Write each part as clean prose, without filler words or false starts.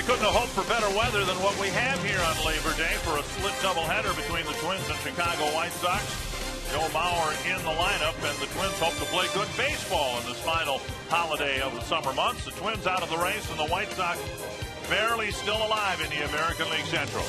couldn't have hoped for better weather than what we have here on Labor Day for a split doubleheader between the Twins and Chicago White Sox. Joe Mauer in the lineup, and the Twins hope to play good baseball in this final holiday of the summer months. The Twins out of the race, and the White Sox barely still alive in the American League Central.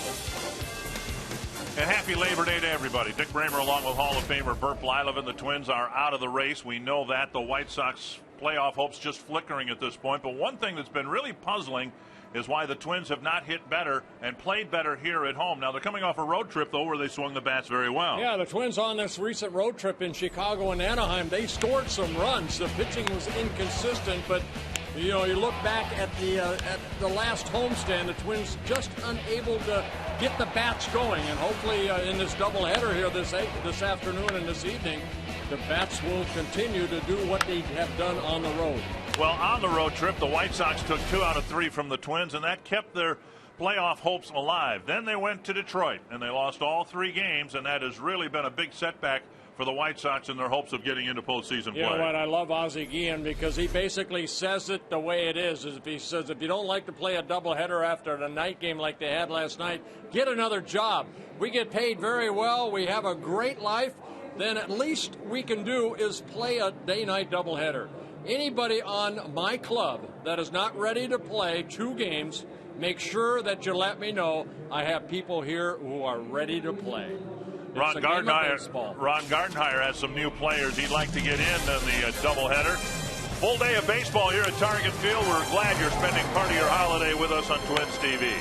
And happy Labor Day to everybody. Dick Bramer along with Hall of Famer Burt Blyleven. The Twins are out of the race. We know that. The White Sox playoff hopes just flickering at this point. But one thing that's been really puzzling is why the Twins have not hit better and played better here at home. Now, they're coming off a road trip, though, where they swung the bats very well. Yeah, the Twins on this recent road trip in Chicago and Anaheim, they scored some runs. The pitching was inconsistent, but you know, you look back at the last homestand, the Twins just unable to get the bats going. And hopefully in this doubleheader here this afternoon and this evening, the bats will continue to do what they have done on the road. Well, on the road trip, the White Sox took 2 out of 3 from the Twins, and that kept their playoff hopes alive. Then they went to Detroit, and they lost all 3 games, and that has really been a big setback for the White Sox in their hopes of getting into postseason play. You know what? I love Ozzie Guillen because he basically says it the way it is. He says, if you don't like to play a doubleheader after a night game like they had last night, get another job. We get paid very well. We have a great life. Then at least we can do is play a day-night doubleheader. Anybody on my club that is not ready to play 2 games, make sure that you let me know. I have people here who are ready to play. Ron Gardenhire has some new players he'd like to get in the doubleheader. Full day of baseball here at Target Field. We're glad you're spending part of your holiday with us on Twins TV.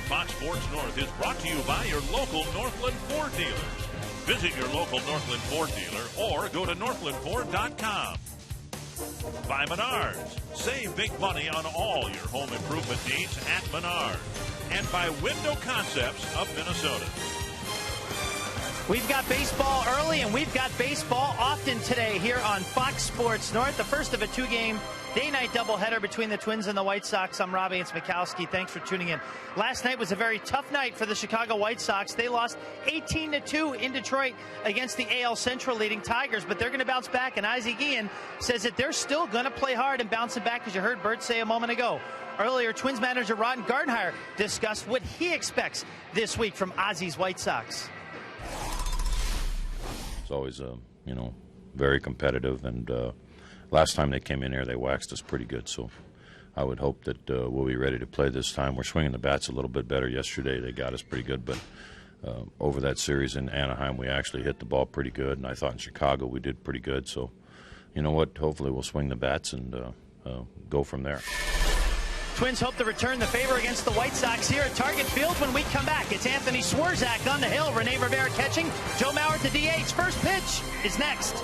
Fox Sports North is brought to you by your local Northland Ford dealer. Visit your local Northland Ford dealer or go to northlandford.com. By Menards. Save big money on all your home improvement needs at Menards. And by Window Concepts of Minnesota. We've got baseball early and we've got baseball often today here on Fox Sports North. The first of a 2-game day-night doubleheader between the Twins and the White Sox. I'm Robbie Mikowski. Thanks for tuning in. Last night was a very tough night for the Chicago White Sox. They lost 18-2 in Detroit against the AL Central leading Tigers, but they're going to bounce back, and Ozzie Guillen says that they're still going to play hard and bouncing back, as you heard Bert say a moment ago. Earlier, Twins manager Ron Gardenhire discussed what he expects this week from Ozzie's White Sox. It's always, very competitive, and last time they came in here, they waxed us pretty good, so I would hope that we'll be ready to play this time. We're swinging the bats a little bit better yesterday. They got us pretty good, but over that series in Anaheim, we actually hit the ball pretty good, and I thought in Chicago we did pretty good. So, you know what? Hopefully we'll swing the bats and go from there. Twins hope to return the favor against the White Sox here at Target Field when we come back. It's Anthony Swarzak on the hill. Rene Rivera catching. Joe Mauer to DH. First pitch is next.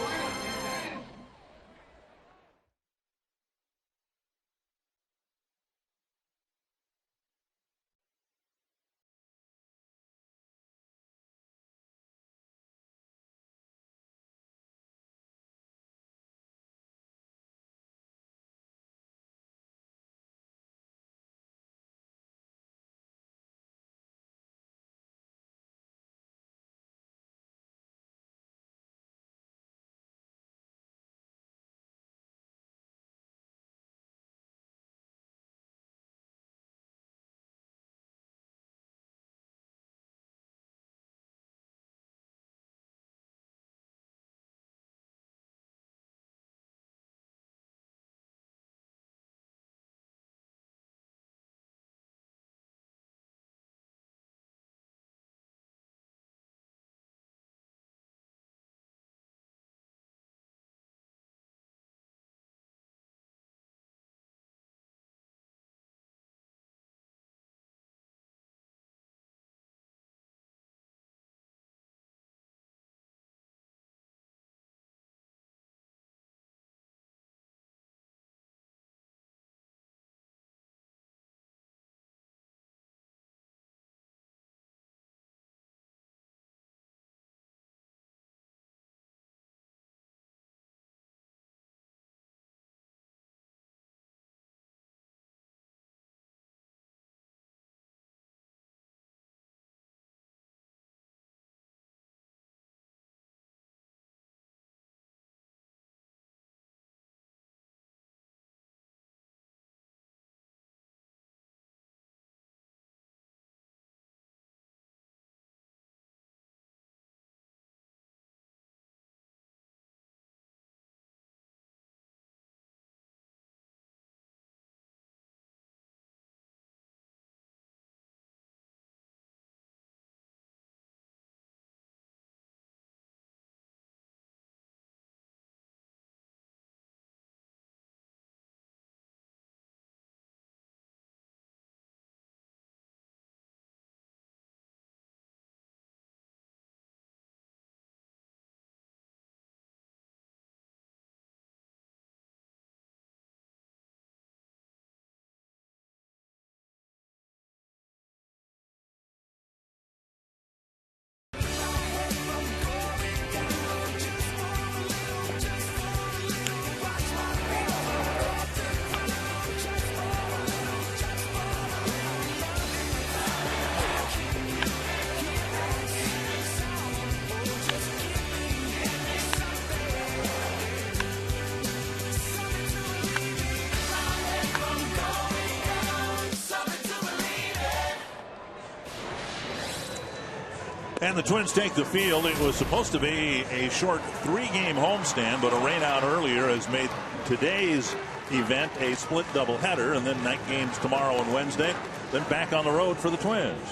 And the Twins take the field. It was supposed to be a short 3-game homestand, but a rain out earlier has made today's event a split doubleheader, and then night games tomorrow and Wednesday, then back on the road for the Twins.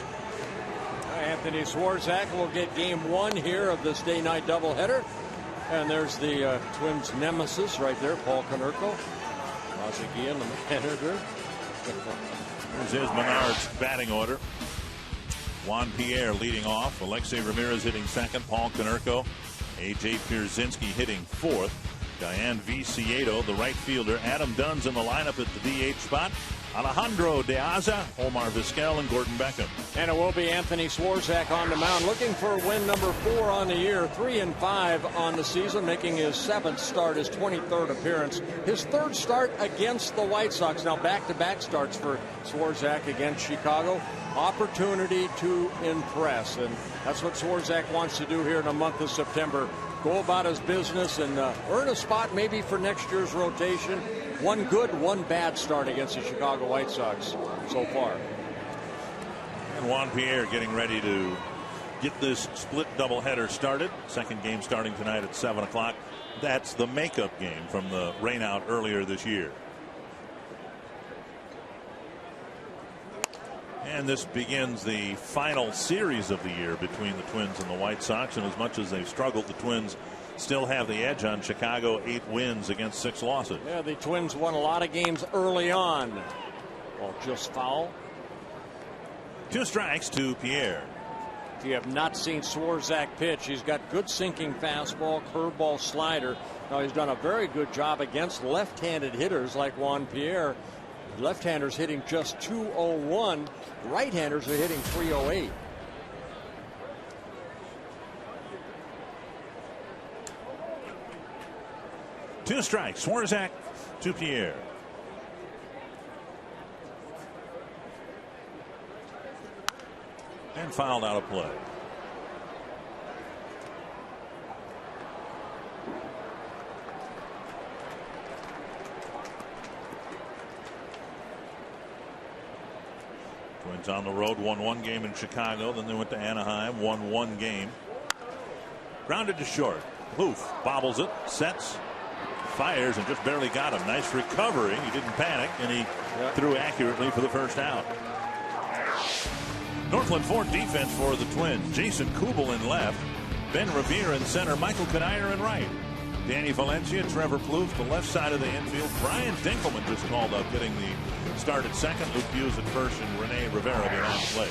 Anthony Swarzak will get game 1 here of this day-night doubleheader. And there's the Twins nemesis right there, Paul Konerko. Ozzie Guillen, the manager. Here's his Menard's batting order. Juan Pierre leading off. Alexei Ramirez hitting second. Paul Konerko. A.J. Pierzynski hitting fourth. Diane Viciedo, the right fielder. Adam Dunn's in the lineup at the DH spot. Alejandro De Aza, Omar Vizquel, and Gordon Beckham. And it will be Anthony Swarzak on the mound, looking for win number 4 on the year, 3-5 on the season, making his 7th start, his 23rd appearance, his 3rd start against the White Sox. Now back-to-back starts for Swarzak against Chicago. Opportunity to impress, and that's what Swarzak wants to do here in the month of September. Go about his business and earn a spot maybe for next year's rotation. One good, one bad start against the Chicago White Sox so far. And Juan Pierre getting ready to get this split doubleheader started. Second game starting tonight at 7 o'clock. That's the makeup game from the rainout earlier this year. And this begins the final series of the year between the Twins and the White Sox. And as much as they've struggled, the Twins still have the edge on Chicago. 8 wins against 6 losses. Yeah, the Twins won a lot of games early on. Well, just foul. 2 strikes to Pierre. If you have not seen Swarzak pitch, he's got good sinking fastball, curveball, slider. Now, he's done a very good job against left-handed hitters like Juan Pierre. Left-handers hitting just 201. Right-handers are hitting 308. Two strikes. Swarzak to Pierre. And fouled out of play. Twins on the road, won 1 game in Chicago, then they went to Anaheim, won 1 game. Grounded to short. Poof, bobbles it, sets, fires, and just barely got him. Nice recovery. He didn't panic, and he threw accurately for the first out. Northland Ford defense for the Twins. Jason Kubel in left. Ben Revere in center. Michael Cuddyer in right. Danny Valencia, Trevor Plouffe, the left side of the infield. Brian Dinkelman just called up, getting the start at second. Luke Hughes at first, and Rene Rivera behind the plate.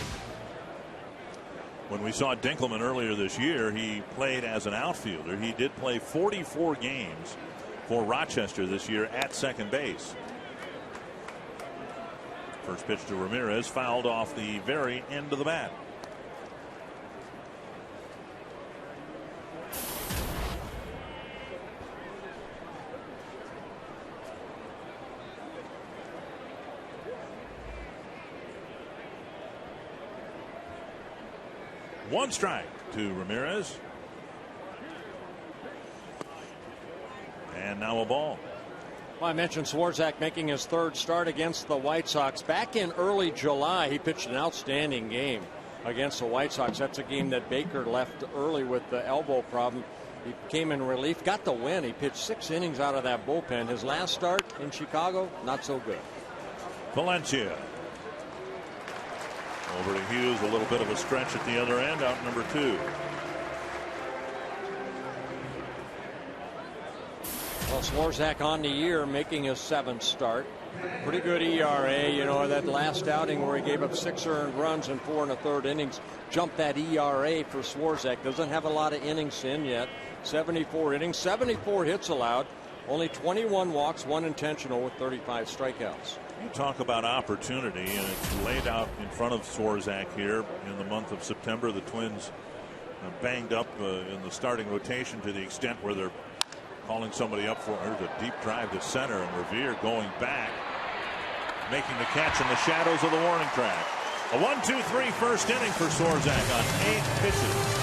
When we saw Dinkelman earlier this year, he played as an outfielder. He did play 44 games for Rochester this year at second base. First pitch to Ramirez, fouled off the very end of the bat. One strike to Ramirez. And now a ball. Well, I mentioned Swarzak making his 3rd start against the White Sox. Back in early July, he pitched an outstanding game against the White Sox. That's a game that Baker left early with the elbow problem. He came in relief, got the win. He pitched 6 innings out of that bullpen. His last start in Chicago, not so good. Valencia. Over to Hughes, a little bit of a stretch at the other end, out number 2. Well, Swarzak on the year, making his 7th start. Pretty good ERA. You know, that last outing where he gave up 6 earned runs in 4 1/3 innings jumped that ERA for Swarzak. Doesn't have a lot of innings in yet. 74 innings, 74 hits allowed, only 21 walks, 1 intentional with 35 strikeouts. You talk about opportunity, and it's laid out in front of Swarzak here in the month of September. The Twins banged up in the starting rotation to the extent where they're calling somebody up for a deep drive to center, and Revere going back, making the catch in the shadows of the warning track. A 1-2-3 first inning for Swarzak on 8 pitches.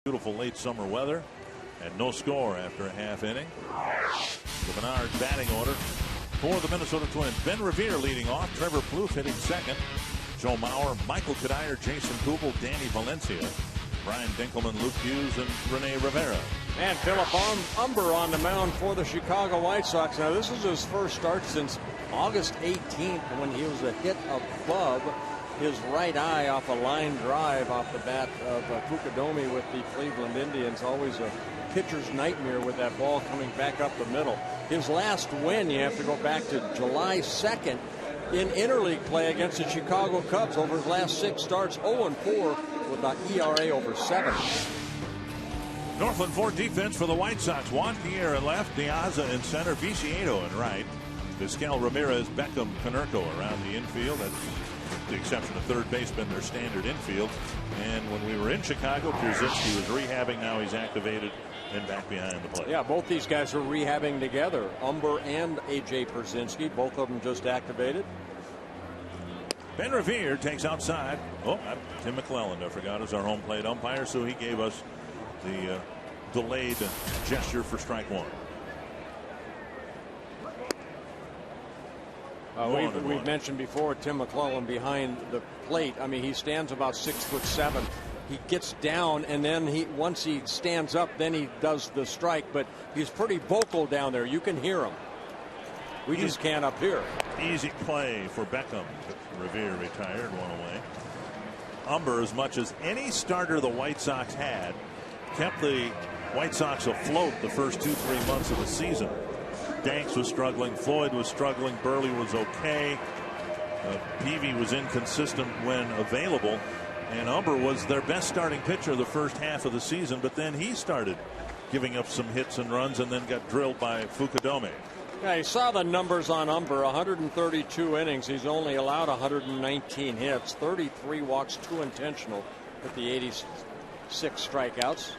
Beautiful late summer weather and no score after a half inning. The Menard batting order for the Minnesota Twins. Ben Revere leading off. Trevor Plouffe hitting second. Joe Mauer, Michael Cuddyer, Jason Kubel, Danny Valencia, Brian Dinkelman, Luke Hughes, and Rene Rivera. And Philip Humber on the mound for the Chicago White Sox. Now, this is his first start since August 18th when he was a hit above his right eye off a line drive off the bat of Fukudome with the Cleveland Indians. Always a pitcher's nightmare with that ball coming back up the middle. His last win, you have to go back to July 2nd in interleague play against the Chicago Cubs. Over his last 6 starts, 0-4 with an ERA over 7. Northland Ford defense for the White Sox. Juan Pierre at left, Diaza in center, Viciado in right. Vizquel, Ramirez, Beckham, Konerko around the infield. That's with the exception of third baseman, their standard infield. And when we were in Chicago, Pierzynski was rehabbing. Now he's activated and back behind the plate. Yeah, both these guys are rehabbing together. Humber and A.J. Pierzynski, both of them just activated. Ben Revere takes outside. Oh, Tim McClelland, I forgot, is our home plate umpire, so he gave us the delayed gesture for strike one. We've mentioned before Tim McClelland behind the plate. I mean, he stands about 6'7". He gets down, and then once he stands up, then he does the strike. But he's pretty vocal down there. You can hear him. We just can't up here. Easy play for Beckham. Revere retired, one away. Humber, as much as any starter the White Sox had, kept the White Sox afloat the first 2-3 months of the season. Danks was struggling. Floyd was struggling. Burley was okay. Peavy was inconsistent when available. And Humber was their best starting pitcher the first half of the season, but then he started giving up some hits and runs and then got drilled by Fukudome. Yeah, you saw the numbers on Humber. 132 innings. He's only allowed 119 hits, 33 walks, 2 intentional with the 86 strikeouts.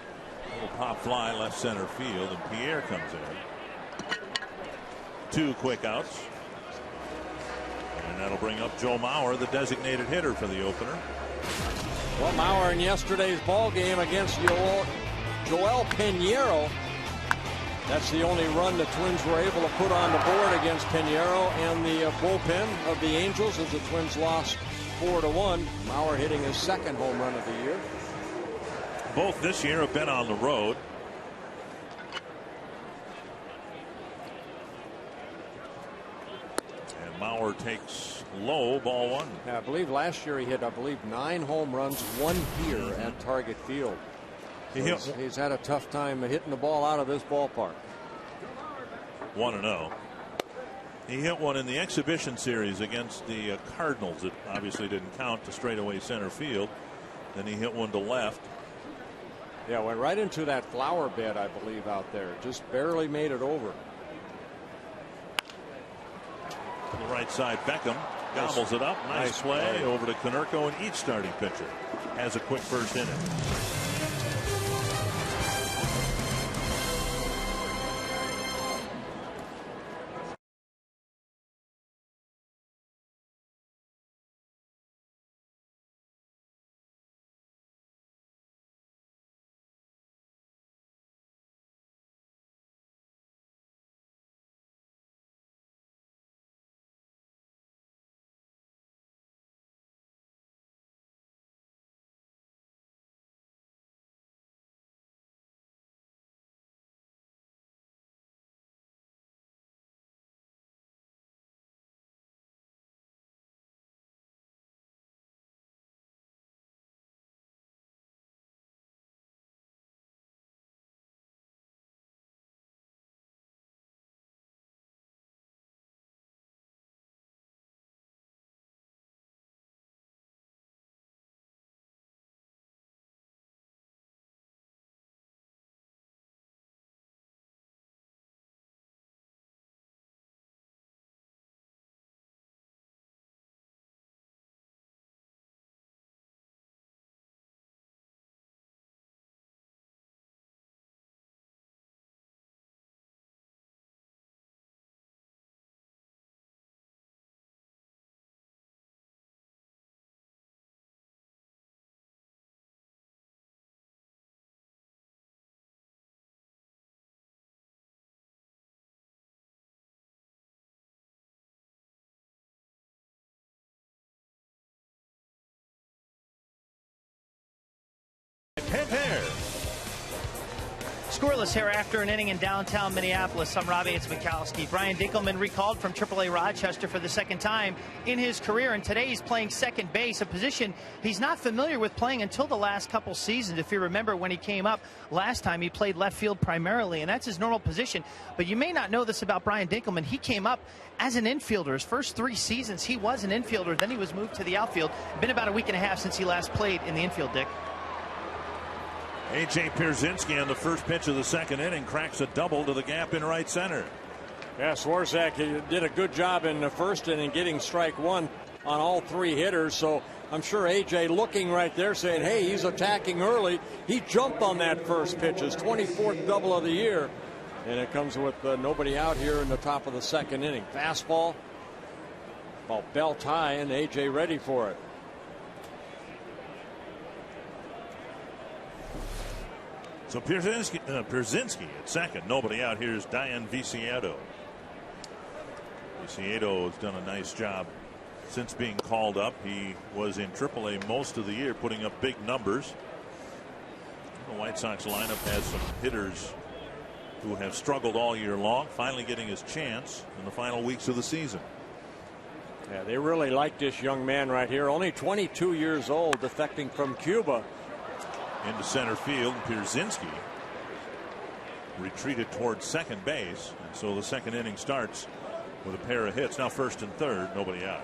Little pop fly left center field, and Pierre comes in. 2 quick outs. And that'll bring up Joe Mauer, the designated hitter for the opener. Well, Mauer in yesterday's ball game against Joel Pinheiro. That's the only run the Twins were able to put on the board against Pinheiro and the bullpen of the Angels as the Twins lost 4-1. Mauer hitting his 2nd home run of the year. Both this year have been on the road. And Mauer takes low, ball 1. I believe last year he hit, 9 home runs, 1 here at Target Field. He's had a tough time hitting the ball out of this ballpark. 1-0. He hit one in the exhibition series against the Cardinals. It obviously didn't count to straightaway center field. Then he hit one to left. Yeah, went right into that flower bed, I believe, out there. Just barely made it over. To the right side, Beckham gobbles it up. Nice play over to Konerko, and each starting pitcher has a quick first inning. Panther. Scoreless here after an inning in downtown Minneapolis. I'm Robbie Mikowski. Brian Dinkelman recalled from AAA Rochester for the second time in his career, and today he's playing second base, a position he's not familiar with playing until the last couple seasons. If you remember, when he came up last time, he played left field primarily, and that's his normal position. But you may not know this about Brian Dinkelman. He came up as an infielder. His first 3 seasons, he was an infielder. Then he was moved to the outfield. Been about a week and a half since he last played in the infield, Dick. A.J. Pierzynski on the first pitch of the second inning cracks a double to the gap in right center. Yeah, Swarzak did a good job in the first inning getting strike one on all 3 hitters. So I'm sure A.J. looking right there saying, hey, he's attacking early. He jumped on that first pitch, his 24th double of the year. And it comes with nobody out here in the top of the second inning. Fastball, about belt high, and A.J. ready for it. So Pierzynski at second. Nobody out. Here's Dayan Viciedo. Viciedo has done a nice job since being called up. He was in AAA most of the year, putting up big numbers. The White Sox lineup has some hitters who have struggled all year long, finally getting his chance in the final weeks of the season. Yeah, they really like this young man right here. Only 22 years old, defecting from Cuba. Into center field, Pierzynski retreated towards second base, and so the second inning starts with a pair of hits. Now first and third, nobody out.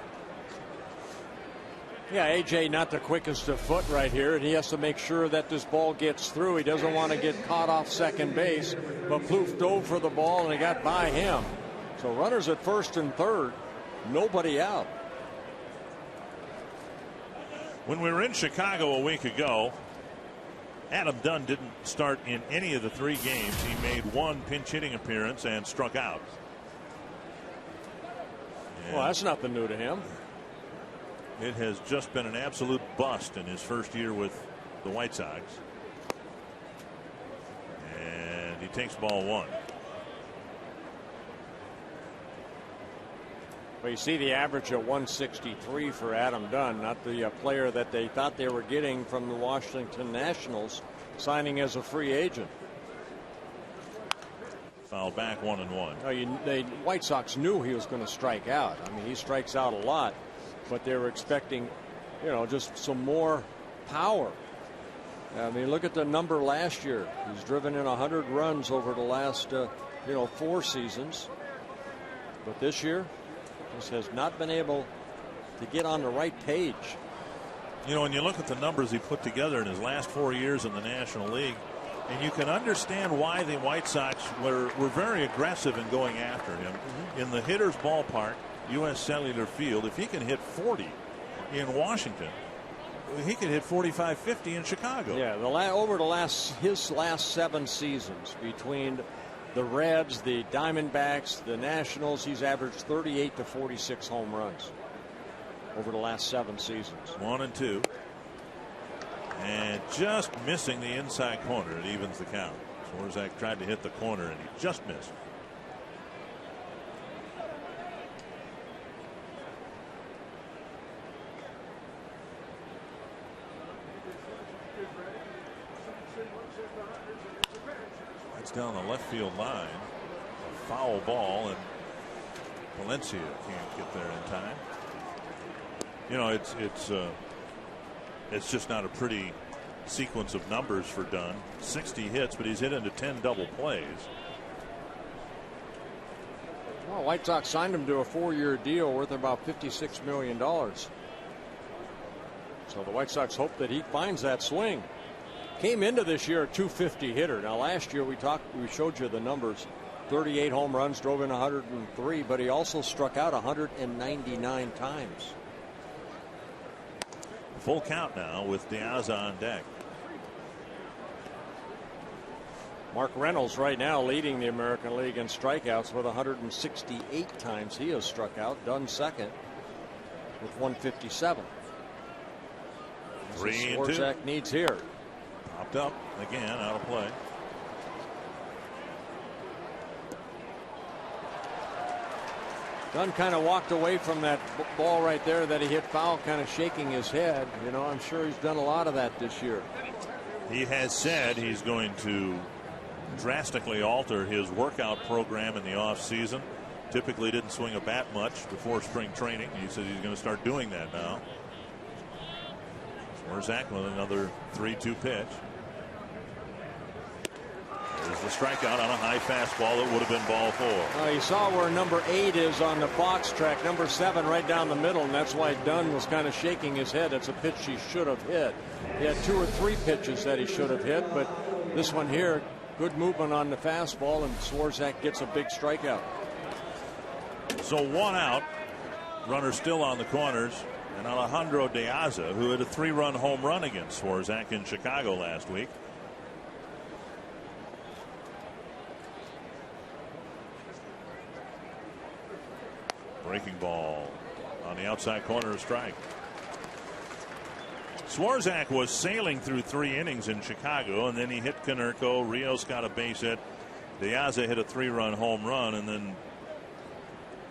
Yeah, A.J. not the quickest of foot right here, and he has to make sure that this ball gets through. He doesn't want to get caught off second base, but Plouffe dove for the ball, and it got by him. So runners at first and third, nobody out. When we were in Chicago a week ago, Adam Dunn didn't start in any of the 3 games. He made 1 pinch hitting appearance and struck out. Well, that's nothing new to him. It has just been an absolute bust in his first year with the White Sox. And he takes ball 1. Well, you see the average at 163 for Adam Dunn, not the player that they thought they were getting from the Washington Nationals, signing as a free agent. Foul back 1-1. The White Sox knew he was going to strike out. I mean, he strikes out a lot, but they were expecting, just some more power. I mean, look at the number last year. He's driven in 100 runs over the last, 4 seasons. But this year, just has not been able to get on the right page. When you look at the numbers he put together in his last 4 years in the National League, and you can understand why the White Sox were very aggressive in going after him. In the hitter's ballpark, U.S. Cellular Field, if he can hit 40 in Washington, he could hit 45, 50 in Chicago. Yeah, over his last 7 seasons between the Reds, the Diamondbacks, the Nationals, he's averaged 38 to 46 home runs over the last 7 seasons. 1 and 2. And just missing the inside corner. It evens the count. Swarzak tried to hit the corner and he just missed. It's down the left field line. A foul ball, and Valencia can't get there in time. It's just not a pretty sequence of numbers for Dunn. 60 hits, but he's hit into 10 double plays. Well, White Sox signed him to a 4-year deal worth about $56 million. So the White Sox hope that he finds that swing. Came into this year a 250 hitter. Now last year we showed you the numbers. 38 home runs, drove in 103, but he also struck out 199 times. Full count now with Diaz on deck. Mark Reynolds right now leading the American League in strikeouts with 168 times he has struck out. Dunn second with 157. 3-2. Swarzak needs here. Popped up again, out of play. Dunn kind of walked away from that ball right there that he hit foul, kind of shaking his head. I'm sure he's done a lot of that this year. He has said he's going to drastically alter his workout program in the off season. Typically didn't swing a bat much before spring training. He says he's going to start doing that now. Swarzak with another 3-2 pitch. There's the strikeout on a high fastball that would have been ball 4. You saw where number 8 is on the box track. Number 7 right down the middle, and that's why Dunn was kind of shaking his head. That's a pitch he should have hit. He had 2 or 3 pitches that he should have hit, but this one here, good movement on the fastball, and Swarzak gets a big strikeout. So 1 out, runner still on the corners, and Alejandro De Aza, who had a 3-run home run against Swarzak in Chicago last week. Breaking ball on the outside corner, a strike. Swarzak was sailing through 3 innings in Chicago, and then he hit Konerko. Rios got a base hit. De Aza hit a 3-run home run, and then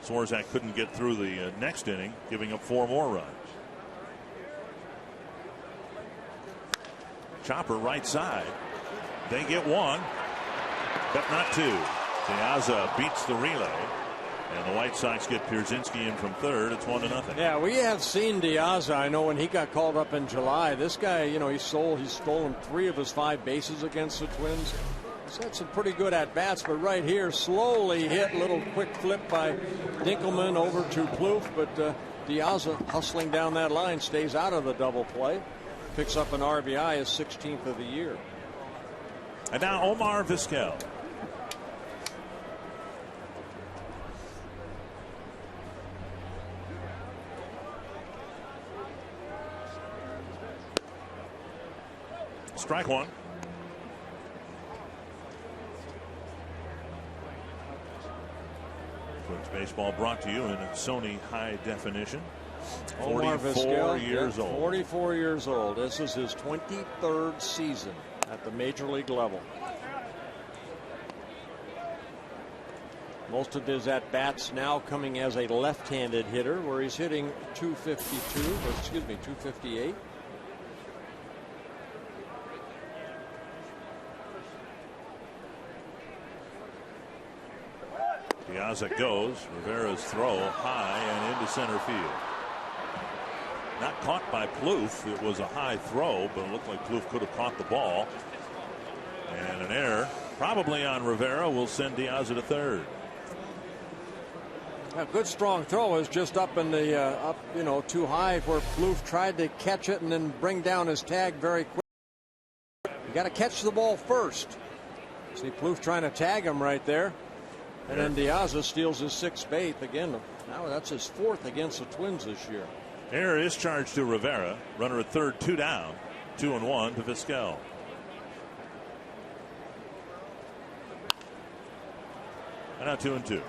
Swarzak couldn't get through the next inning, giving up 4 more runs. Chopper right side. They get 1, but not 2. De Aza beats the relay. And the White Sox get Pierzynski in from third. It's 1-0. Yeah, we have seen De Aza. I know when he got called up in July, this guy, you know, he's stolen 3 of his 5 bases against the Twins. He's had some pretty good at bats, but right here, slowly hit, little quick flip by Dinkelman over to Plouffe, but De Aza hustling down that line, stays out of the double play, picks up an RBI, his 16th of the year. And now Omar Vizquel. Strike 1. Twins baseball brought to you in Sony high definition. 44 years old. 44 years old. This is his 23rd season at the major league level. Most of his at bats now coming as a left-handed hitter, where he's hitting 258. Piazza goes. Rivera's throw high and into center field. Not caught by Plouffe. It was a high throw, but it looked like Plouffe could have caught the ball. And an error, probably on Rivera, will send Piazza to third. A good strong throw is just up in the too high, where Plouffe tried to catch it and then bring down his tag very quick. You got to catch the ball first. See Plouffe trying to tag him right there. And then De Aza steals his 6th base again. Now that's his 4th against the Twins this year. Error is charged to Rivera. Runner at third, 2 down. 2-1 to Vizquel. And now 2-2.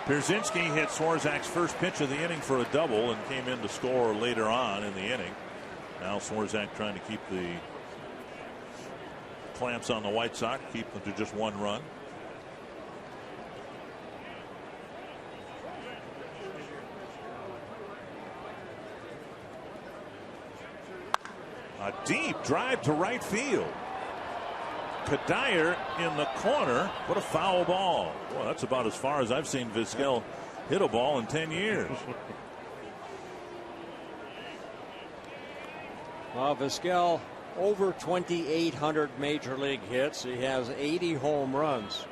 Pierzynski hit Swarzak's first pitch of the inning for a double and came in to score later on in the inning. Now Swarzak trying to keep the clamps on the White Sox, keep them to just 1 run. A deep drive to right field. Cuddyer in the corner. What a foul ball. Well, that's about as far as I've seen Vizquel hit a ball in 10 years. Vizquel over 2,800 major league hits. He has 80 home runs.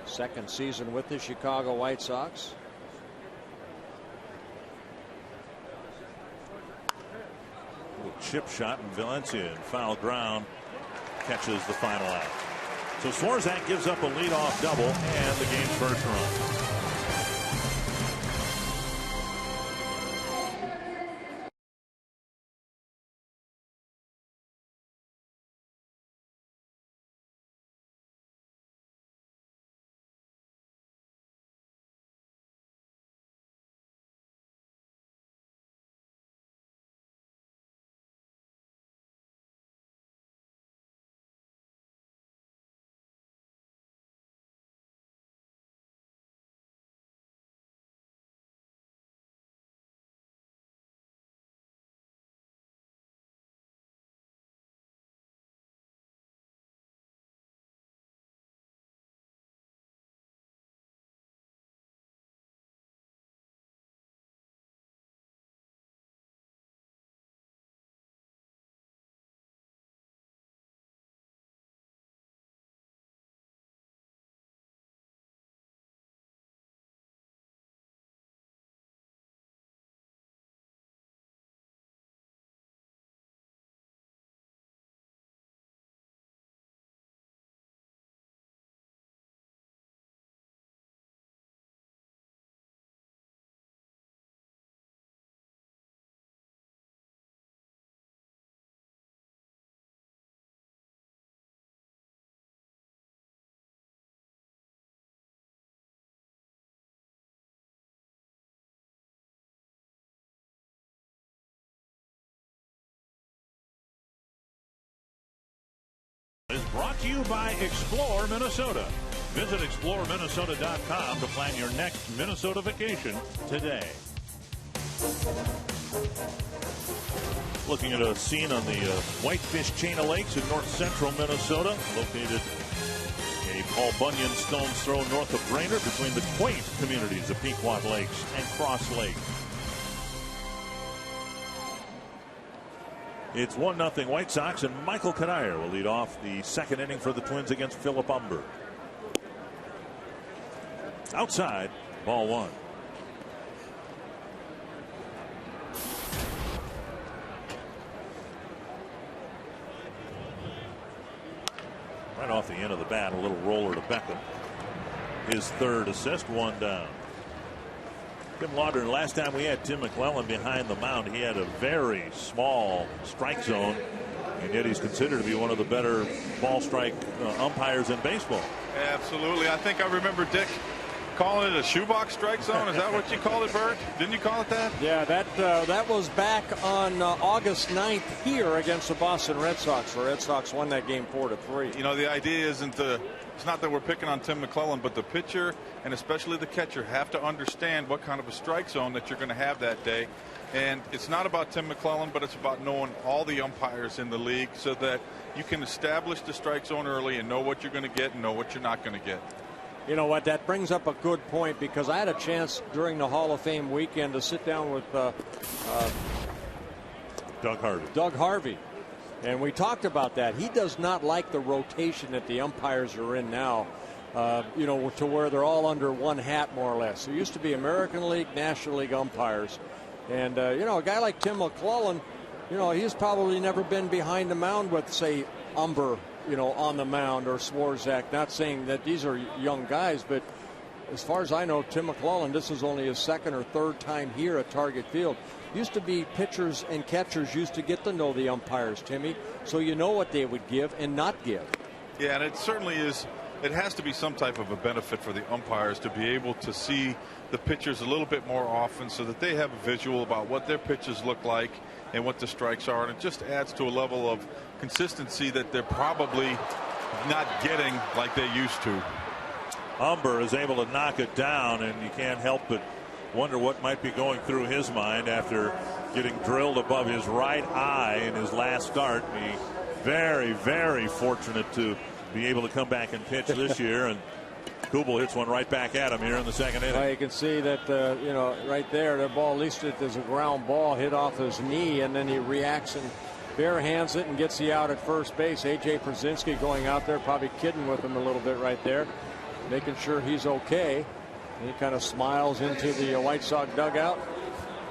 Second season with the Chicago White Sox. Chip shot, and Valencia in foul ground catches the final out. So Swarzak gives up a leadoff double and the game's first run. Brought to you by Explore Minnesota. Visit exploreminnesota.com to plan your next Minnesota vacation today. Looking at a scene on the Whitefish chain of lakes in north central Minnesota, located a Paul Bunyan stone's throw north of Brainerd between the quaint communities of Pequot Lakes and Cross Lake. It's 1-0 White Sox, and Michael Kadire will lead off the second inning for the Twins against Philip Umber. Outside, ball one. Right off the end of the bat, a little roller to Beckham. His third assist, one down. Tim Lauderdale, last time we had Tim McClellan behind the mound, he had a very small strike zone, and yet he's considered to be one of the better ball strike umpires in baseball. Absolutely. I think I remember Dick calling it a shoebox strike zone. Is that what you called it, Bert? Didn't you call it that? Yeah, that was back on August 9th here against the Boston Red Sox. The Red Sox won that game 4-3. You know, the idea isn't it's not that we're picking on Tim McClellan, but the pitcher and especially the catcher have to understand what kind of a strike zone that you're going to have that day. And it's not about Tim McClellan, but it's about knowing all the umpires in the league so that you can establish the strike zone early and know what you're going to get and know what you're not going to get. You know what, that brings up a good point, because I had a chance during the Hall of Fame weekend to sit down with Doug Harvey. And we talked about that. He does not like the rotation that the umpires are in now, you know, to where they're all under one hat, more or less. There used to be American League, National League umpires. And, you know, a guy like Tim McClellan, you know, he's probably never been behind the mound with, say, Umber, you know, on the mound, or Swarzak. Not saying that these are young guys, but as far as I know, Tim McClellan, this is only his second or third time here at Target Field. Used to be pitchers and catchers used to get to know the umpires, Timmy, so you know what they would give and not give. Yeah, and it certainly is. It has to be some type of a benefit for the umpires to be able to see the pitchers a little bit more often so that they have a visual about what their pitches look like and what the strikes are. And it just adds to a level of consistency that they're probably not getting like they used to. Umber is able to knock it down, and you can't help but wonder what might be going through his mind after getting drilled above his right eye in his last start. He very, very fortunate to be able to come back and pitch this year, and Kubel hits one right back at him here in the second inning. Well, you can see that, you know, right there, the ball, at least it is a ground ball, hit off his knee, and then he reacts and bare hands it and gets the out at first base. A.J. Przinsky going out there, probably kidding with him a little bit right there, making sure he's okay. And he kind of smiles into the White Sox dugout.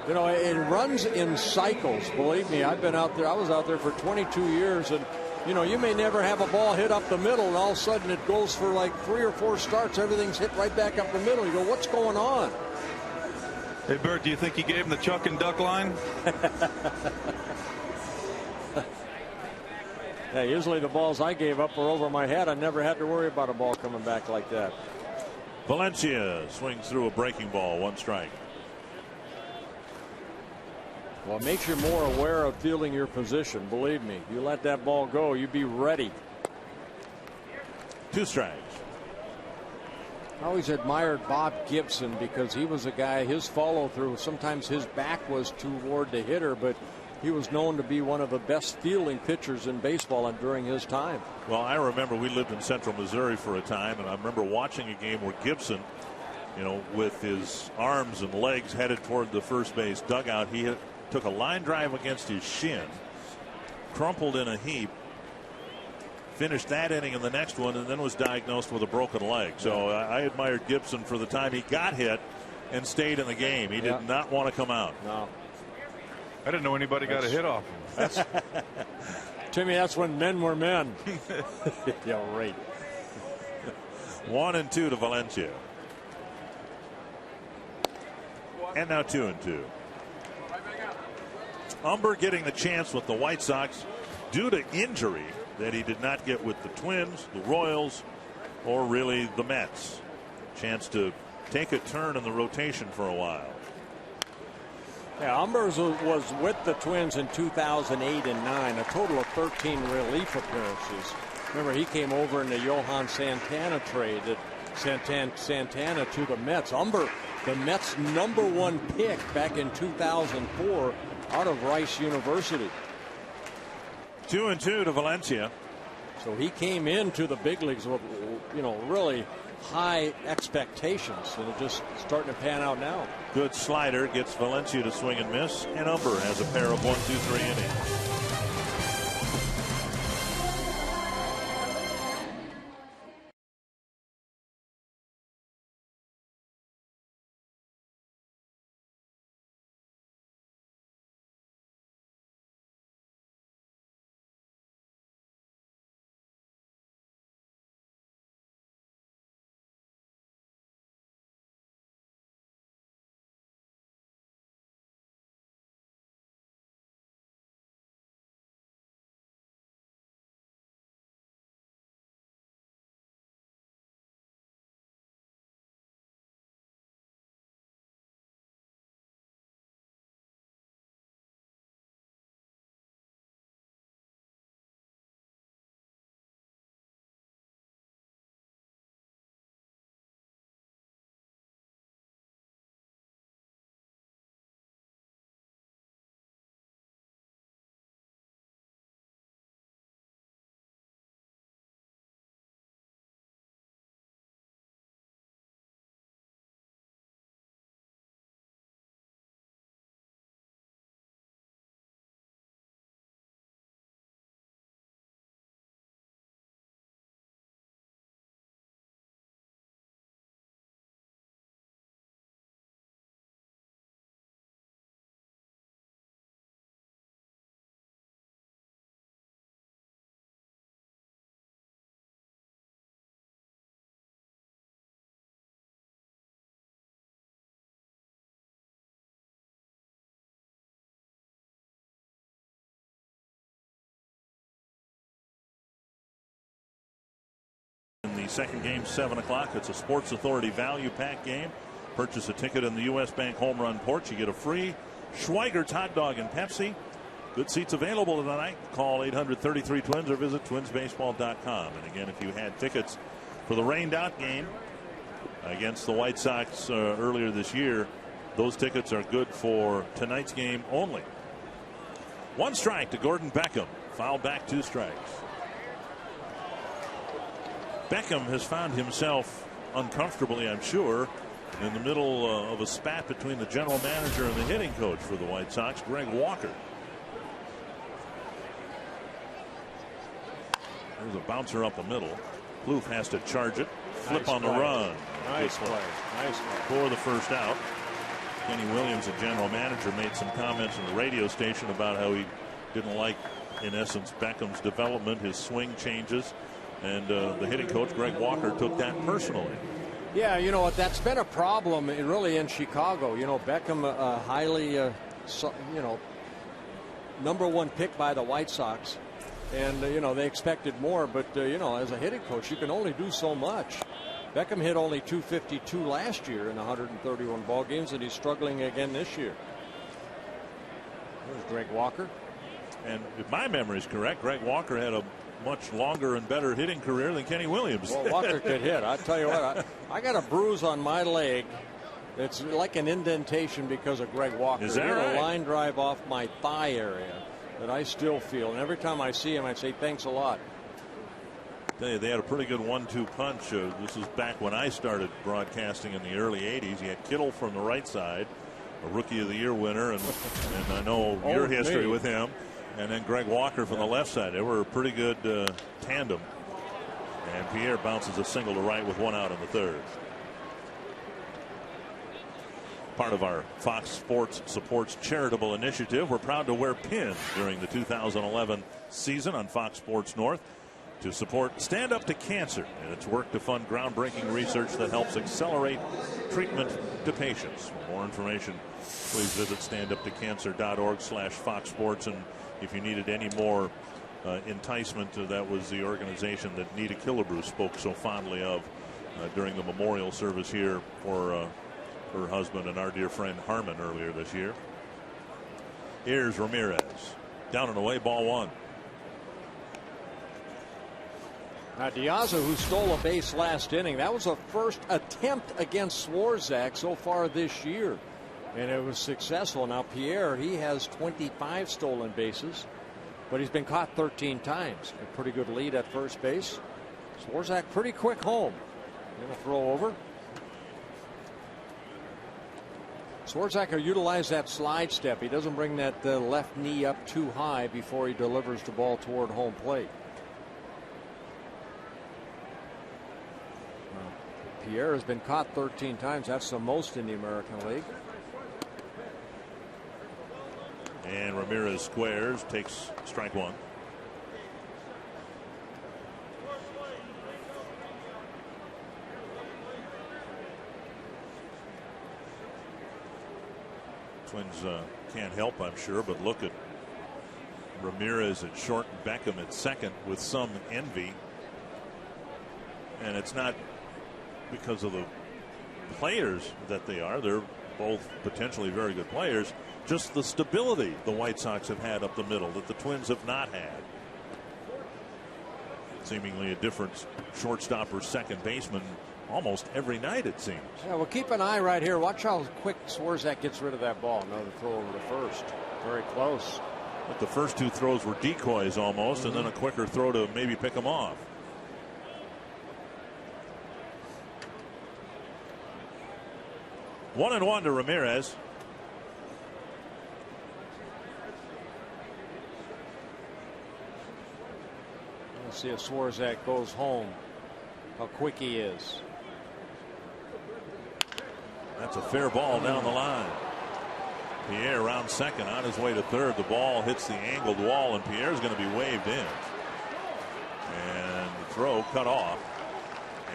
You know, it runs in cycles, believe me. I've been out there. I was out there for 22 years, and you know, you may never have a ball hit up the middle, and all of a sudden it goes for like 3 or 4 starts. Everything's hit right back up the middle. You go, what's going on? Hey, Bert, do you think he gave him the chuck and duck line? Yeah, usually the balls I gave up were over my head. I never had to worry about a ball coming back like that. Valencia swings through a breaking ball, 1 strike. Well, it makes you more aware of feeling your position. Believe me, you let that ball go, you be ready. 2 strikes. I always admired Bob Gibson because he was a guy, his follow through, sometimes his back was toward the hitter, but he was known to be one of the best fielding pitchers in baseball during his time. Well, I remember we lived in central Missouri for a time, and I remember watching a game where Gibson, you know, with his arms and legs headed toward the first base dugout, he took a line drive against his shin, crumpled in a heap, finished that inning in the next one, and then was diagnosed with a broken leg. So I admired Gibson for the time he got hit and stayed in the game. He did not want to come out. No. I didn't know anybody got a hit off him. Timmy, that's when men were men. Yeah, right. 1-2 to Valencia. And now 2-2. Umber getting the chance with the White Sox due to injury that he did not get with the Twins, the Royals, or really the Mets. Chance to take a turn in the rotation for a while. Yeah, Umber was with the Twins in 2008 and 9, a total of 13 relief appearances. Remember, he came over in the Johan Santana trade. That Santana to the Mets. The Mets' #1 pick back in 2004 out of Rice University. 2-2 to Valencia. So he came into the big leagues with, really high expectations, and it's just starting to pan out now. Good slider gets Valencia to swing and miss, and Umber has a pair of 1-2-3 innings. Second game, 7 o'clock. It's a Sports Authority value pack game. Purchase a ticket in the U.S. Bank home run porch. You get a free Schweigert's hot dog and Pepsi. Good seats available tonight. Call 800-33-TWINS or visit twinsbaseball.com. And again, if you had tickets for the rained out game against the White Sox earlier this year, those tickets are good for tonight's game only. 1 strike to Gordon Beckham. Foul back, 2 strikes. Beckham has found himself uncomfortably, I'm sure, in the middle of a spat between the general manager and the hitting coach for the White Sox, Greg Walker. There's a bouncer up the middle. Plouffe has to charge it. Flip on the run. Nice play. Nice play. For the first out. Kenny Williams, the general manager, made some comments on the radio station about how he didn't like, in essence, Beckham's development, his swing changes. And the hitting coach, Greg Walker, took that personally. Yeah, you know what? That's been a problem really in Chicago. You know, Beckham, highly, #1 pick by the White Sox. And, they expected more. But, as a hitting coach, you can only do so much. Beckham hit only .252 last year in 131 ball games, and he's struggling again this year. There's Greg Walker. And if my memory is correct, Greg Walker had a much longer and better hitting career than Kenny Williams. Well, Walker could hit. I tell you what, I got a bruise on my leg. It's like an indentation because of Greg Walker. Is that he right? A line drive off my thigh area that I still feel. And every time I see him, I say, thanks a lot. They had a pretty good 1-2 punch. This is back when I started broadcasting in the early 80s. He had Kittle from the right side, a Rookie of the Year winner, and I know your history with him. And then Greg Walker from the left side. They were a pretty good tandem. And Pierre bounces a single to right with 1 out in the 3rd. Part of our Fox Sports Supports charitable initiative, we're proud to wear pins during the 2011 season on Fox Sports North to support Stand Up to Cancer and its work to fund groundbreaking research that helps accelerate treatment to patients. For more information, please visit standuptocancer.org/Fox Sports. And if you needed any more enticement, that was the organization that Nita Killebrew spoke so fondly of during the memorial service here for her husband and our dear friend Harmon earlier this year. Here's Ramirez. Down and away, ball 1. Now Diaza, who stole a base last inning, that was a first attempt against Swarzak so far this year, and it was successful. Now Pierre, he has 25 stolen bases, but he's been caught 13 times. A pretty good lead at first base. Swarzak pretty quick home. Gonna throw over. Swarzak will utilize that slide step. He doesn't bring that left knee up too high before he delivers the ball toward home plate. Pierre has been caught 13 times. That's the most in the American League. And Ramirez squares, takes strike one. Twins can't help, I'm sure, but look at Ramirez at short and Beckham at second with some envy. And it's not because of the players that they are. They're both potentially very good players. Just the stability the White Sox have had up the middle that the Twins have not had. Seemingly a different shortstop or second baseman almost every night, it seems. Yeah, well, keep an eye right here. Watch how quick Swarzak gets rid of that ball. Another throw over to first. Very close. But the first two throws were decoys almost, and then a quicker throw to maybe pick them off. One and one to Ramirez. Let's see if Swarzak goes home. How quick he is. That's a fair ball down the line. Pierre around second, on his way to third. The ball hits the angled wall, and Pierre's going to be waved in. And the throw cut off.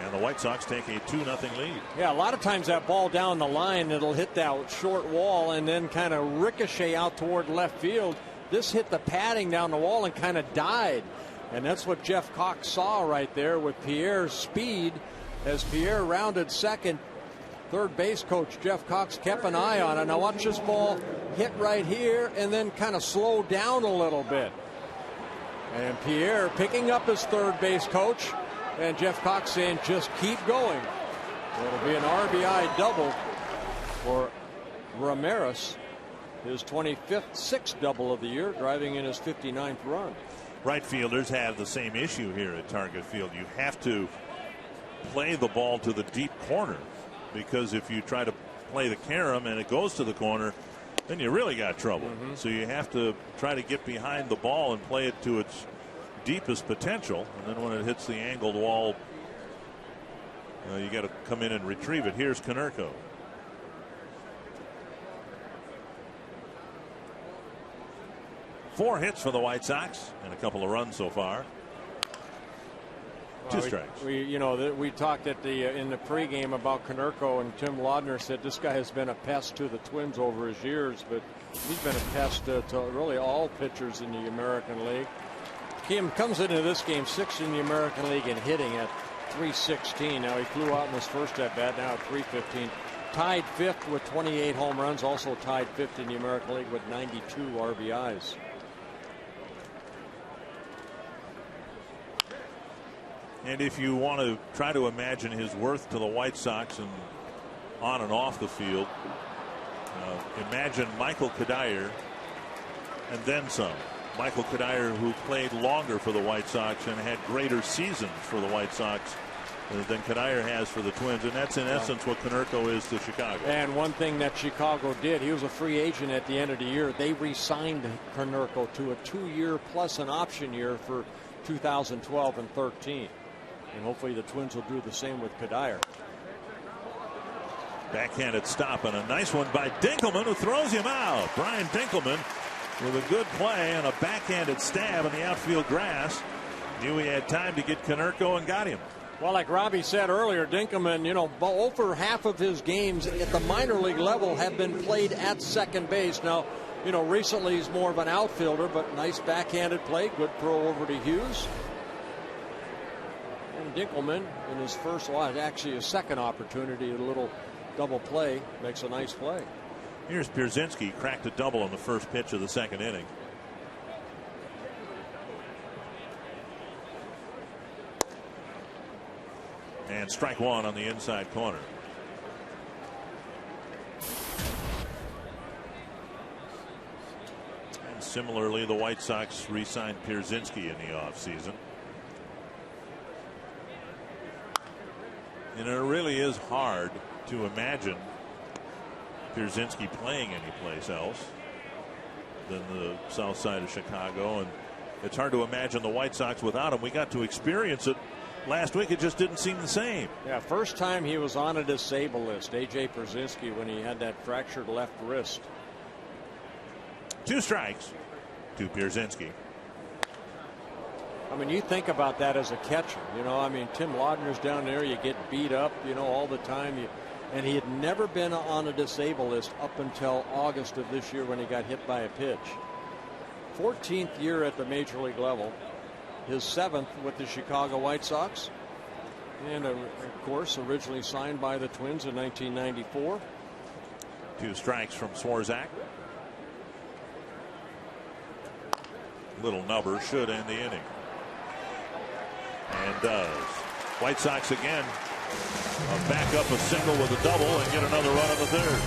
And the White Sox take a 2-0 lead. Yeah, a lot of times that ball down the line, it'll hit that short wall and then kind of ricochet out toward left field. This hit the padding down the wall and kind of died. And that's what Jeff Cox saw right there with Pierre's speed. As Pierre rounded second, third base coach Jeff Cox kept an eye on it. Now watch this ball hit right here and then kind of slow down a little bit. And Pierre picking up his third base coach. And Jeff Cox saying, just keep going. It'll be an RBI double for Ramirez. His 25th, 6th double of the year, driving in his 59th run. Right fielders have the same issue here at Target Field. You have to play the ball to the deep corner, because if you try to play the carom and it goes to the corner, then you really got trouble. So you have to try to get behind the ball and play it to its deepest potential, and then when it hits the angled wall, you got to come in and retrieve it. Here's Konerko. Four hits for the White Sox and a couple of runs so far. Two strikes. We talked at in the pregame about Konerko, and Tim Laudner said this guy has been a pest to the Twins over his years, but he's been a pest to really all pitchers in the American League. Kim comes into this game 6th in the American League in hitting at .316. Now he flew out in his first at bat, now at .315. Tied 5th with 28 home runs, also tied 5th in the American League with 92 RBIs. And if you want to try to imagine his worth to the White Sox and on and off the field, imagine Michael Cuddyer and then some. Michael Cuddyer, who played longer for the White Sox and had greater seasons for the White Sox than Cuddyer has for the Twins, and that's in essence what Konerko is to Chicago. And one thing that Chicago did, he was a free agent at the end of the year. They re-signed Konerko to a 2-year plus an option year for 2012 and 13. And hopefully the Twins will do the same with Cuddyer. Backhanded stop and a nice one by Dinkelman, who throws him out. Brian Dinkelman with a good play and a backhanded stab in the outfield grass. Knew he had time to get Konerko and got him. Well, like Robbie said earlier, Dinkelman, over half of his games at the minor league level have been played at second base. Now, recently he's more of an outfielder, but nice backhanded play. Good throw over to Hughes. And Dinkelman in his first, actually his second opportunity, a little double play, makes a nice play. Here's Pierzynski, cracked a double on the first pitch of the second inning. And strike one on the inside corner. And similarly, the White Sox re-signed Pierzynski in the offseason. And it really is hard to imagine Pierzynski playing anyplace else than the south side of Chicago, and it's hard to imagine the White Sox without him. We got to experience it last week. It just didn't seem the same. Yeah, first time he was on a disabled list, A.J. Pierzynski, when he had that fractured left wrist. 2 strikes to Pierzynski. I mean, you think about that as a catcher. You know, I mean, Tim Laudner's down there. You get beat up, you know, all the time. And he had never been on a disabled list up until August of this year when he got hit by a pitch. 14th year at the major league level. His 7th with the Chicago White Sox. And, of course, originally signed by the Twins in 1994. 2 strikes from Swarzak. Little nubber should end the inning. And does. White Sox again back up a single with a double and get another run in the third.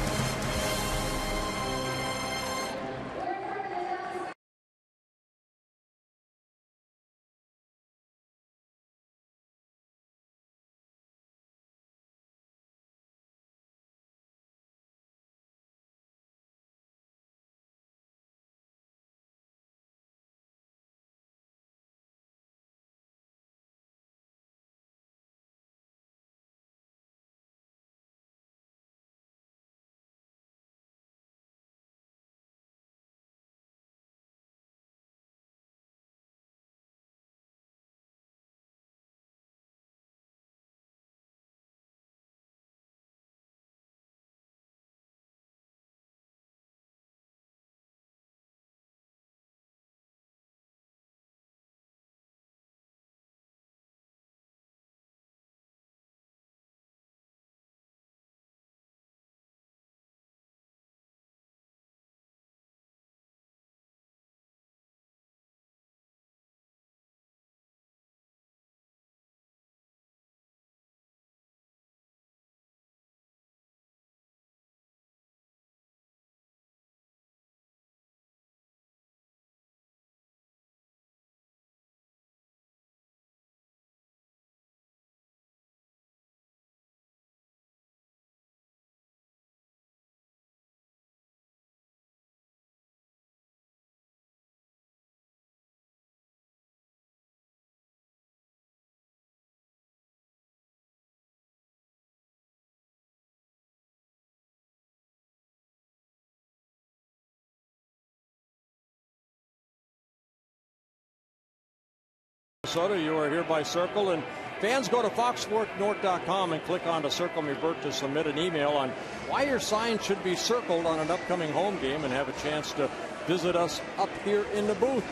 You are hereby circled, and fans go to foxsportsnorth.com and click on to Circle Me Bert to submit an email on why your sign should be circled on an upcoming home game and have a chance to visit us up here in the booth.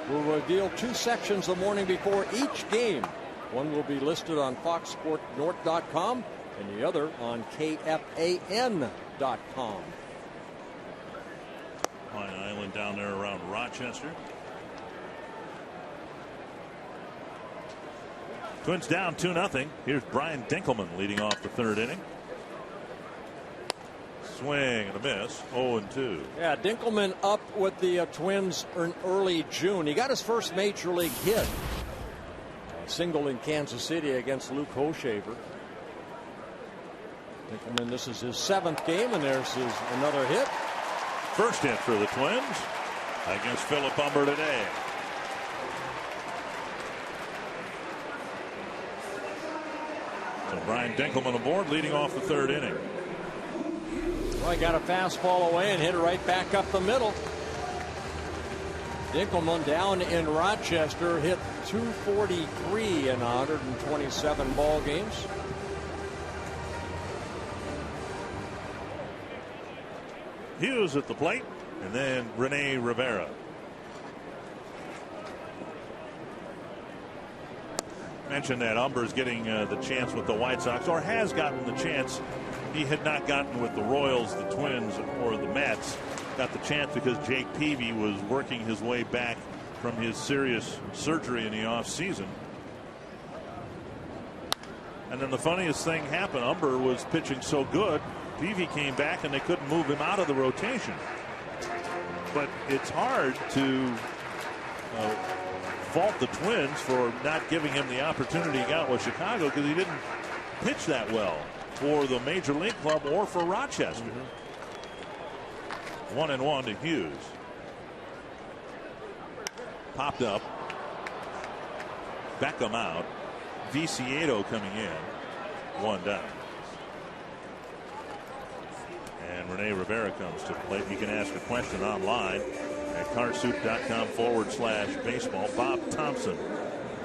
We'll reveal 2 sections the morning before each game. One will be listed on foxsportsnorth.com and the other on KFAN.com. Pine Island down there around Rochester. Twins down 2-0. Here's Brian Dinkelman leading off the 3rd inning. Swing and a miss. 0-2. Yeah, Dinkelman up with the Twins in early June. He got his first major league hit. A single in Kansas City against Luke Hochevar. Dinkelman, this is his 7th game, and there's another hit. First hit for the Twins against Philip Humber today. So Brian Dinkelman aboard, leading off the 3rd inning. Well, he got a fastball away and hit it right back up the middle. Dinkelman down in Rochester hit .243 in 127 ball games. Hughes at the plate, and then Rene Rivera. Mentioned that Humber's getting the chance with the White Sox, or has gotten the chance he had not gotten with the Royals, the Twins, or the Mets. Got the chance because Jake Peavy was working his way back from his serious surgery in the offseason. And then the funniest thing happened. Umber was pitching so good, Peavy came back and they couldn't move him out of the rotation. But it's hard to fault the Twins for not giving him the opportunity he got with Chicago, because he didn't pitch that well for the Major League club or for Rochester. 1-1 to Hughes. Popped up. Beckham out. Viciedo coming in. 1 down. And Rene Rivera comes to play. You can ask a question online at carsoup.com/baseball. Bob Thompson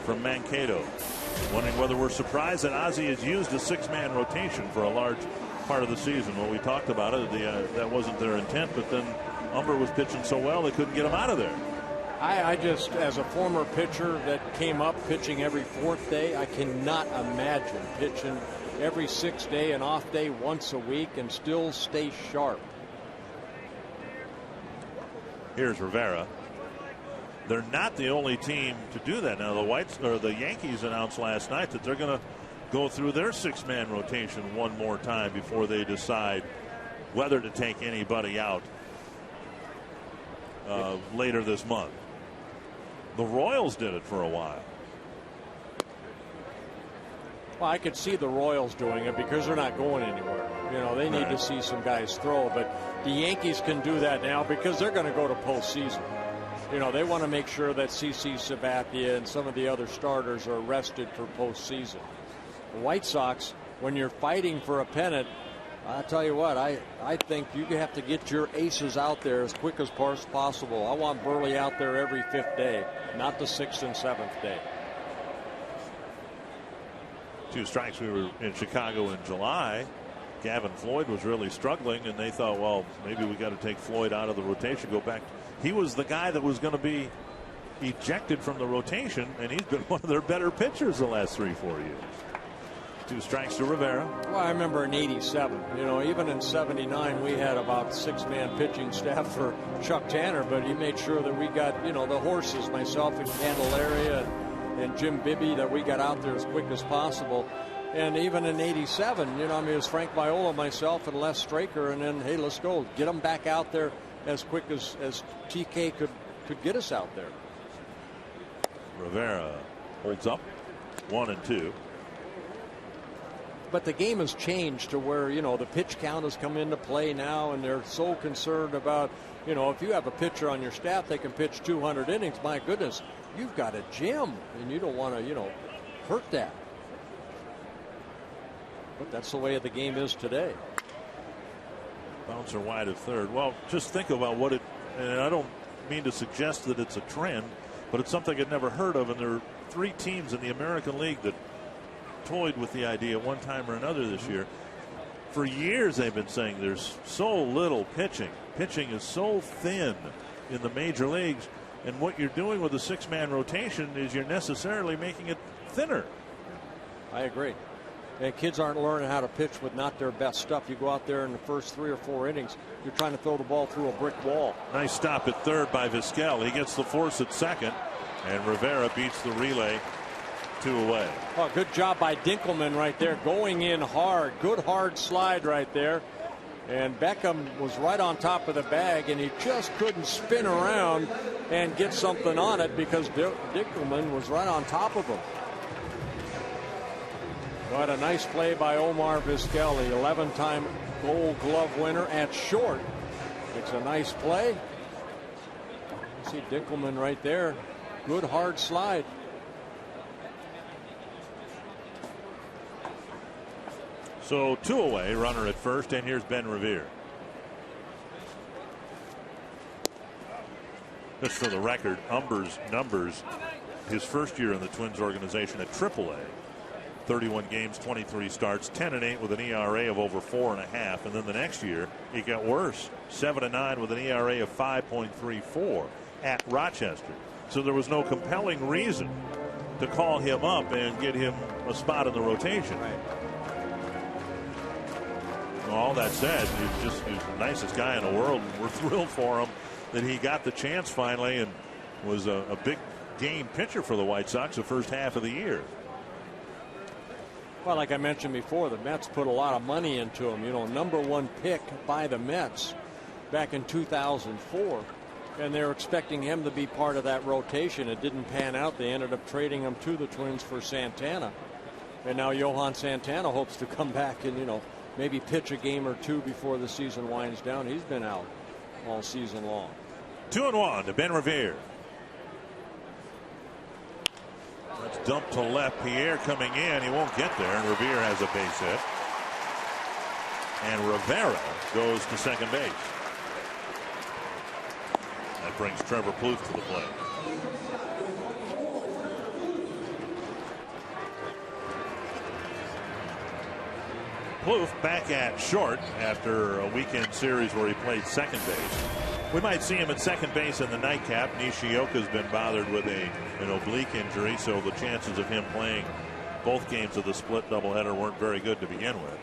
from Mankato wondering whether we're surprised that Ozzie has used a 6-man rotation for a large part of the season. Well, we talked about it. That wasn't their intent, but then Umber was pitching so well they couldn't get him out of there. I just, as a former pitcher that came up pitching every 4th day, I cannot imagine pitching every 6th day and off day once a week and still stay sharp. Here's Rivera. They're not the only team to do that now. The Yankees announced last night that they're going to go through their 6-man rotation one more time before they decide whether to take anybody out later this month. The Royals did it for a while. Well, I could see the Royals doing it because they're not going anywhere. You know, they need to see some guys throw, but the Yankees can do that now because they're going to go to postseason. You know, they want to make sure that CC Sabathia and some of the other starters are rested for postseason. The White Sox, when you're fighting for a pennant, I tell you what, I think you have to get your aces out there as quick as possible. I want Burley out there every 5th day, not the 6th and 7th day. 2 strikes. We were in Chicago in July. Gavin Floyd was really struggling, and they thought, well, maybe we got to take Floyd out of the rotation, go back. He was the guy that was going to be ejected from the rotation, and he's been one of their better pitchers the last 3-4 years. 2 strikes to Rivera. Well, I remember in '87, you know, even in '79, we had about 6-man pitching staff for Chuck Tanner, but he made sure that we got, you know, the horses, myself and Candelaria and Jim Bibby, that we got out there as quick as possible. And even in '87, you know, I mean, it was Frank Viola, myself, and Les Straker, and then, hey, let's go. Get them back out there as quick as TK could get us out there. Rivera holds up 1-2. But the game has changed to where, you know, the pitch count has come into play now, and they're so concerned about, you know, if you have a pitcher on your staff that can pitch 200 innings, my goodness, you've got a gem, and you don't want to, you know, hurt that. But that's the way the game is today. Bouncer wide of third. Well, just think about what it, and I don't mean to suggest that it's a trend, but it's something I'd never heard of, and there are 3 teams in the American League that toyed with the idea one time or another this year. For years they've been saying there's so little pitching. Pitching is so thin in the major leagues, and what you're doing with a 6-man rotation is you're necessarily making it thinner. I agree. And kids aren't learning how to pitch with not their best stuff. You go out there in the first 3 or 4 innings, you're trying to throw the ball through a brick wall. Nice stop at third by Vizquel. He gets the force at second, and Rivera beats the relay 2 away. Oh, good job by Dinkelman right there, going in hard. Good hard slide right there. And Beckham was right on top of the bag, and he just couldn't spin around and get something on it because Dinkelman was right on top of him. What a nice play by Omar Vizquel, the 11-time Gold Glove winner at short. It's a nice play. You see Dinkelman right there. Good hard slide. So 2 away, runner at first, and here's Ben Revere. Just for the record, Umber's numbers, his first year in the Twins organization at AAA. 31 games, 23 starts, 10-8 with an ERA of over 4.5. And then the next year, it got worse. 7-9 with an ERA of 5.34 at Rochester. So there was no compelling reason to call him up and get him a spot in the rotation. Right. Well, all that said, he's the nicest guy in the world. And we're thrilled for him that he got the chance finally and was a big game pitcher for the White Sox the first half of the year. Well, like I mentioned before, the Mets put a lot of money into him. You know, #1 pick by the Mets back in 2004. And they were expecting him to be part of that rotation. It didn't pan out. They ended up trading him to the Twins for Santana. And now Johan Santana hopes to come back and, you know, maybe pitch a game or two before the season winds down. He's been out all season long. 2-1 to Ben Revere. That's dumped to left. Pierre coming in. He won't get there, and Revere has a base hit. And Rivera goes to second base. That brings Trevor Plouffe to the plate. Plouffe back at short after a weekend series where he played second base. We might see him at second base in the nightcap. Nishioka's been bothered with an oblique injury, so the chances of him playing both games of the split doubleheader weren't very good to begin with.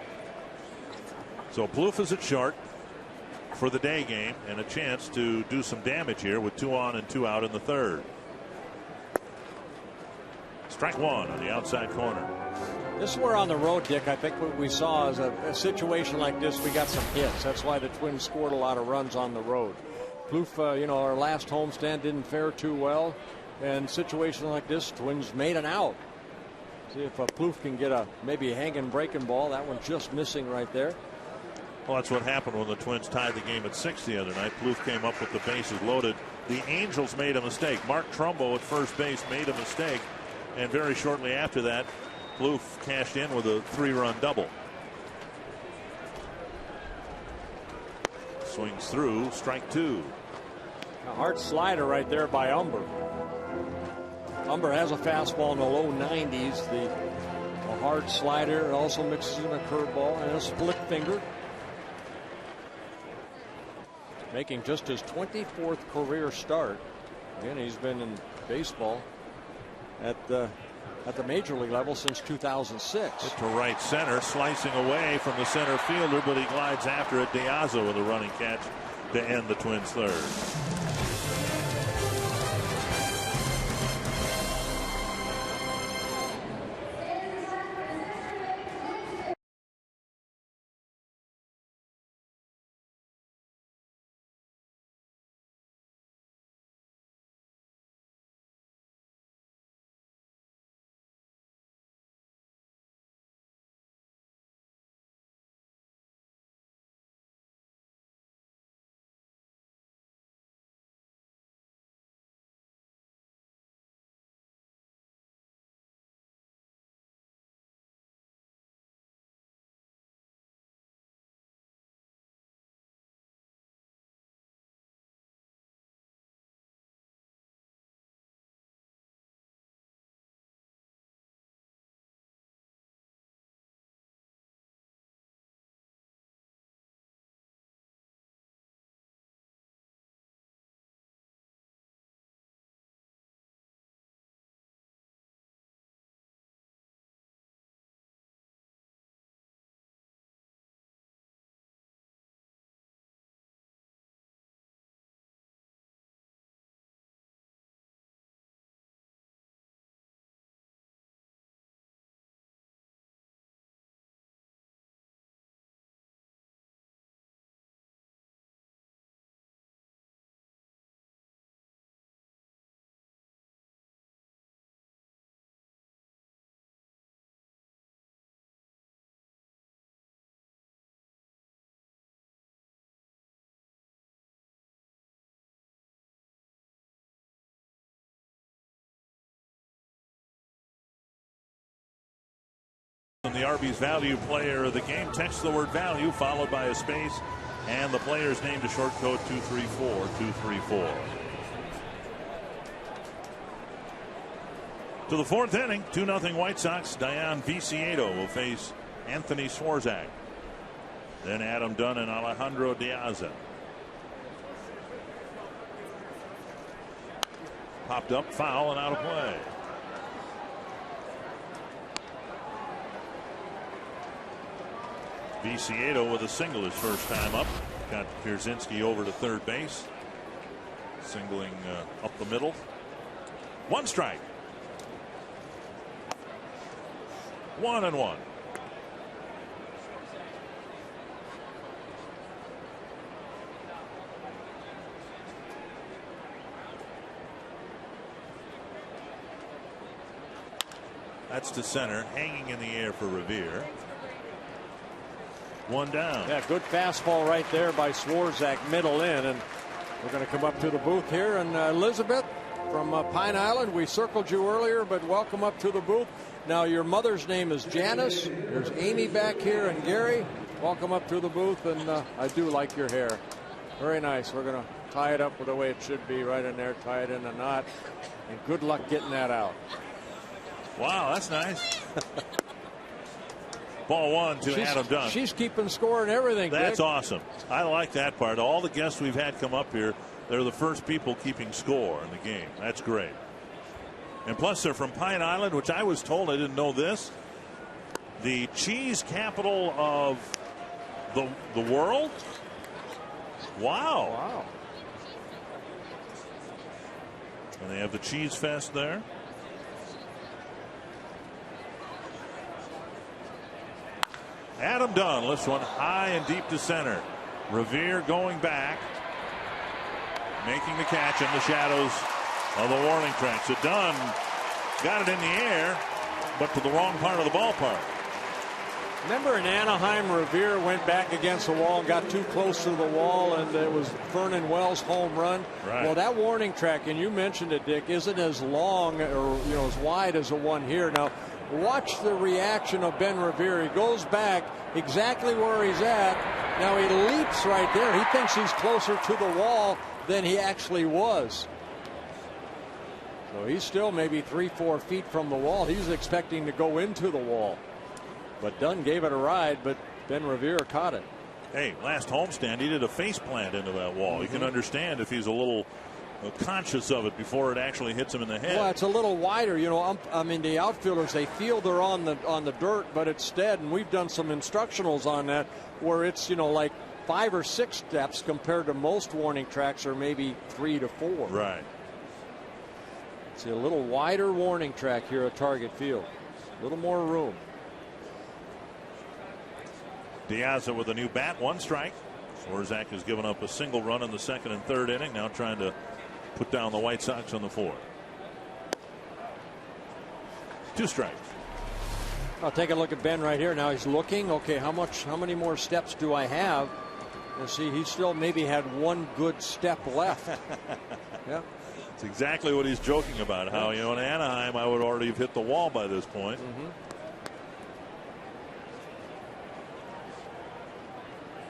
So Plouffe is at short for the day game and a chance to do some damage here with 2 on and 2 out in the third. Strike one on the outside corner. This is where on the road, Dick, I think what we saw is a situation like this, we got some hits. That's why the Twins scored a lot of runs on the road. Plouffe, you know, our last homestand didn't fare too well. And situation like this, Twins made an out. See if Plouffe can get a maybe a hanging breaking ball. That one just missing right there. Well, that's what happened when the Twins tied the game at 6 the other night. Plouffe came up with the bases loaded. The Angels made a mistake. Mark Trumbo at first base made a mistake. And very shortly after that, Plouffe cashed in with a 3-run double. Swings through, strike 2. A hard slider right there by Umber. Umber has a fastball in the low 90s. A hard slider. It also mixes in a curveball and a split finger. Making just his 24th career start. Again, he's been in baseball at the major league level since 2006. Hit to right center, slicing away from the center fielder, but he glides after it. De Aza with a running catch to end the Twins' third. And the Arby's value player of the game. Text the word value followed by a space and the player's name to short code 234-234. To the fourth inning, 2-0 White Sox. Dayan Viciedo will face Anthony Swarzak. Then Adam Dunn and Alejandro De Aza. Popped up, foul, and out of play. Viciedo with a single his first time up. Got Pierzynski over to third base. Singling up the middle. 1 strike. 1-1. That's to center, hanging in the air for Revere. One down. Yeah, good fastball right there by Swarzak, middle in, and we're going to come up to the booth here. And Elizabeth from Pine Island, we circled you earlier, but welcome up to the booth. Now, your mother's name is Janice. There's Amy back here and Gary. Welcome up to the booth, and I do like your hair. Very nice. We're going to tie it up the way it should be, right in there, tie it in a knot, and good luck getting that out. Wow, that's nice. Ball one to Adam Dunn. She's keeping score and everything. That's Dick. awesome. I like that part. All the guests we've had come up here, they're the first people keeping score in the game. That's great. And plus, they're from Pine Island, which I was told, I didn't know this, the cheese capital of the world. Wow. Wow. And they have the Cheese Fest there. Adam Dunn lifts one high and deep to center. Revere going back, making the catch in the shadows of the warning track. So Dunn got it in the air, but to the wrong part of the ballpark. Remember in Anaheim, Revere went back against the wall and got too close to the wall, and it was Vernon Wells' home run. Right. Well, that warning track, and you mentioned it, Dick, isn't as long or as wide as the one here. Now, watch the reaction of Ben Revere. He goes back exactly where he's at. Now he leaps right there. He thinks he's closer to the wall than he actually was. So he's still maybe 3-4 feet from the wall. He's expecting to go into the wall. But Dunn gave it a ride, but Ben Revere caught it. Hey, last homestand, he did a face plant into that wall. You can understand if he's a little conscious of it before it actually hits him in the head. Well, it's a little wider. I mean, the outfielders, they feel they're on the dirt, but instead, and we've done some instructionals on that, where it's, like 5 or 6 steps compared to most warning tracks are maybe 3 to 4. Right. It's a little wider warning track here at Target Field. A little more room. Diaz with a new bat, 1 strike. Swarzak has given up a single run in the 2nd and 3rd inning. Now trying to put down the White Sox on the 4th. 2 strikes. I'll take a look at Ben right here. Now he's looking. Okay, how many more steps do I have? You see, he still maybe had 1 good step left. Yeah. That's exactly what he's joking about. How, in Anaheim, I would already have hit the wall by this point.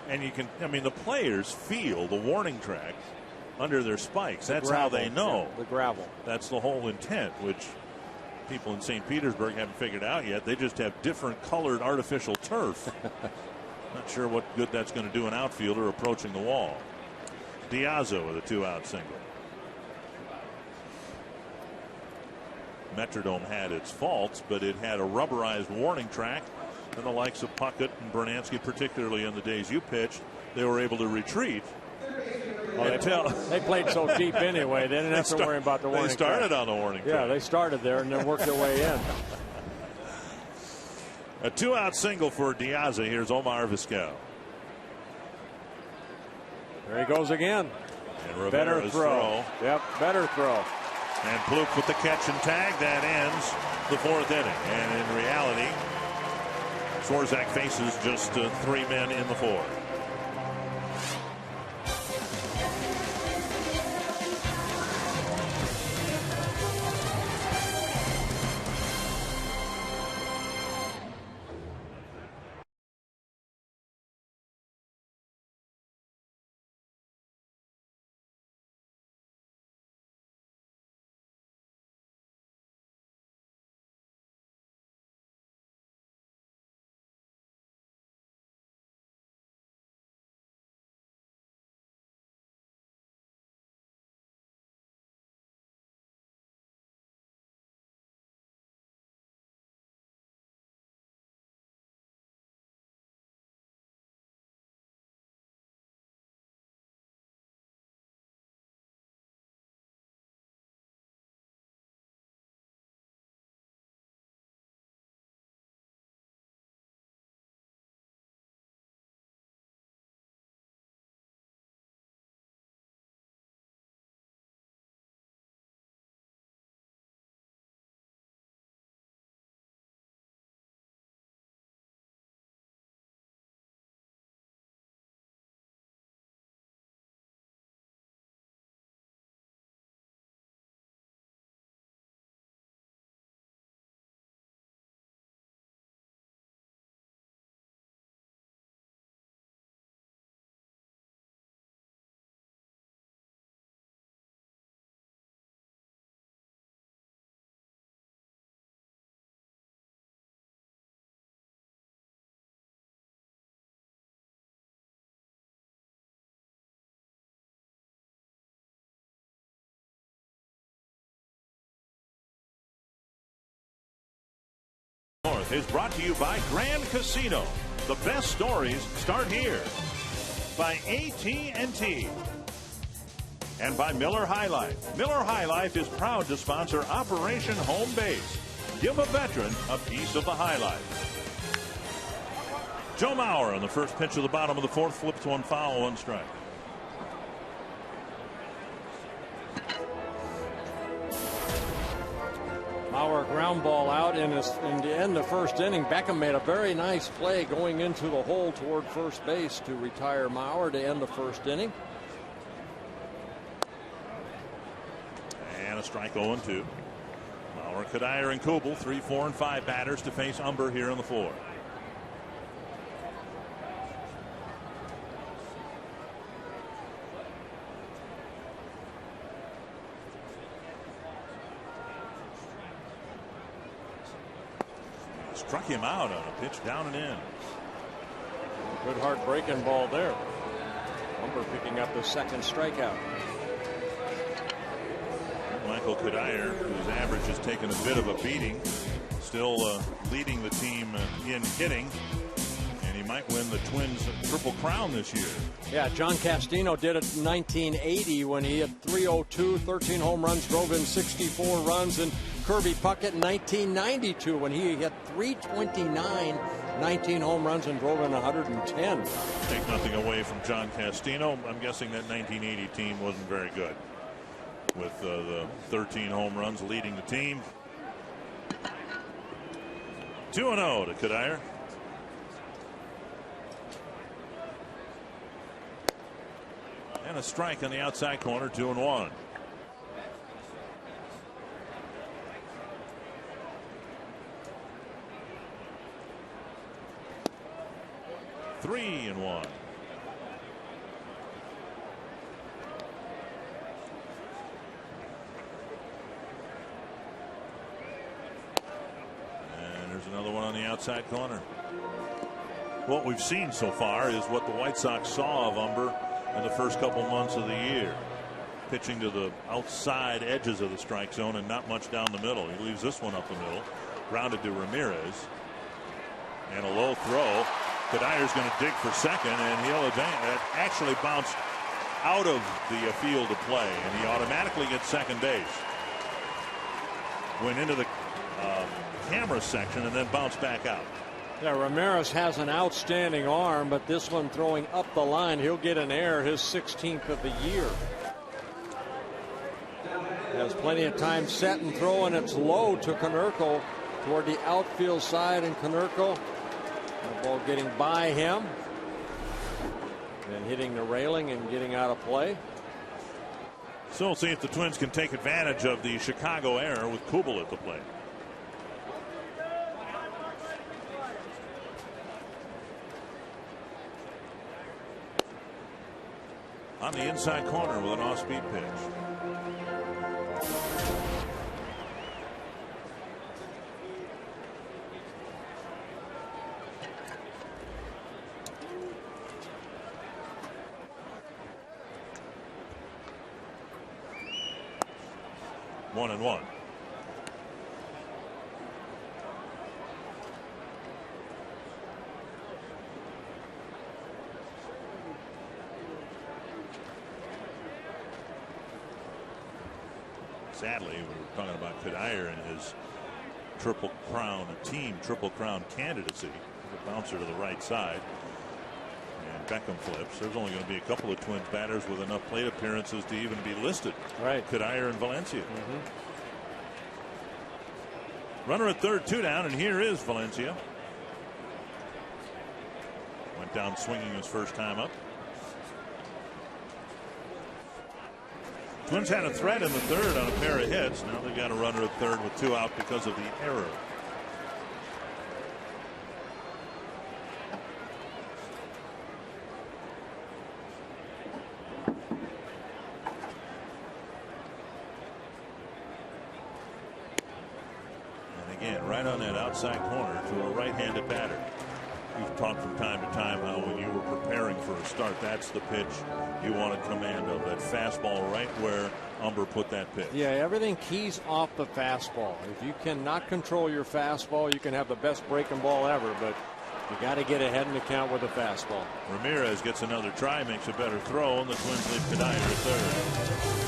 And the players feel the warning track under their spikes. That's how they know. Yeah, the gravel. That's the whole intent, which people in St. Petersburg haven't figured out yet. They just have different colored artificial turf. Not sure what good that's going to do an outfielder approaching the wall. Diazzo with a 2-out single. Metrodome had its faults, but it had a rubberized warning track. And the likes of Puckett and Bernansky, particularly in the days you pitched, they were able to retreat. They played so deep anyway, they didn't have to worry about the warning track. They started track. on the warning track. Yeah, they started there and then worked their way in. A 2-out single for Diaz. Here's Omar Vizquel. There he goes again. And Better throw. Yep, better throw. And Plouffe with the catch and tag. That ends the 4th inning. And in reality, Swarzak faces just 3 men in the 4th. North is brought to you by Grand Casino. The best stories start here. By AT&T. And by Miller High Life. Miller High Life is proud to sponsor Operation Home Base. Give a veteran a piece of the High Life. Joe Mauer on the first pitch of the bottom of the fourth, flips one foul, one strike. Mauer ground ball out in the end of the first inning. Beckham made a very nice play going into the hole toward first base to retire Mauer to end the first inning. And a strike 0-2. Mauer, Cuddyer, and Kubel, 3, 4, and 5 batters to face Umber here on the floor. Struck him out on a pitch down and in. Good hard breaking ball there. Umber picking up the second strikeout. Michael Cuddyer, whose average has taken a bit of a beating, still leading the team in hitting. And he might win the Twins Triple Crown this year. Yeah, John Castino did it in 1980 when he had 302, 13 home runs, drove in 64 runs, and Kirby Puckett in 1992 when he had 329, 19 home runs, and drove in 110. Take nothing away from John Castino. I'm guessing that 1980 team wasn't very good with the 13 home runs leading the team. 2-0 to Cuddyer. And a strike on the outside corner, 2-1. Three and 1. And there's another one on the outside corner. What we've seen so far is what the White Sox saw of Umber in the first couple months of the year. Pitching to the outside edges of the strike zone and not much down the middle. He leaves this one up the middle. Grounded to Ramirez. And a low throw. Cuddier's going to dig for second, and he'll advance. That actually bounced out of the field of play, and he automatically gets second base. Went into the camera section and then bounced back out. Yeah, Ramirez has an outstanding arm, but this one throwing up the line, he'll get an error, his 16th of the year. Has plenty of time set and throw, and it's low to Konerko toward the outfield side, and Konerko, the ball getting by him, and hitting the railing and getting out of play. So we'll see if the Twins can take advantage of the Chicago error with Kubel at the plate. On the inside corner with an off-speed pitch. One and one. Sadly, we were talking about Cuddyer and his Triple Crown candidacy. The bouncer to the right side. And Beckham flips. There's only going to be a couple of Twins batters with enough plate appearances to even be listed. Right. Cuddyer and Valencia. Runner at third, 2 down, and here is Valencia. Went down swinging his first time up. Twins had a threat in the third on a pair of hits. Now they've got a runner at third with 2 out because of the error. And again, right on that outside corner to a right-handed batter. You've talked from time to time how when you were preparing for a start, that's the pitch you wanted command of. That fastball right where Umber put that pitch. Yeah, everything keys off the fastball. If you cannot control your fastball, you can have the best breaking ball ever, but you got to get ahead in the count with the fastball. Ramirez gets another try, makes a better throw, and the Twins leave Cuddyer to third.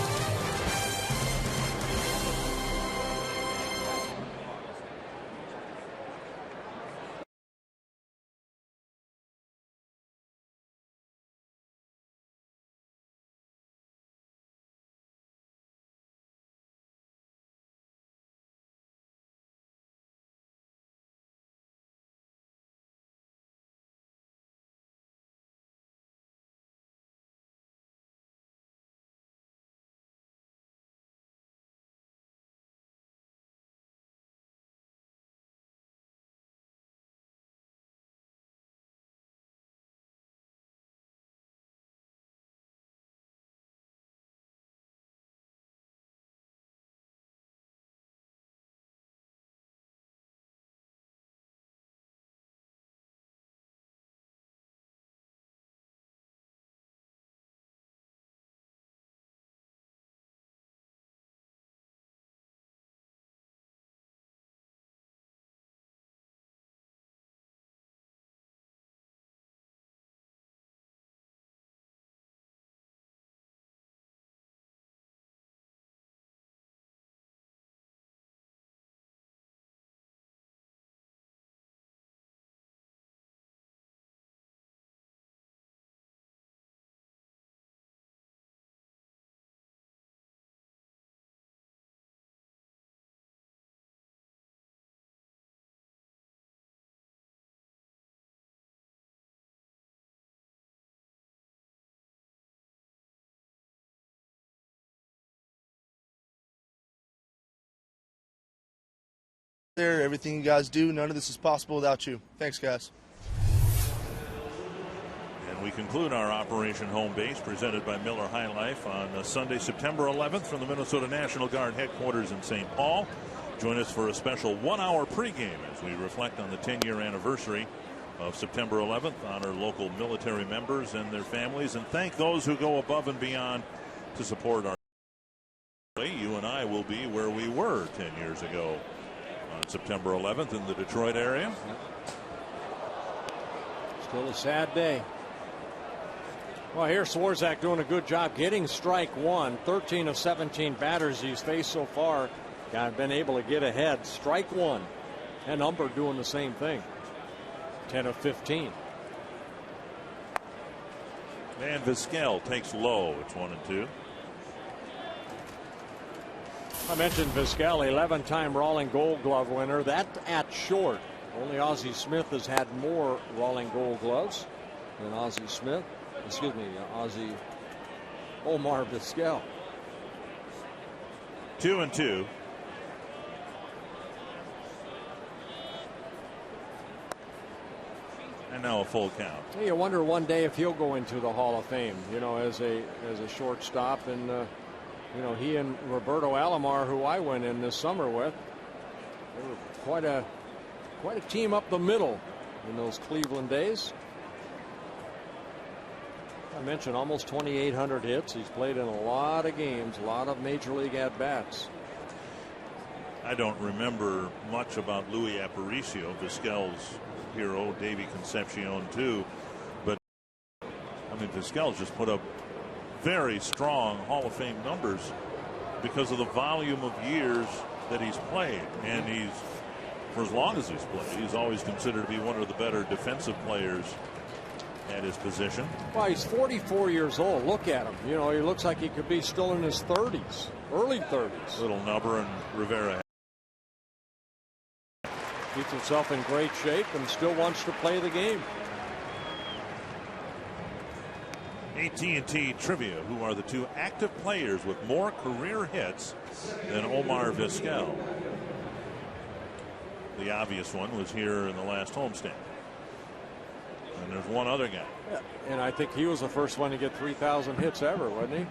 There, everything you guys do, none of this is possible without you. Thanks, guys. And we conclude our Operation Home Base presented by Miller High Life on Sunday, September 11th from the Minnesota National Guard headquarters in St. Paul. Join us for a special 1-hour pregame as we reflect on the 10-year anniversary of September 11th, honor local military members and their families, and thank those who go above and beyond to support our. You and I will be where we were 10 years ago on September 11th in the Detroit area. Still a sad day. Well, here's Swarzak doing a good job getting strike one. 13 of 17 batters he's faced so far. Been able to get ahead. Strike one. And Umber doing the same thing. 10 of 15. And Vizquel takes low. It's 1-2. I mentioned Vizquel, 11-time Rawling Gold Glove winner. That at short. Only Ozzie Smith has had more Rawling Gold Gloves than Ozzie Smith. Excuse me, Omar Vizquel. 2-2. And now a full count. You wonder one day if he'll go into the Hall of Fame, you know, as a shortstop. And you know, he and Roberto Alomar, who I went in this summer with, they were quite a team up the middle in those Cleveland days. I mentioned almost 2,800 hits. He's played in a lot of games, a lot of major league at bats. I don't remember much about Louis Aparicio, Vizquel's hero, Davey Concepcion too, but I mean, Vizquel's just put up very strong Hall of Fame numbers because of the volume of years that he's played, and he's, for as long as he's played, he's always considered to be one of the better defensive players at his position. Well, he's 44 years old. Look at him. You know, he looks like he could be still in his 30s, early 30s. Little Nubber and Rivera. Keeps himself in great shape and still wants to play the game. AT&T Trivia, who are the two active players with more career hits than Omar Vizquel. The obvious one was here in the last homestand. And there's one other guy. Yeah, and I think he was the first one to get 3,000 hits ever, wasn't he?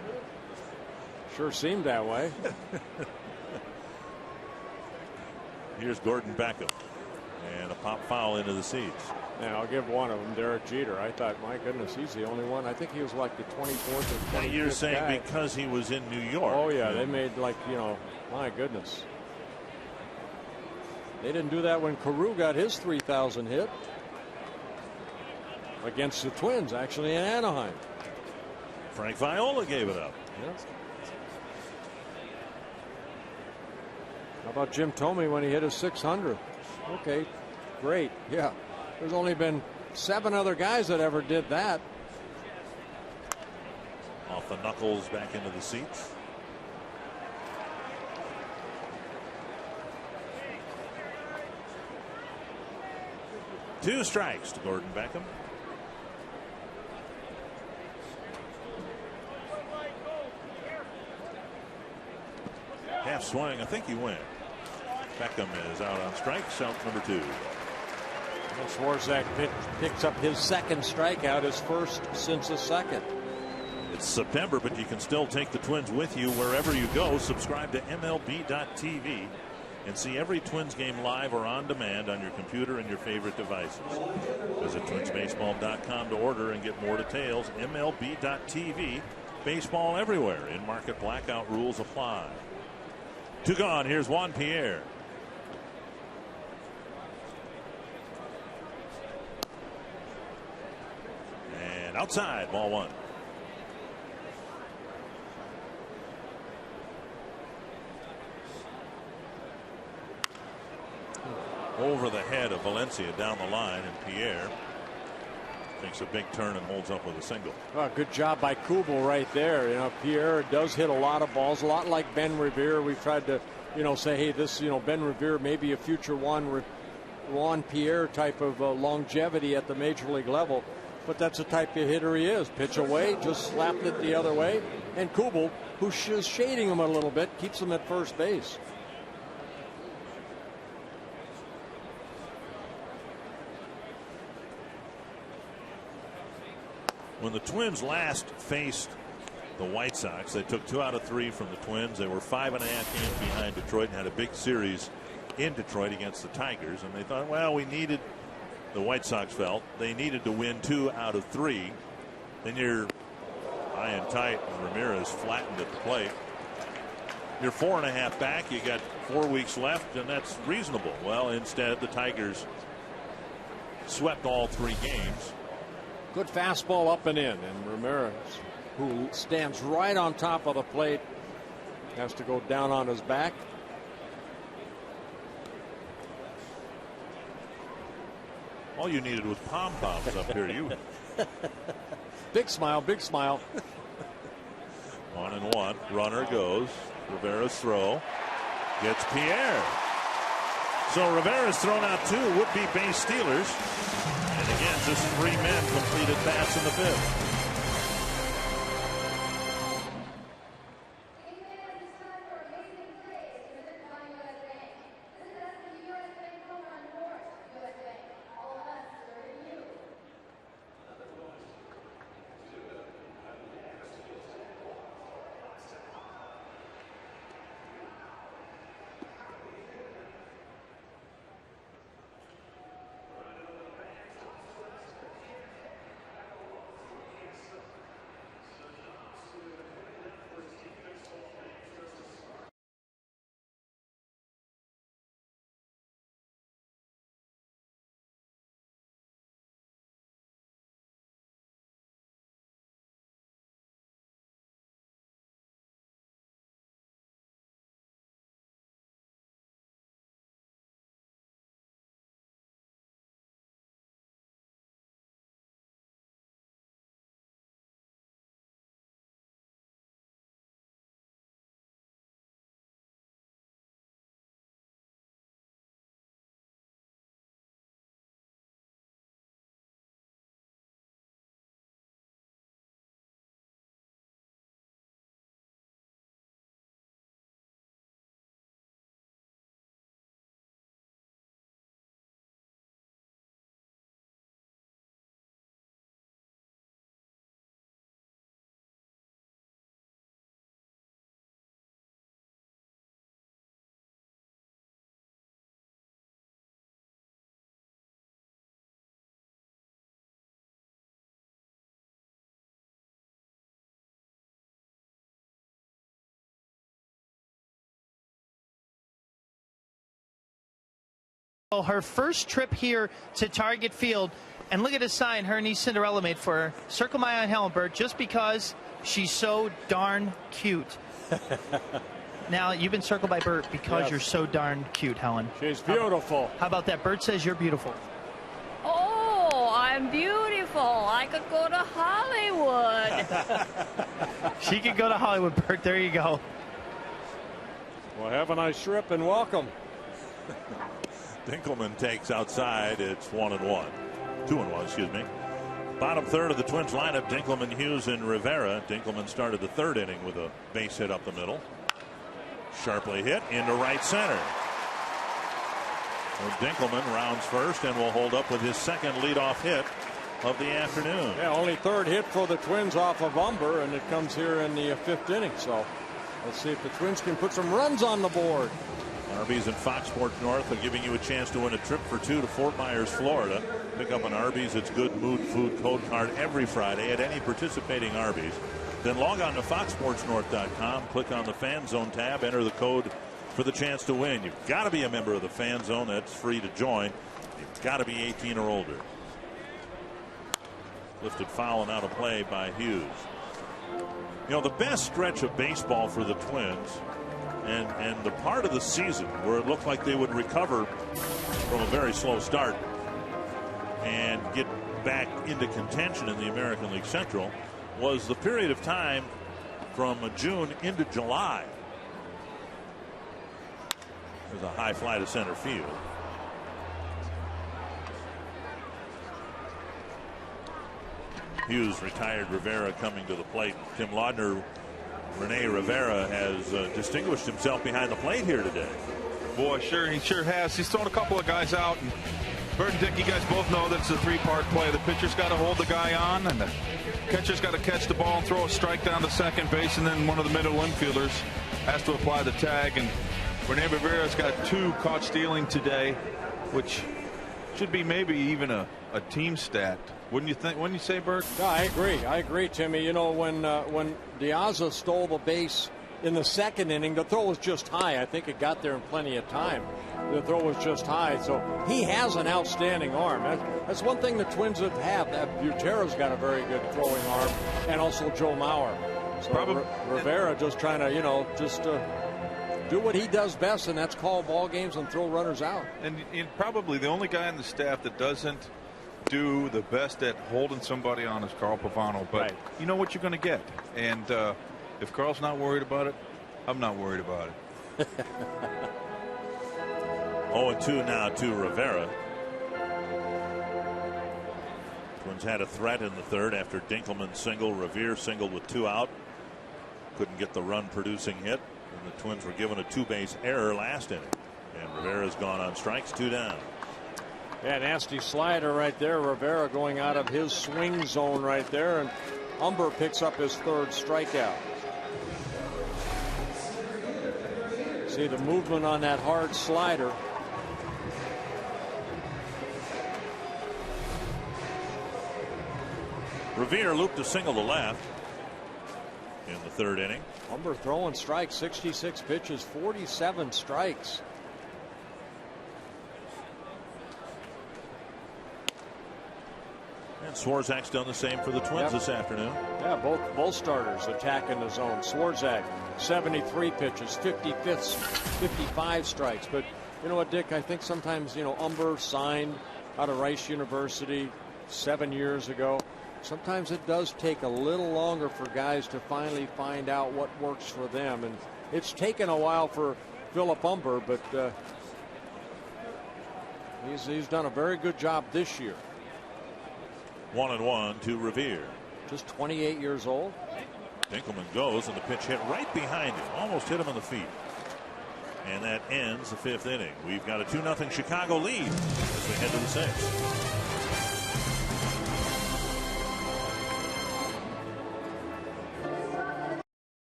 Sure seemed that way. Here's Gordon Beckham. And a pop foul into the seats. Now, I'll give one of them, Derek Jeter. I thought, my goodness, he's the only one. I think he was like the 24th or 25th You're saying guy. because he was in New York. Oh, yeah. They made, like, you know, my goodness. They didn't do that when Carew got his 3,000 hit against the Twins, actually, in Anaheim. Frank Viola gave it up. Yes. How about Jim Thome when he hit his 600? Okay, great. Yeah. There's only been 7 other guys that ever did that. Off the knuckles back into the seats. Two strikes to Gordon Beckham. Half swing. I think he went. Beckham is out on strikes. Out number 2. Swarzak picks up his second strikeout, his first since the second. It's September, but you can still take the Twins with you wherever you go. Subscribe to MLB.tv and see every Twins game live or on demand on your computer and your favorite devices. Visit twinsbaseball.com to order and get more details. MLB.tv. Baseball everywhere. In-market blackout rules apply. 2 gone. Here's Juan Pierre. And outside, ball 1. Over the head of Valencia down the line, and Pierre makes a big turn and holds up with a single. Well, good job by Kubel right there. You know, Pierre does hit a lot of balls, a lot like Ben Revere. We've tried to, you know, say, hey, this, you know, Ben Revere may be a future Juan Pierre type of longevity at the major league level. But that's the type of hitter he is. Pitch away, just slapped it the other way. And Kubel, who's is shading him a little bit, keeps him at first base. When the Twins last faced the White Sox, they took 2 out of 3 from the Twins. They were 5.5 games behind Detroit and had a big series in Detroit against the Tigers. And they thought, well, the White Sox felt they needed to win 2 out of 3. Then you're high and tight, and Ramirez flattened at the plate. You're 4.5 back. You got 4 weeks left, and that's reasonable. Well, instead, the Tigers swept all 3 games. Good fastball up and in, and Ramirez, who stands right on top of the plate, has to go down on his back. All you needed was pom-poms up here. You big smile, big smile. 1-1. Runner goes. Rivera's throw gets Pierre. So Rivera's thrown out 2 would-be base stealers. And again, just 3 men completed bats in the 5th. Her first trip here to Target Field, and look at the sign her niece Cinderella made for her. Circle my Aunt Helen, Bert, just because she's so darn cute. Now, you've been circled by Bert because you're so darn cute, Helen. She's beautiful. How about that? Bert says you're beautiful. Oh, I'm beautiful. I could go to Hollywood. She could go to Hollywood, Bert. There you go. Well, have a nice trip and welcome. Dinkelman takes outside. It's 1-1. 2-1, excuse me. Bottom third of the Twins lineup, Dinkelman, Hughes, and Rivera. Dinkelman started the third inning with a base hit up the middle. Sharply hit into right center. So Dinkelman rounds first and will hold up with his second leadoff hit of the afternoon. Yeah, only third hit for the Twins off of Umber, and it comes here in the fifth inning. So let's see if the Twins can put some runs on the board. Arby's and Fox Sports North are giving you a chance to win a trip for two to Fort Myers, Florida. Pick up an Arby's It's Good Mood Food code card every Friday at any participating Arby's. Then log on to foxsportsnorth.com, click on the Fan Zone tab, enter the code for the chance to win. You've got to be a member of the Fan Zone. That's free to join. You've got to be 18 or older. Lifted foul and out of play by Hughes. You know, the best stretch of baseball for the Twins and the part of the season where it looked like they would recover from a very slow start and get back into contention in the American League Central was the period of time from June into July. There's a high fly to center field. Hughes retired. Rivera coming to the plate. Tim Laudner, Rene Rivera has distinguished himself behind the plate here today. Boy, he sure has. He's thrown a couple of guys out. And Bert and Dick, you guys both know that it's a three-part play. The pitcher's got to hold the guy on, and the catcher's got to catch the ball and throw a strike down to second base, and then one of the middle infielders has to apply the tag. And Rene Rivera's got 2 caught stealing today, which should be maybe even a team stat. Wouldn't you think? Wouldn't you say, Bert? No, I agree, Timmy. You know, when Diaza stole the base in the second inning, the throw was just high. I think it got there in plenty of time. The throw was just high, so he has an outstanding arm. That's one thing the Twins have. Butero's got a very good throwing arm, and also Joe Mauer. So Rivera just trying to, do what he does best, and that's call ball games and throw runners out. And probably the only guy on the staff that doesn't do the best at holding somebody on is Carl Pavano. But you know what you're going to get. And if Carl's not worried about it, I'm not worried about it. 0-2 now to Rivera. Twins had a threat in the third after Dinkelman single. Revere singled with 2 out. Couldn't get the run producing hit. And the Twins were given a 2-base error last inning. And Rivera's gone on strikes, 2 down. Yeah, nasty slider right there. Rivera going out of his swing zone right there. And Umber picks up his 3rd strikeout. See the movement on that hard slider. Revere looped a single to left in the 3rd inning. Umber throwing strikes, 66 pitches, 47 strikes. And Swarzak's done the same for the Twins this afternoon. Yeah, both starters attacking the zone. Swarzak, 73 pitches, 55 strikes. But you know what, Dick? I think sometimes, Umber signed out of Rice University 7 years ago. Sometimes it does take a little longer for guys to finally find out what works for them. And it's taken a while for Philip Umber, but he's done a very good job this year. 1-1 to Revere. Just 28 years old. Dinkelman goes, and the pitch hit right behind him. Almost hit him in the feet. And that ends the 5th inning. We've got a 2-0 Chicago lead as we head to the 6th.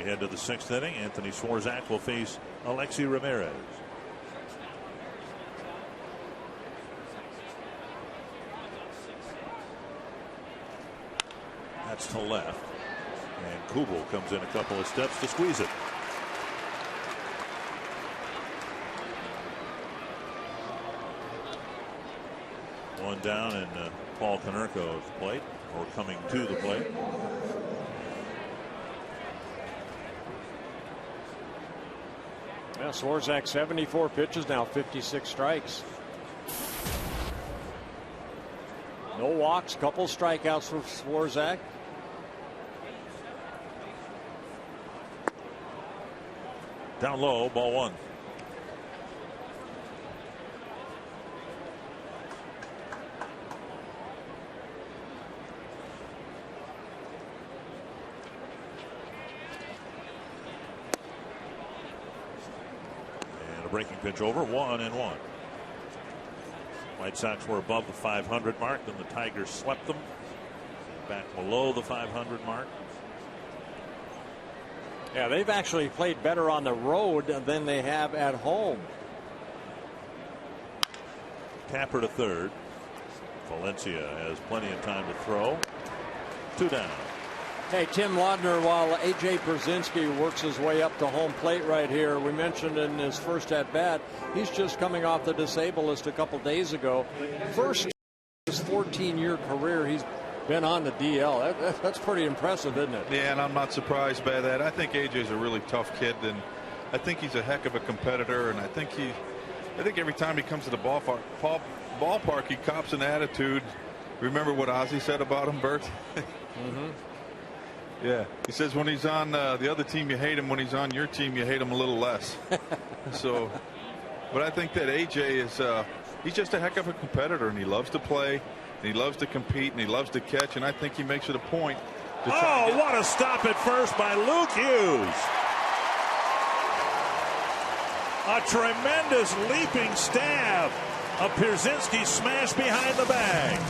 head to the 6th inning. Anthony Swarzak will face Alexi Ramirez. That's to left. And Kubel comes in a couple of steps to squeeze it. One down, and Paul Konerko at the plate, or coming to the plate. Yeah, Swarzak 74 pitches now, 56 strikes. No walks, couple strikeouts for Swarzak. Down low, ball 1. And a breaking pitch over, 1-1. White Sox were above the 500 mark, then the Tigers swept them back below the 500 mark. Yeah, they've actually played better on the road than they have at home. Tapper to third. Valencia has plenty of time to throw. 2 down. Hey, Tim Laudner, while A.J. Pierzynski works his way up to home plate right here, we mentioned in his first at-bat, he's just coming off the disabled list a couple days ago. First his 14-year career, he's been on the DL. That's pretty impressive, isn't it? Yeah, and I'm not surprised by that. I think AJ's a really tough kid, and I think he's a heck of a competitor, and I think every time he comes to the ballpark, he cops an attitude. Remember what Ozzie said about him, Bert? Mm-hmm. Yeah, he says when he's on the other team you hate him, when he's on your team you hate him a little less. So, but I think that AJ is he's just a heck of a competitor, and he loves to play, and he loves to compete, and he loves to catch, and I think he makes it a point to try what a stop at first by Luke Hughes. A tremendous leaping stab. A Pierzynski smash behind the bag.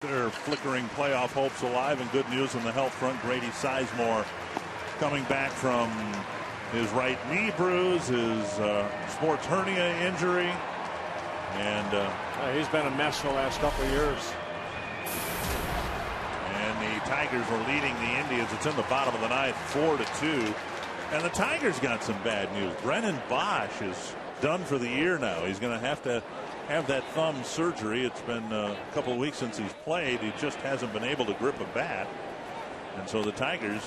Their flickering playoff hopes alive, and good news on the health front. Grady Sizemore coming back from his right knee bruise, his sports hernia injury, and he's been a mess the last couple of years. And the Tigers were leading the Indians. It's in the bottom of the ninth, 4-2. And the Tigers got some bad news. Brennan Bosch is done for the year now. He's going to have that thumb surgery. It's been a couple of weeks since he's played. He just hasn't been able to grip a bat. And so the Tigers,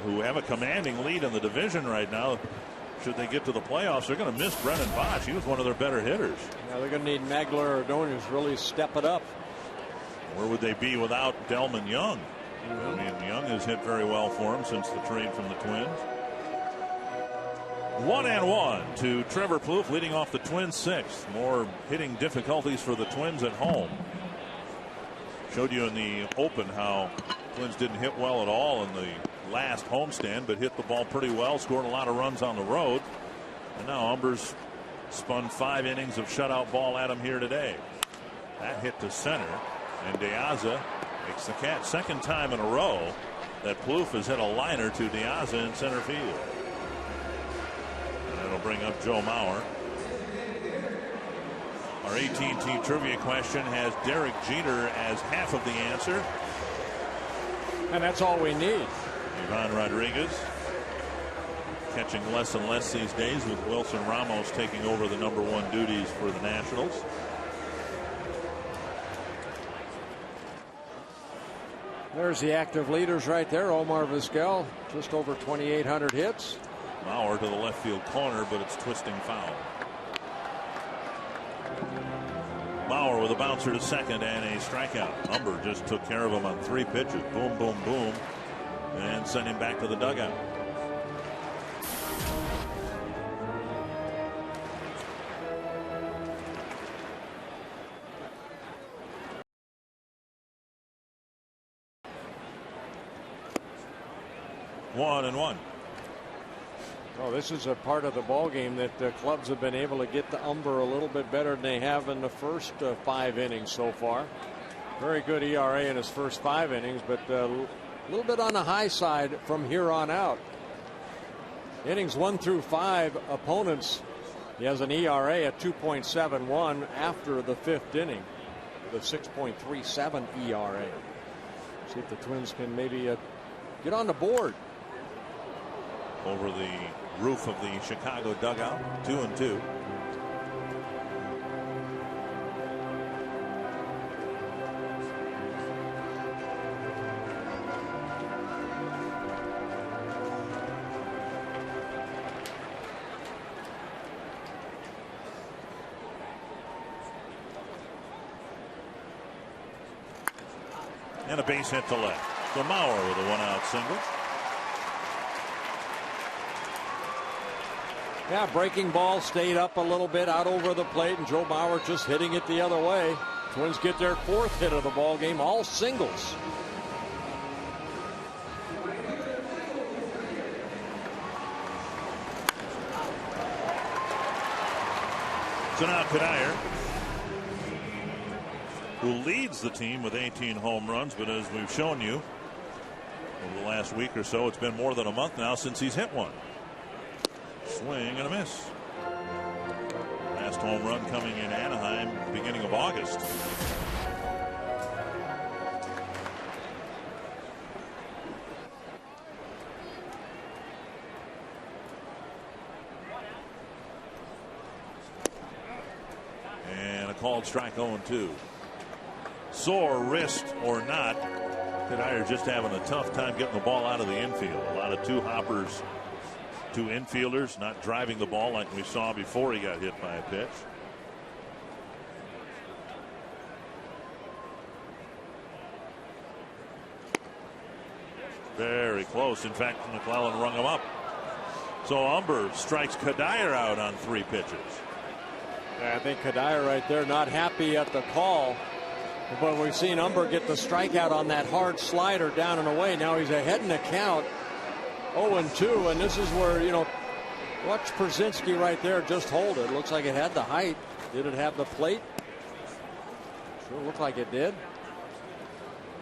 who have a commanding lead in the division right now, should they get to the playoffs, they're going to miss Brennan Bosch. He was one of their better hitters. Now they're going to need Magler or Ordonez really step it up. Where would they be without Delman Young? I mean, Young has hit very well for him since the trade from the Twins. 1-1 to Trevor Plouffe, leading off the Twins' sixth. More hitting difficulties for the Twins at home. Showed you in the open how Twins didn't hit well at all in the last homestand, but hit the ball pretty well, scored a lot of runs on the road. And now Umbers spun 5 innings of shutout ball at him here today. That hit to center, and De Aza makes the catch. Second time in a row that Plouffe has hit a liner to De Aza in center field. And that'll bring up Joe Mauer. Our AT&T trivia question has Derek Jeter as half of the answer. And that's all we need. Ivan Rodriguez catching less and less these days, with Wilson Ramos taking over the #1 duties for the Nationals. There's the active leaders right there. Omar Vizquel, just over 2,800 hits. Mauer to the left field corner, but it's twisting foul. Mauer with a bouncer to second and a strikeout. Umber just took care of him on 3 pitches. Boom, boom, boom. And sent him back to the dugout. One and one. Oh, this is a part of the ball game that the clubs have been able to get to Umber a little bit better than they have in the first 5 innings so far. Very good ERA in his first 5 innings, but a little bit on the high side from here on out. Innings 1 through 5, opponents, he has an ERA at 2.71 after the 5th inning, with a 6.37 ERA. See if the Twins can maybe get on the board. Over the roof of the Chicago dugout, 2-2. And a base hit to left. So Mauer with a 1-out single. Yeah, breaking ball stayed up a little bit out over the plate, and Joe Mauer just hitting it the other way. Twins get their 4th hit of the ball game, all singles. So now Cuddyer, who leads the team with 18 home runs, but as we've shown you over the last week or so, it's been more than a month now since he's hit one. Swing and a miss. Last home run coming in Anaheim beginning of August. And a called strike 0-2. Sore wrist or not, Cuddyer just having a tough time getting the ball out of the infield. A lot of 2 hoppers. 2 infielders not driving the ball like we saw before he got hit by a pitch. Very close. In fact, McClellan rung him up. So Umber strikes Cuddyer out on 3 pitches. Yeah, I think Cuddyer right there not happy at the call. But we've seen Umber get the strikeout on that hard slider down and away. Now he's ahead in the count. 0-2, and this is where, you know, watch Przinsky right there just hold it. Looks like it had the height. Did it have the plate? Sure looked like it did.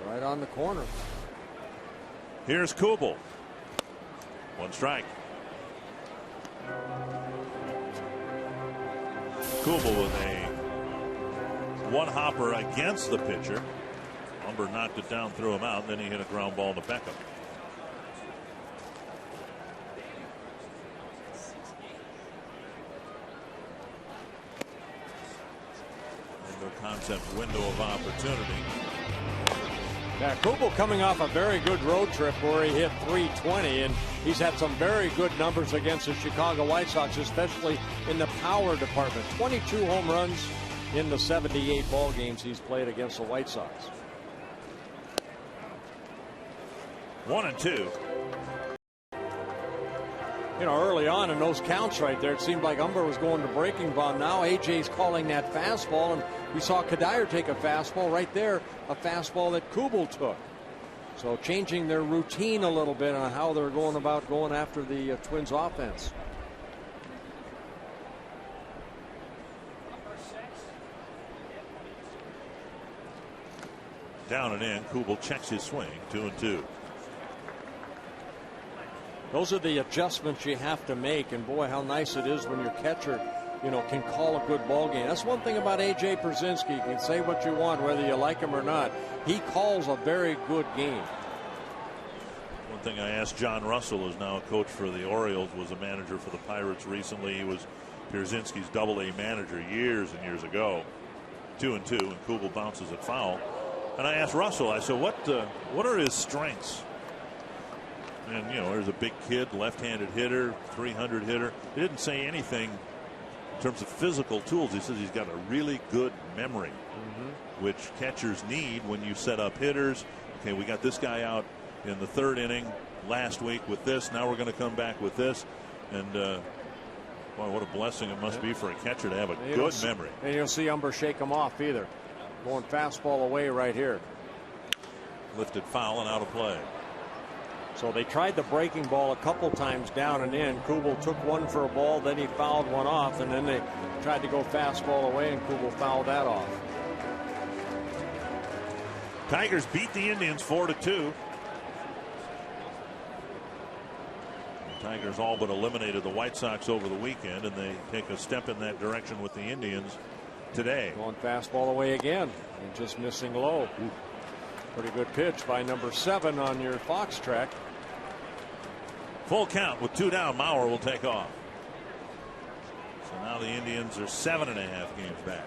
Right on the corner. Here's Kubel. 1 strike. Kubel with a 1 hopper against the pitcher. Umber knocked it down, threw him out, and then he hit a ground ball to Beckham. Concept window of opportunity. Yeah, Kubel coming off a very good road trip where he hit .320, and he's had some very good numbers against the Chicago White Sox, especially in the power department. 22 home runs in the 78 ball games he's played against the White Sox. 1-2. You know, early on in those counts right there, it seemed like Umber was going to breaking ball. Now AJ's calling that fastball, and we saw Kadire take a fastball right there, a fastball that Kubel took. So changing their routine a little bit on how they're going about going after the Twins offense. Down and in. Kubel checks his swing. 2-2. Those are the adjustments you have to make, and boy, how nice it is when your catcher, you know, can call a good ball game. That's one thing about AJ Pierzynski. You can say what you want, whether you like him or not. He calls a very good game. One thing I asked John Russell, who's now a coach for the Orioles, was a manager for the Pirates recently. He was Pierzynski's Double-A manager years and years ago. 2-2, and Kubel bounces it foul. And I asked Russell, I said, what are his strengths? And, you know, there's a big kid, left-handed hitter, 300 hitter. He didn't say anything in terms of physical tools. He says he's got a really good memory, which catchers need when you set up hitters. Okay, we got this guy out in the third inning last week with this. Now we're going to come back with this. And, boy, what a blessing it must be for a catcher to have a good memory. And you'll see Umber shake him off either. Going fastball away right here. Lifted foul and out of play. So they tried the breaking ball a couple times down and in. Kubel took one for a ball, then he fouled one off, and then they tried to go fastball away, and Kubel fouled that off. Tigers beat the Indians 4-2. The Tigers all but eliminated the White Sox over the weekend, and they take a step in that direction with the Indians today. Going fastball away again, and just missing low. Pretty good pitch by number 7 on your Fox track. Full count with 2 down. Mauer will take off. So now the Indians are 7.5 games back.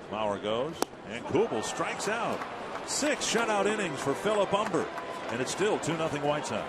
Mauer goes, and Kubel strikes out. 6 shutout innings for Philip Umber, and it's still 2-0 White Sox.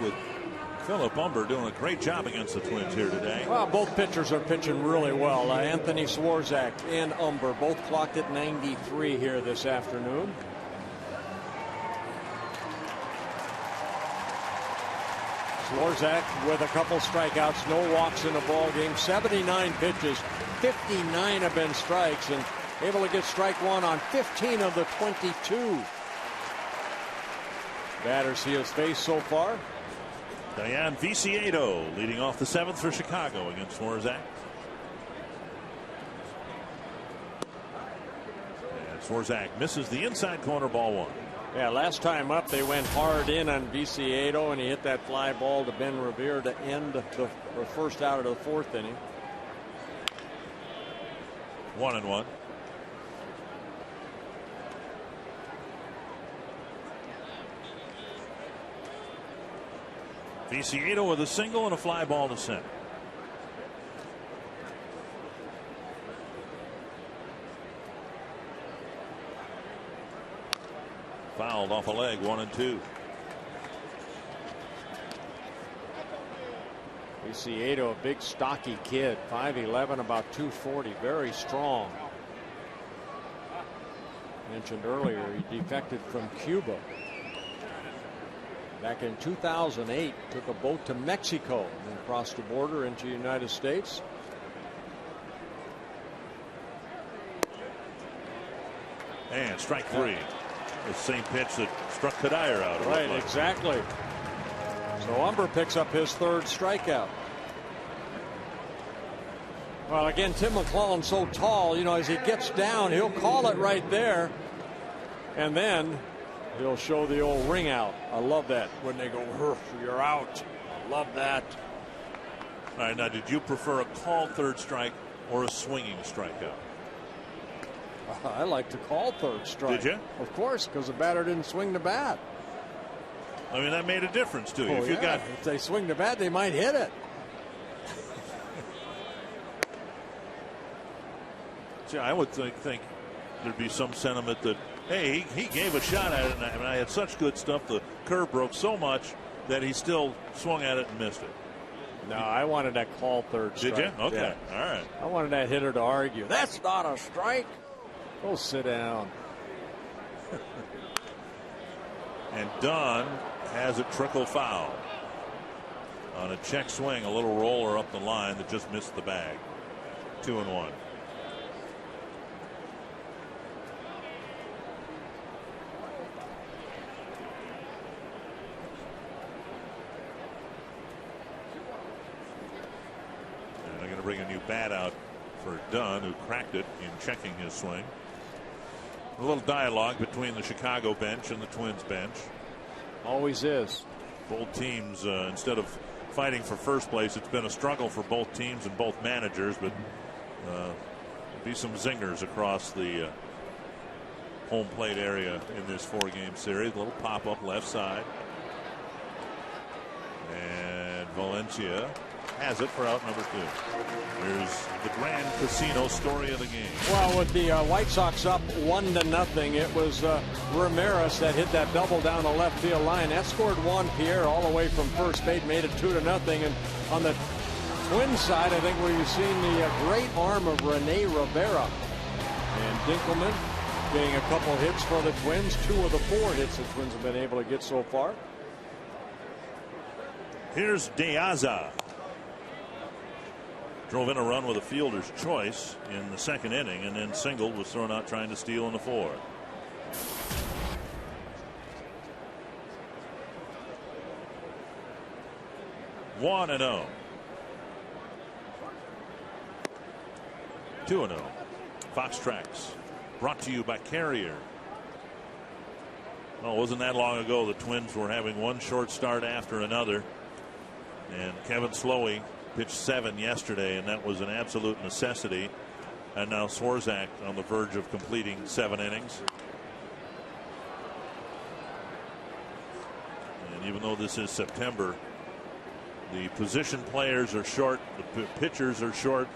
With Philip Umber doing a great job against the Twins here today. Well, both pitchers are pitching really well. Anthony Swarzak and Umber both clocked at 93 here this afternoon. Swarzak with a couple strikeouts, no walks in the ball game. 79 pitches, 59 have been strikes, and able to get strike one on 15 of the 22. Batters he has faced so far. Dayan Viciedo leading off the 7th for Chicago against Swarzak. And Swarzak misses the inside corner, ball 1. Yeah, last time up they went hard in on Viciedo, and he hit that fly ball to Ben Revere to end the first out of the 4th inning. 1-1. Viciedo with a single and a fly ball to center. Fouled off a leg, 1-2. Viciedo, a big stocky kid, 5'11", about 240, very strong. Mentioned earlier, he defected from Cuba. Back in 2008, took a boat to Mexico and then crossed the border into the United States. And strike 3. The same pitch that struck Kadir out. Right, exactly. So Umber picks up his 3rd strikeout. Well, again, Tim McClellan's so tall, you know, as he gets down, he'll call it right there. And then he'll show the old ring out. I love that when they go, you're out. I love that. All right, now, did you prefer a called 3rd strike or a swinging strikeout? I like to call 3rd strike. Did you? Of course, because the batter didn't swing the bat. I mean, that made a difference to you. Oh, if they swing the bat, they might hit it. See, I would think there'd be some sentiment that, hey, he gave a shot at it, and I had such good stuff. The curve broke so much that he still swung at it and missed it. No, I wanted that call 3rd strike. Did you? Okay. Yeah. All right. I wanted that hitter to argue. That's not a strike. Go sit down. And Dunn has it trickle foul. On a check swing, a little roller up the line that just missed the bag. 2-1. They're going to bring a new bat out for Dunn, who cracked it in checking his swing. A little dialogue between the Chicago bench and the Twins bench. Always is. Both teams, instead of fighting for first place, it's been a struggle for both teams and both managers, but there'll be some zingers across the home plate area in this 4-game series. A little pop-up left side. And Valencia has it for out number 2. Here's the Grand Casino story of the game. Well, with the White Sox up 1-0, it was Ramirez that hit that double down the left field line. That scored Juan Pierre all the way from first base, made it 2-0. And on the Twins side, I think we've seen the great arm of Rene Rivera. And Dinkelman getting a couple hits for the Twins. 2 of the 4 hits the Twins have been able to get so far. Here's De Aza. Drove in a run with a fielder's choice in the 2nd inning, and then singled, was thrown out trying to steal in the 4th. One and 0. 2-0. Fox Tracks brought to you by Carrier. Well, it wasn't that long ago the Twins were having one short start after another, and Kevin Slowey pitched 7 yesterday, and that was an absolute necessity. And now Swarzak on the verge of completing 7 innings. And even though this is September, the position players are short, the pitchers are short.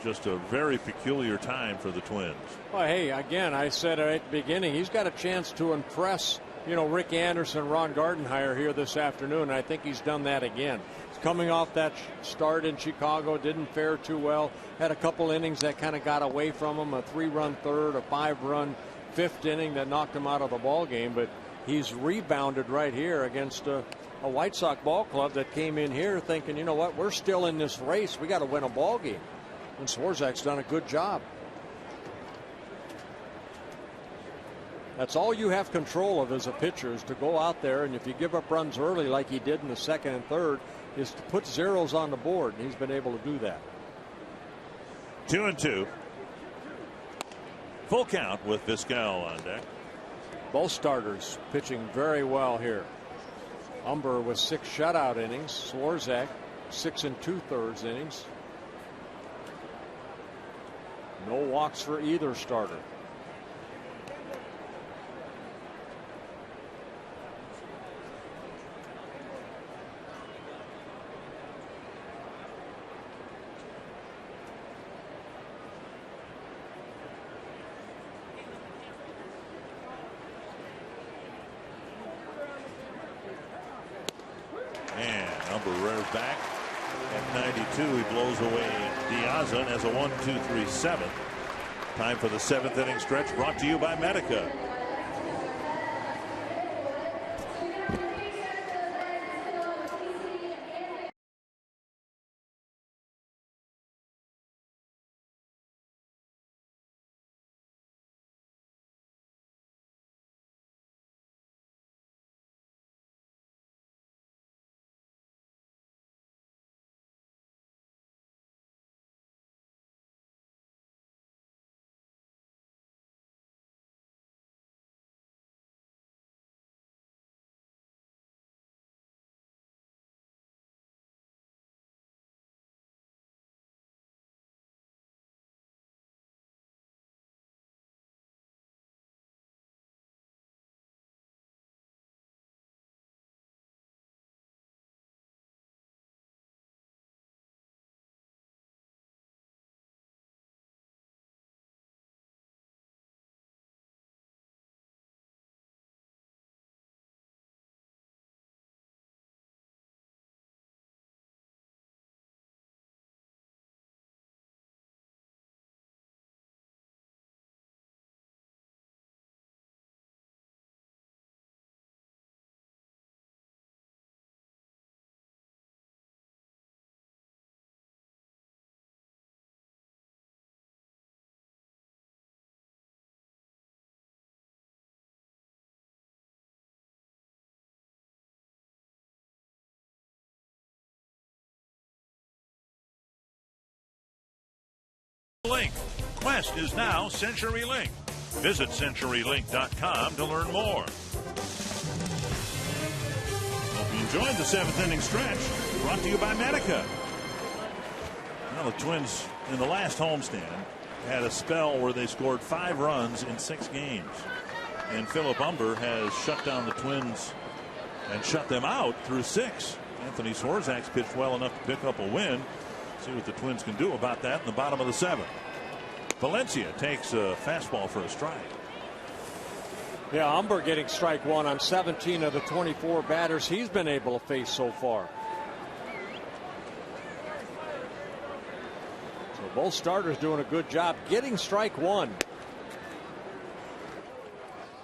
Just a very peculiar time for the Twins. Well, hey, again, I said at the beginning, he's got a chance to impress, you know, Rick Anderson, Ron Gardenhire here this afternoon. I think he's done that again. He's coming off that start in Chicago, didn't fare too well. Had a couple innings that kind of got away from him, a 3-run 3rd, a 5-run 5th inning that knocked him out of the ball game. But he's rebounded right here against a White Sox ball club that came in here thinking, you know what, we're still in this race. We got to win a ball game. And Swarzak's done a good job. That's all you have control of as a pitcher, is to go out there, and if you give up runs early like he did in the second and third, is to put zeros on the board, and he's been able to do that. 2-2. Full count with Vizquel on deck. Both starters pitching very well here. Umber with 6 shutout innings. Swarzak 6 2/3 innings. No walks for either starter. Umber back at 92. He blows away Diaza and has a 1-2-3-7. Time for the 7th inning stretch, brought to you by Medica. Link. Quest is now CenturyLink. Visit CenturyLink.com to learn more. Hope you enjoyed the 7th inning stretch, brought to you by Medica. Well, the Twins in the last homestand had a spell where they scored 5 runs in 6 games. And Philip Umber has shut down the Twins and shut them out through 6. Anthony Swarzak's pitched well enough to pick up a win. See what the Twins can do about that in the bottom of the 7th. Valencia takes a fastball for a strike. Yeah, Umber getting strike 1 on 17 of the 24 batters he's been able to face so far. So both starters doing a good job getting strike 1.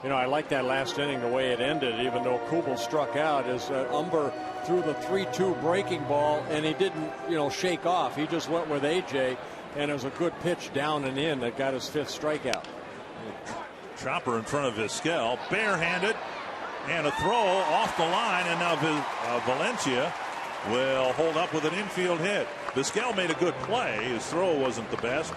You know, I like that last inning the way it ended, even though Kubel struck out, as Umber threw the 3-2 breaking ball, and he didn't, shake off. He just went with AJ, and it was a good pitch down and in that got his 5th strikeout. Chopper in front of Vizquel, barehanded, and a throw off the line, and now Valencia will hold up with an infield hit. Vizquel made a good play. His throw wasn't the best,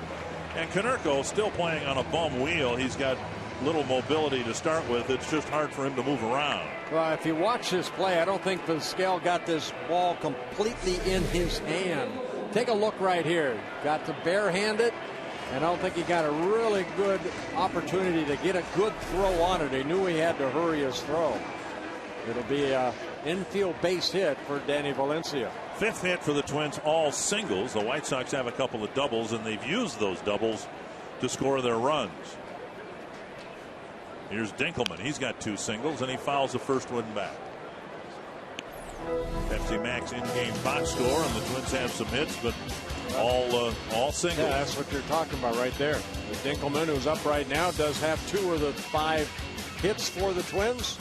and Konerko still playing on a bum wheel. He's got little mobility to start with. It's just hard for him to move around. Well, if you watch this play, I don't think Vizquel got this ball completely in his hand. Take a look right here. Got to barehand it, and I don't think he got a really good opportunity to get a good throw on it. He knew he had to hurry his throw. It'll be an infield base hit for Danny Valencia. 5th hit for the Twins, all singles. The White Sox have a couple of doubles, and they've used those doubles to score their runs. Here's Dinkelman. He's got 2 singles, and he fouls the first one back. Pepsi Max in-game box score, and the Twins have some hits, but all singles. Yeah, that's what you're talking about right there. The Dinkelman, who's up right now, does have 2 of the 5 hits for the Twins.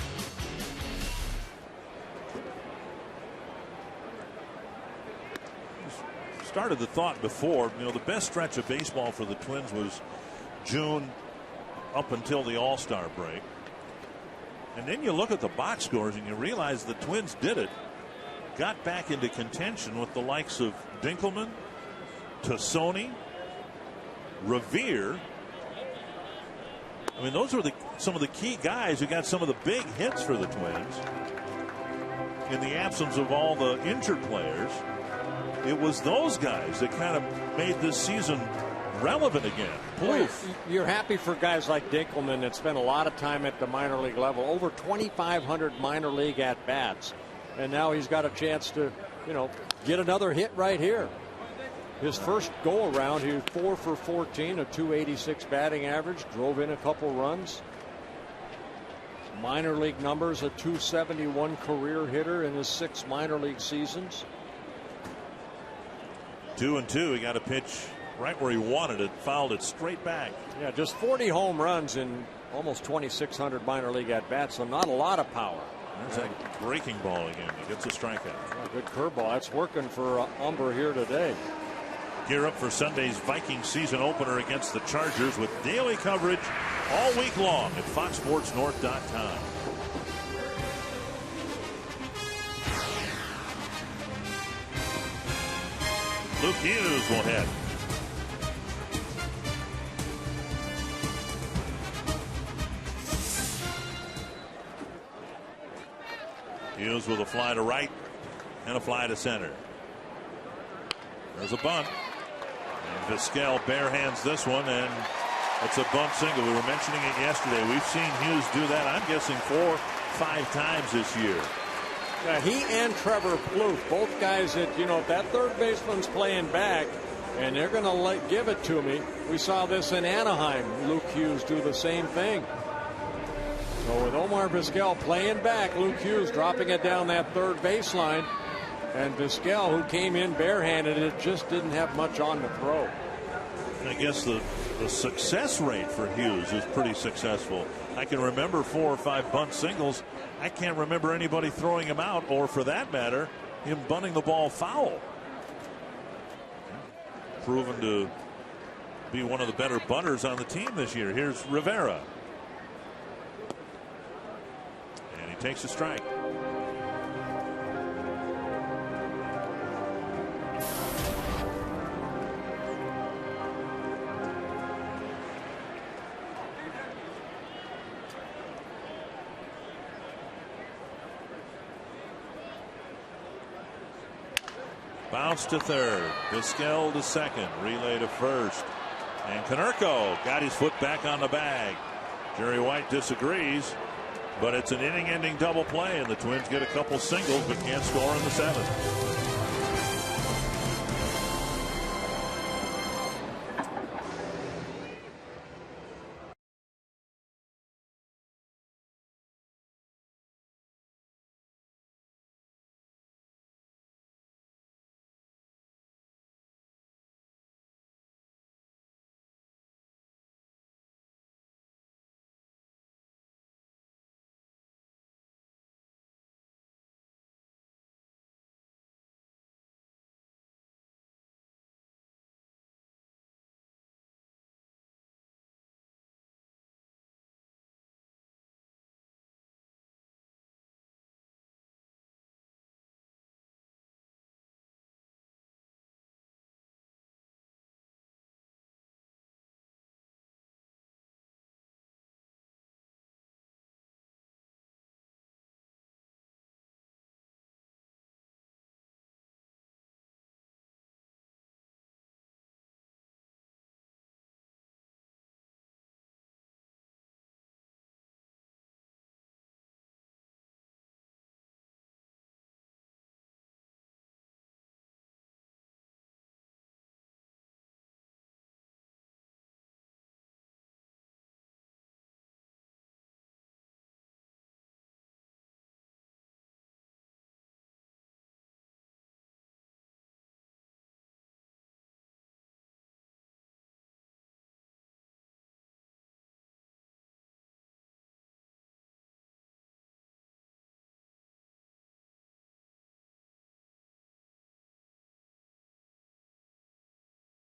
Started the thought before, the best stretch of baseball for the Twins was June up until the All-Star break. And then you look at the box scores and you realize the Twins did it. Got back into contention with the likes of Dinkelman, Tassoni, Revere. I mean, those were some of the key guys who got some of the big hits for the Twins. In the absence of all the injured players, it was those guys that kind of made this season relevant again. Plouffe. You're happy for guys like Dinkelman that spent a lot of time at the minor league level, over 2,500 minor league at bats, and now he's got a chance to, get another hit right here. His first go around, he was 4 for 14, a .286 batting average, drove in a couple runs. Minor league numbers, a .271 career hitter in his 6 minor league seasons. 2-2. He got a pitch right where he wanted it, fouled it straight back. Yeah, just 40 home runs in almost 2,600 minor league at bats, so not a lot of power. There's that breaking ball again. He gets a strikeout. Yeah, good curveball. That's working for Umber here today. Gear up for Sunday's Vikings season opener against the Chargers with daily coverage all week long at FoxSportsNorth.com. Luke Hughes will hit. Hughes with a fly to right and a fly to center. There's a bunt. And Vizquel barehands this one, and it's a bunt single. We were mentioning it yesterday. We've seen Hughes do that, I'm guessing, 4-5 times this year. Yeah, he and Trevor Plouffe, both guys that, if that third baseman's playing back and they're going to give it to me. We saw this in Anaheim. Luke Hughes do the same thing. So with Omar Vizquel playing back, Luke Hughes dropping it down that third baseline. And Vizquel, who came in barehanded, it just didn't have much on the throw. I guess the success rate for Hughes is pretty successful. I can remember 4 or 5 bunt singles. I can't remember anybody throwing him out, or for that matter, him bunting the ball foul. Proven to be one of the better bunters on the team this year. Here's Rivera. And he takes a strike. Bounce to third. Vizquel to second. Relay to first. And Konerko got his foot back on the bag. Jerry White disagrees, but it's an inning-ending double play, and the Twins get a couple singles but can't score in the 7th.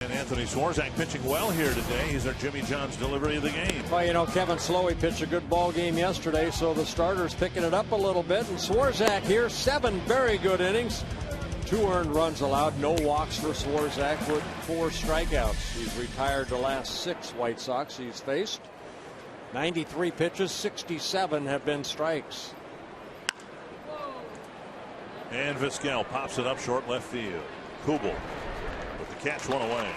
And Anthony Swarzak pitching well here today. He's our Jimmy John's delivery of the game. Well, you know, Kevin Slowey pitched a good ball game yesterday, so the starter's picking it up a little bit. And Swarzak here, 7 very good innings. 2 earned runs allowed, no walks for Swarzak with 4 strikeouts. He's retired the last 6 White Sox he's faced. 93 pitches, 67 have been strikes. And Vizquel pops it up short left field. Kubel with the catch, 1 away.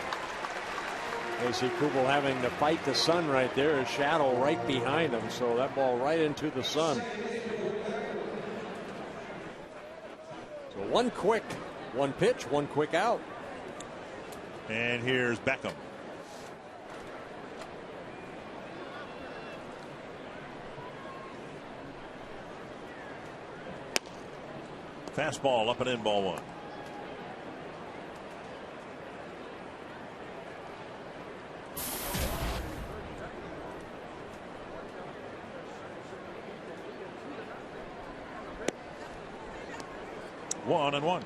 They see Kubel having to fight the sun right there. His shadow right behind him, so that ball right into the sun. So 1 pitch, 1 quick out. And here's Beckham. Fastball up and in, ball 1. One and one.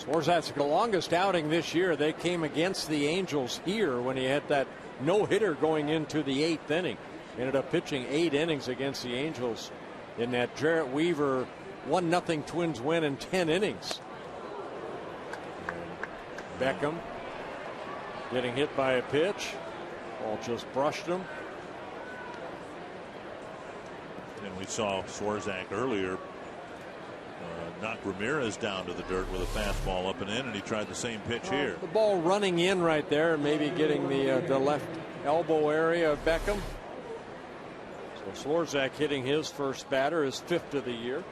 Swarzak's the longest outing this year. They came against the Angels here when he had that no-hitter going into the 8th inning. Ended up pitching 8 innings against the Angels in that Jarrett Weaver 1-0 Twins win in 10 innings. Beckham getting hit by a pitch. Ball just brushed him. And we saw Swarzak earlier knock Ramirez down to the dirt with a fastball up and in, and he tried the same pitch here. The ball running in right there, maybe getting the left elbow area of Beckham. So Swarzak hitting his first batter, his 5th of the year.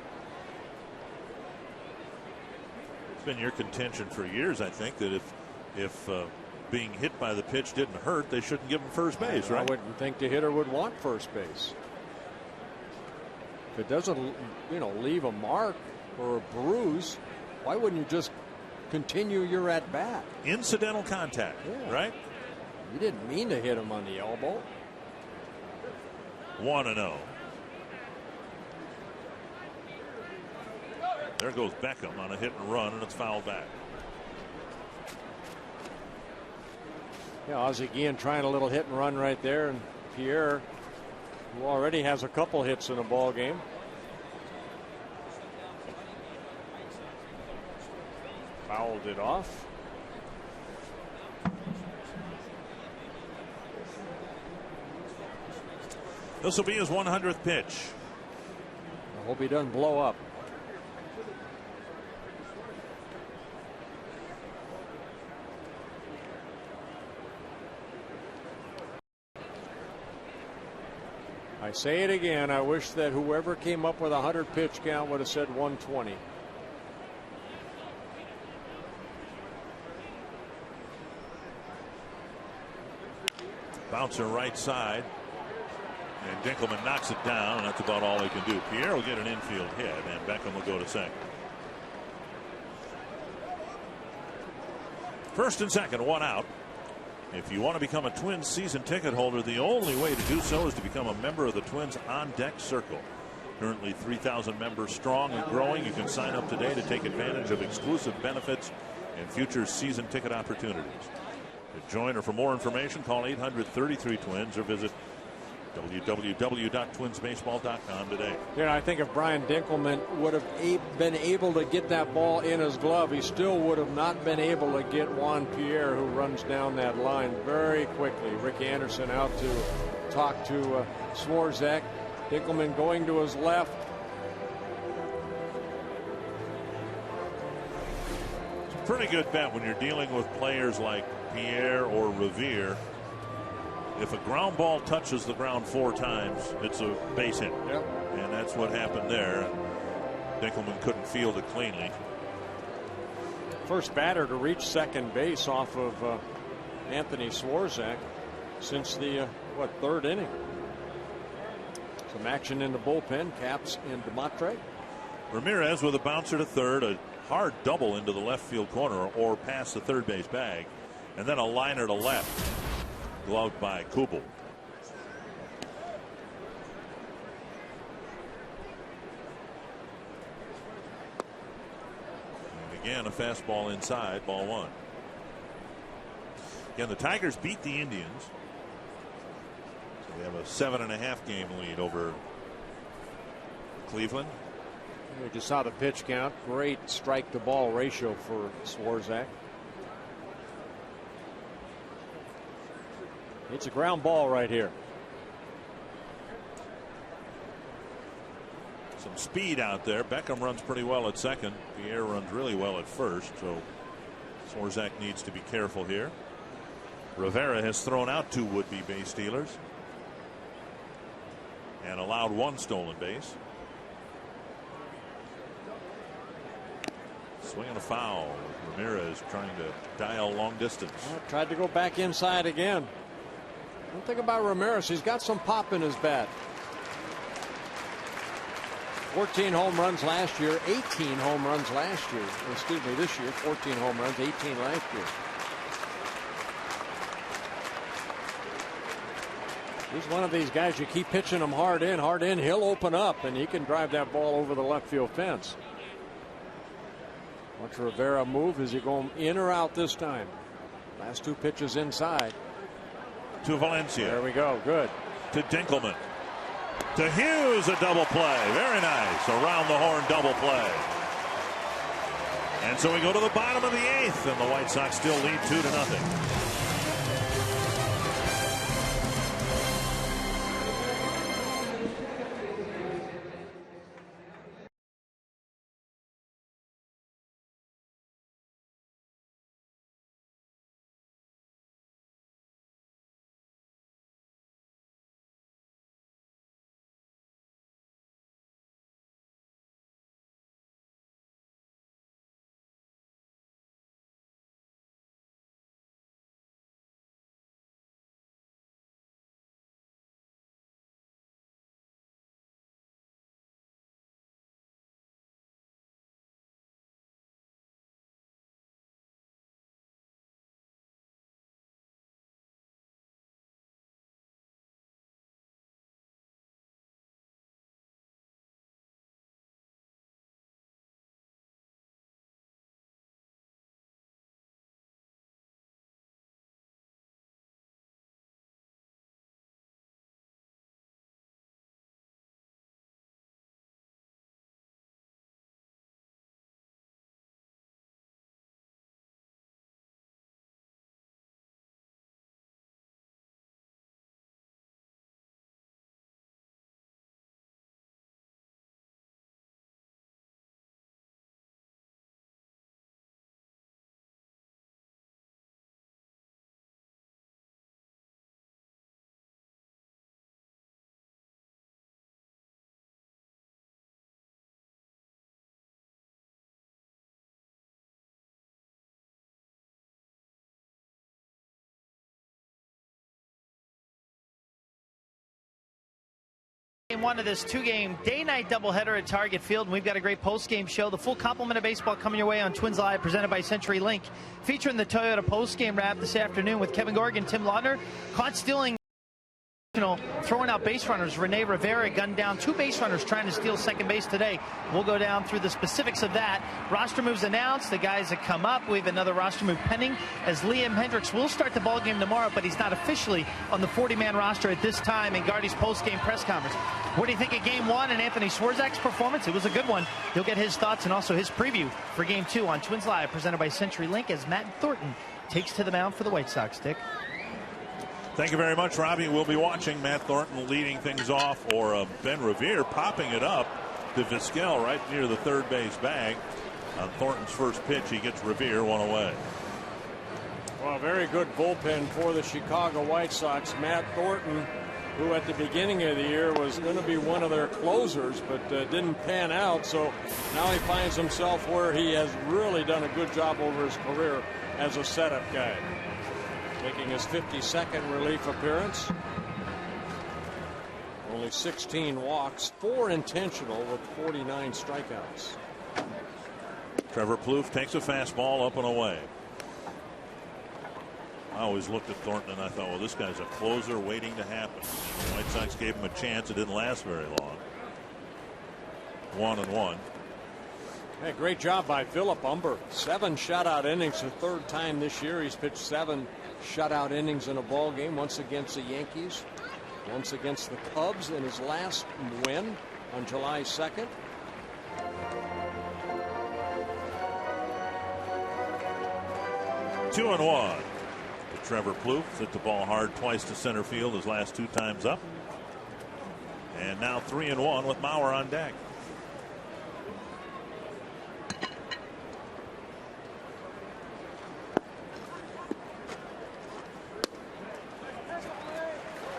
It's been your contention for years, I think, that if being hit by the pitch didn't hurt, they shouldn't give him first base, right? I wouldn't think the hitter would want first base. If it doesn't, leave a mark or a bruise, why wouldn't you just continue your at bat? Incidental contact, right? You didn't mean to hit him on the elbow. 1-0. There goes Beckham on a hit and run, and it's fouled back. Yeah, Ozzie Guillen trying a little hit and run right there, and Pierre, who already has a couple hits in a ball game. Fouled it off. This will be his 100th pitch. I hope he doesn't blow up. I say it again. I wish that whoever came up with a 100 pitch count would have said 120. Bouncer right side. And Dinkelman knocks it down, and that's about all he can do. Pierre will get an infield hit, and Beckham will go to second. First and second, 1 out. If you want to become a Twins season ticket holder, the only way to do so is to become a member of the Twins On Deck Circle. Currently 3,000 members strong and growing. You can sign up today to take advantage of exclusive benefits and future season ticket opportunities. To join or for more information, call 800-33-TWINS or visit www.twinsbaseball.com today. I think if Brian Dinkelman would have been able to get that ball in his glove, he still would have not been able to get Juan Pierre, who runs down that line very quickly. Rick Anderson out to talk to Swarzak. Dinkelman going to his left. It's a pretty good bet when you're dealing with players like Pierre or Revere. If a ground ball touches the ground 4 times, it's a base hit. Yep. And that's what happened there. Dinkelman couldn't field it cleanly. First batter to reach second base off of Anthony Swarzak since the 3rd inning. Some action in the bullpen. Caps and DeMatre. Ramirez with a bouncer to third, a hard double into the left field corner or past the third base bag, and then a liner to left. Gloved by Kubel. And again, a fastball inside, ball 1. Again, the Tigers beat the Indians. So we have a 7.5 game lead over Cleveland. We just saw the pitch count. Great strike to ball ratio for Swarzak. It's a ground ball right here. Some speed out there. Beckham runs pretty well at second. Pierre runs really well at first. So Swarzak needs to be careful here. Rivera has thrown out 2 would-be base stealers and allowed 1 stolen base. Swing and a foul. Ramirez trying to dial long distance. Tried to go back inside again. One thing about Ramirez, he's got some pop in his bat. 14 home runs last year, 18 home runs last year. Excuse me, this year, 14 home runs, 18 last year. He's one of these guys, you keep pitching him hard in, he'll open up, and he can drive that ball over the left field fence. Watch Rivera move. Is he going in or out this time? Last 2 pitches inside. To Valencia. There we go. Good. To Dinkelman. To Hughes, a double play. Very nice. Around the horn double play. And so we go to the bottom of the 8th, and the White Sox still lead 2-0. Game 1 of this 2-game day-night doubleheader at Target Field, and we've got a great post-game show. The full complement of baseball coming your way on Twins Live, presented by CenturyLink, featuring the Toyota post-game wrap this afternoon with Kevin Gorgan, Tim Laudner, caught stealing, throwing out base runners. Rene Rivera gunned down 2 base runners trying to steal second base today. We'll go down through the specifics of that. Roster moves announced. The guys that come up. We have another roster move pending, as Liam Hendriks will start the ball game tomorrow, but he's not officially on the 40-man roster at this time in Gardy's post-game press conference. What do you think of Game 1 and Anthony Swarzak's performance? It was a good one. He'll get his thoughts and also his preview for Game 2 on Twins Live, presented by CenturyLink, as Matt Thornton takes to the mound for the White Sox. Dick. Thank you very much, Robbie. We'll be watching Matt Thornton leading things off, or Ben Revere popping it up to Vizquel right near the third base bag. On Thornton's first pitch, he gets Revere 1 away. Well, very good bullpen for the Chicago White Sox. Matt Thornton, who at the beginning of the year was going to be one of their closers, but didn't pan out. So now he finds himself where he has really done a good job over his career as a setup guy. Making his 52nd relief appearance. Only 16 walks, 4 intentional with 49 strikeouts. Trevor Plouffe takes a fastball up and away. I always looked at Thornton and I thought, well, this guy's a closer waiting to happen. And the White Sox gave him a chance. It didn't last very long. 1-1. Hey, great job by Philip Humber. 7 shutout innings, the 3rd time this year he's pitched 7 shutout innings in a ball game, once against the Yankees, once against the Cubs in his last win on July 2nd. Two and one. Trevor Plouffe hit the ball hard twice to center field his last 2 times up. And now 3 and 1 with Mauer on deck.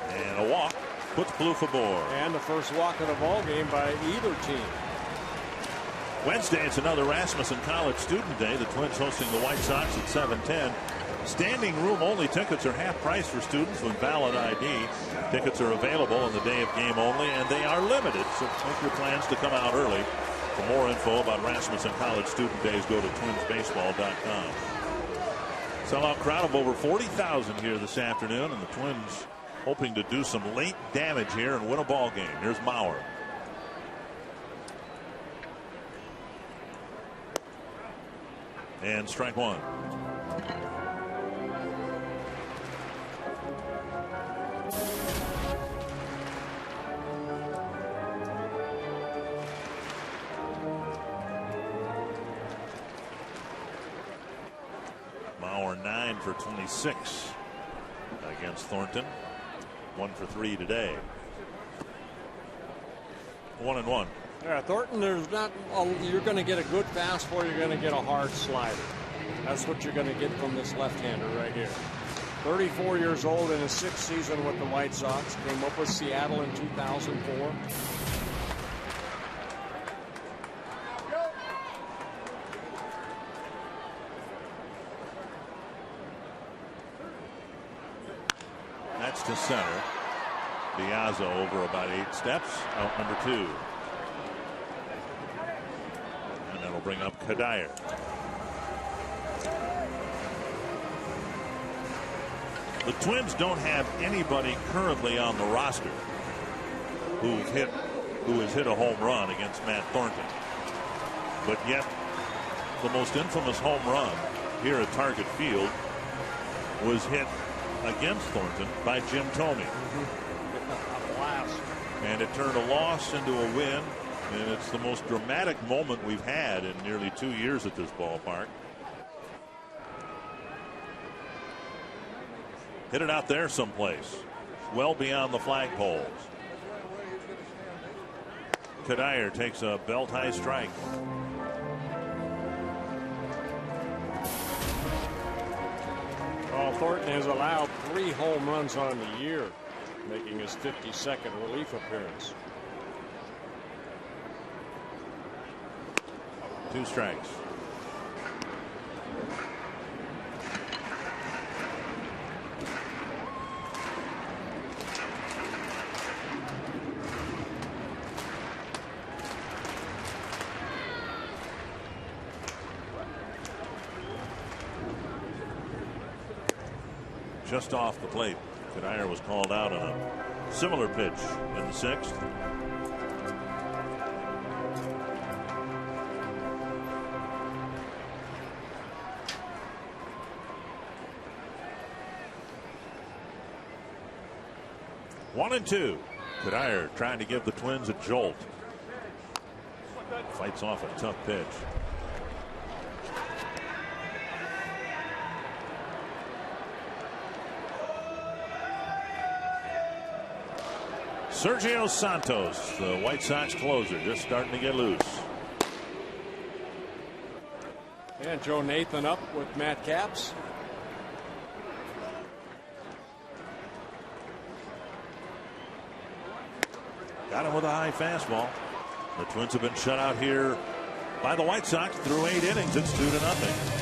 And a walk puts Plouffe aboard. And the first walk of the ball game by either team. Wednesday, it's another Rasmussen College Student Day. The Twins hosting the White Sox at 7:10. Standing room only tickets are half price for students with valid ID. Tickets are available on the day of game only, and they are limited, so make your plans to come out early. For more info about Rasmussen College Student Days, go to twinsbaseball.com. Sellout crowd of over 40,000 here this afternoon, and the Twins hoping to do some late damage here and win a ball game. Here's Mauer. And strike one. Mauer 9 for 26 against Thornton. 1 for 3 today. 1 and 1. Yeah, Thornton, there's not you're going to get a good fastball, you're going to get a hard slider. That's what you're going to get from this left-hander right here. 34 years old in his 6th season with the White Sox. Came up with Seattle in 2004. That's to center. Piazza over about 8 steps. Out number 2. And that'll bring up Kadire. The Twins don't have anybody currently on the roster who has hit a home run against Matt Thornton. But yet, the most infamous home run here at Target Field was hit against Thornton by Jim Thome. And it turned a loss into a win, and it's the most dramatic moment we've had in nearly 2 years at this ballpark. Hit it out there someplace, well beyond the flagpoles. Kadire takes a belt-high strike. Well, Thornton has allowed 3 home runs on the year, making his 52nd relief appearance. 2 strikes. Just off the plate. Kadire was called out on a similar pitch in the 6th. One and 2. Kadire trying to give the Twins a jolt. Fights off a tough pitch. Sergio Santos, the White Sox closer, just starting to get loose. And Joe Nathan up with Matt Capps. Got him with a high fastball. The Twins have been shut out here by the White Sox through 8 innings. It's 2-0.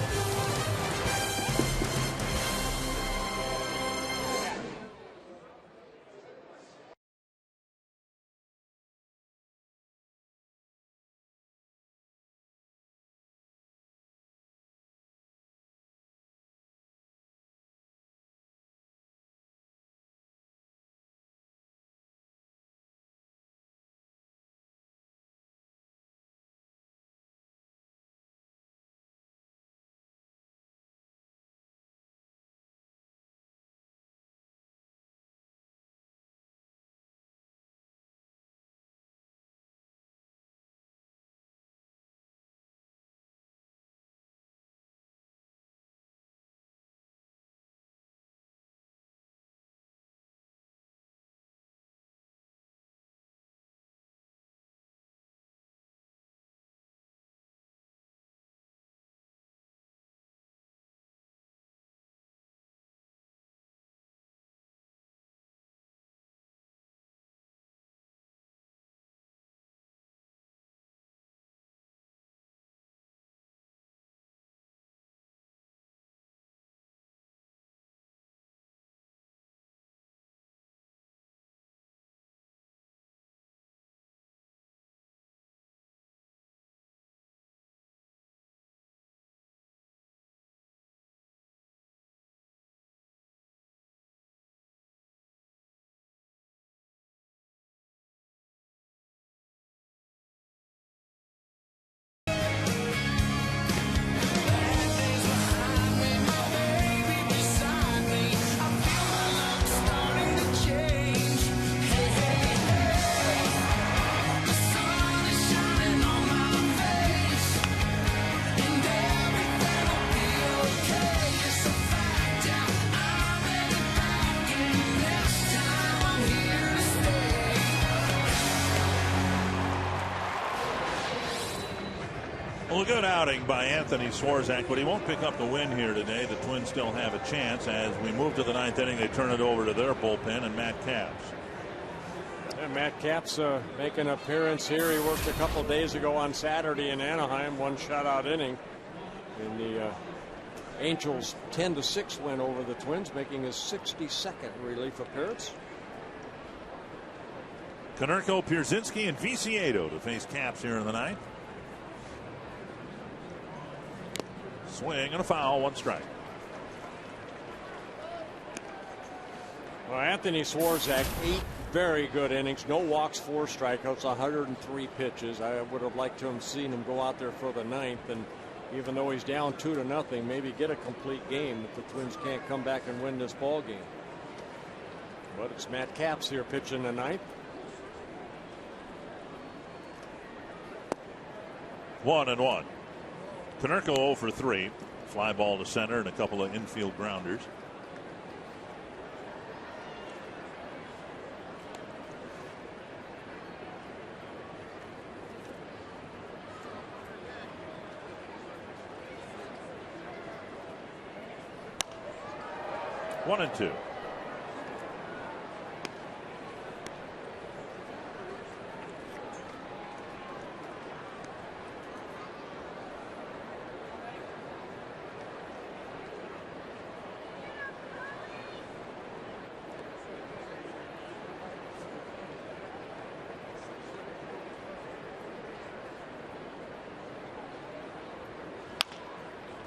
Well, a good outing by Anthony Swarzak, but he won't pick up the win here today. The Twins still have a chance. As we move to the 9th inning, they turn it over to their bullpen and Matt Capps. And Matt Capps making an appearance here. He worked a couple days ago on Saturday in Anaheim, 1 shutout inning in the Angels 10-6 win over the Twins, making his 62nd relief appearance. Konerko, Pierzynski, and Viciedo to face Capps here in the 9th. Swing and a foul, 1 strike. Well, Anthony Swarzak, 8 very good innings, no walks, 4 strikeouts, 103 pitches. I would have liked to have seen him go out there for the 9th, and even though he's down 2-0, maybe get a complete game if the Twins can't come back and win this ball game. But it's Matt Capps here pitching the 9th. 1-1. Konerko 0 for 3. Fly ball to center and a couple of infield grounders. One and two.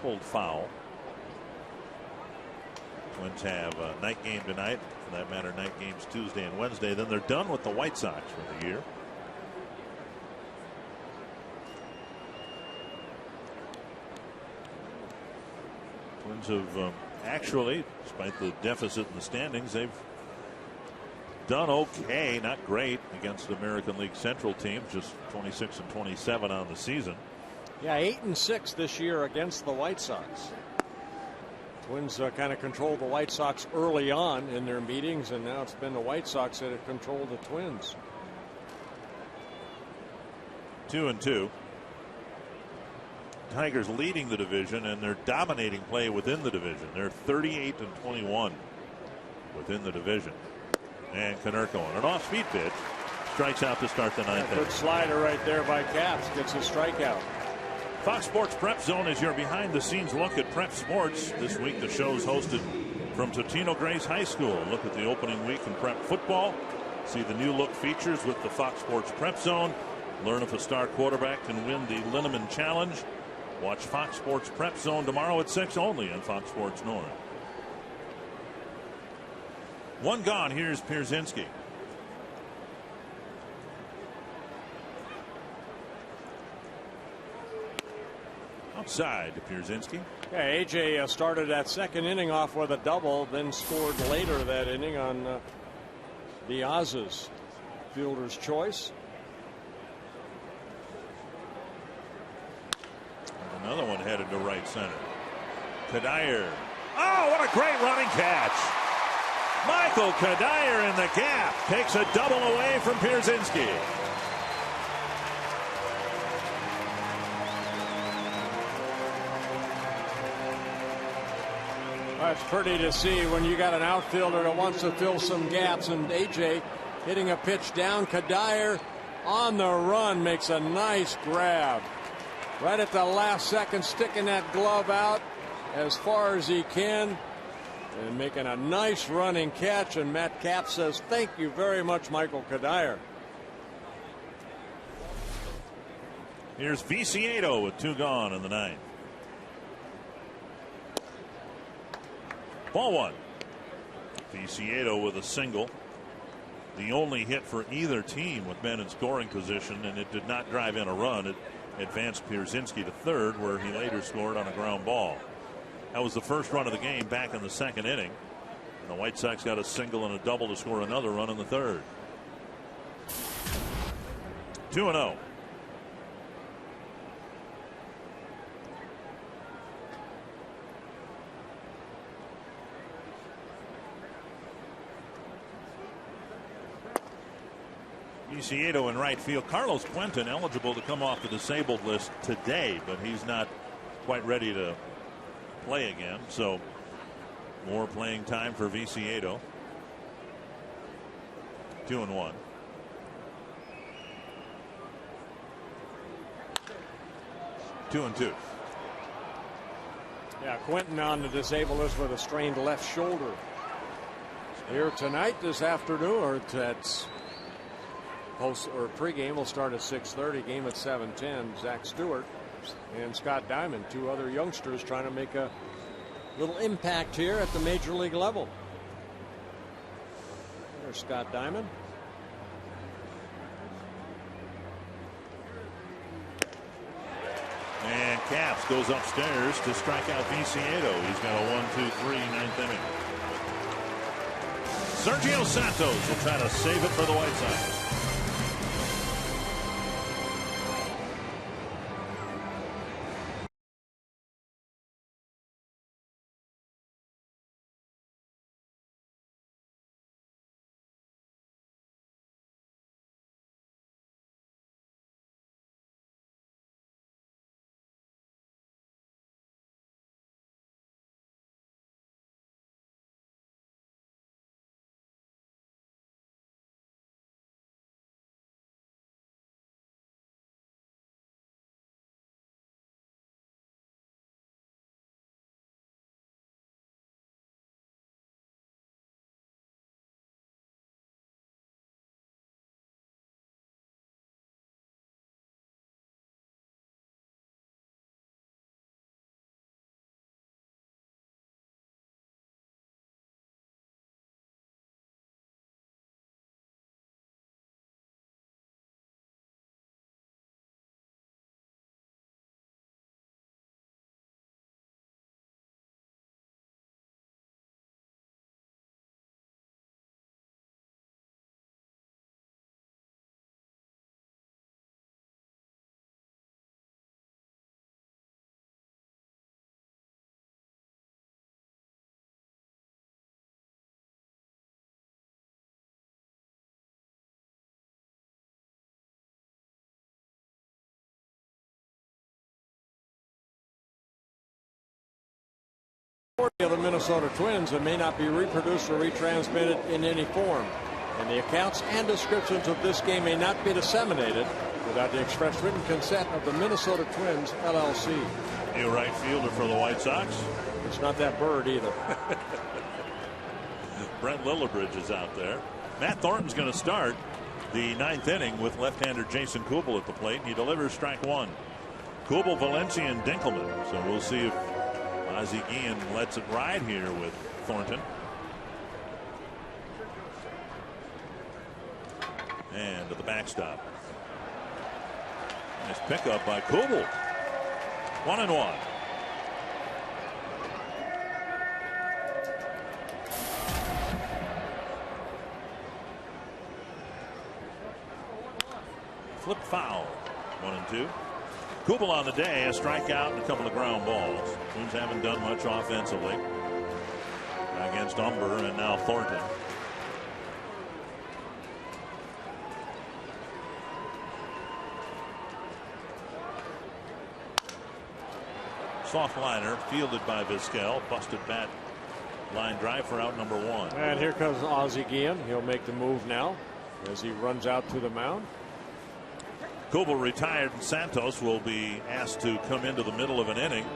Pulled foul. Twins have a night game tonight. For that matter, night games Tuesday and Wednesday. Then they're done with the White Sox for the year. Twins have actually, despite the deficit in the standings, they've done okay, not great, against American League Central teams. Just 26-27 on the season. Yeah, 8-6 this year against the White Sox. Twins kind of controlled the White Sox early on in their meetings, and now it's been the White Sox that have controlled the Twins. 2-2. Tigers leading the division, and they're dominating play within the division. They're 38-21 within the division. And Konerko on an off-speed pitch strikes out to start the 9th inning. Good slider right there by Capps, gets a strikeout. Fox Sports Prep Zone is your behind-the-scenes look at prep sports. This week the show's hosted from Totino Grace High School. Look at the opening week in prep football. See the new look features with the Fox Sports Prep Zone. Learn if a star quarterback can win the Linneman Challenge. Watch Fox Sports Prep Zone tomorrow at 6 only on Fox Sports North. 1 gone. Here's Pierzynski. Outside to Pierzynski. Yeah, AJ started that 2nd inning off with a double, then scored later that inning on Diaz's fielder's choice. And another one headed to right center. Cuddyer. Oh, what a great running catch. Michael Cuddyer in the gap takes a double away from Pierzynski. It's pretty to see when you got an outfielder that wants to fill some gaps, and AJ hitting a pitch down. Cuddyer on the run makes a nice grab right at the last second, sticking that glove out as far as he can and making a nice running catch. And Matt Capps says thank you very much, Michael Cuddyer. Here's Viciedo with 2 gone in the 9th. Ball 1. Viciedo with a single. The only hit for either team with men in scoring position, and it did not drive in a run. It advanced Pierzynski to 3rd, where he later scored on a ground ball. That was the first run of the game back in the 2nd inning. And the White Sox got a single and a double to score another run in the 3rd. 2-0. Viciedo in right field. Carlos Quentin eligible to come off the disabled list today, but he's not quite ready to play again. So more playing time for Viciedo. 2-1. Two and two. Yeah, Quentin on the disabled list with a strained left shoulder. Here tonight, this afternoon, or that's post or pregame will start at 6:30. Game at 7:10. Zach Stewart and Scott Diamond, two other youngsters trying to make a little impact here at the major league level. There's Scott Diamond. And Capps goes upstairs to strike out Viciedo. He's got a 1-2-3 ninth inning. Sergio Santos will try to save it for the White Sox. Of the Minnesota Twins that may not be reproduced or retransmitted in any form. And the accounts and descriptions of this game may not be disseminated without the express written consent of the Minnesota Twins, LLC. New right fielder for the White Sox. It's not that bird either. Brent Lillibridge is out there. Matt Thornton's going to start the ninth inning with left-hander Jason Kubel at the plate. He delivers strike one. Kubel, Valencia, and Dinkelman. So we'll see if Ozzie Guillen lets it ride here with Thornton. And to the backstop. Nice pickup by Kubel. 1-1. Flip foul. 1-2. Kubel on the day, a strikeout and a couple of ground balls. Twins haven't done much offensively against Umber and now Thornton. Soft liner fielded by Vizquel. Busted bat line drive for out number one. And here comes Ozzie Guillen. He'll make the move now as he runs out to the mound. Kubel retired and Santos will be asked to come into the middle of an inning.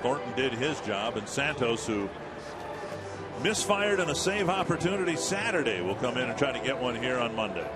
Thornton did his job, and Santos, who misfired in a save opportunity Saturday, will come in and try to get one here on Monday.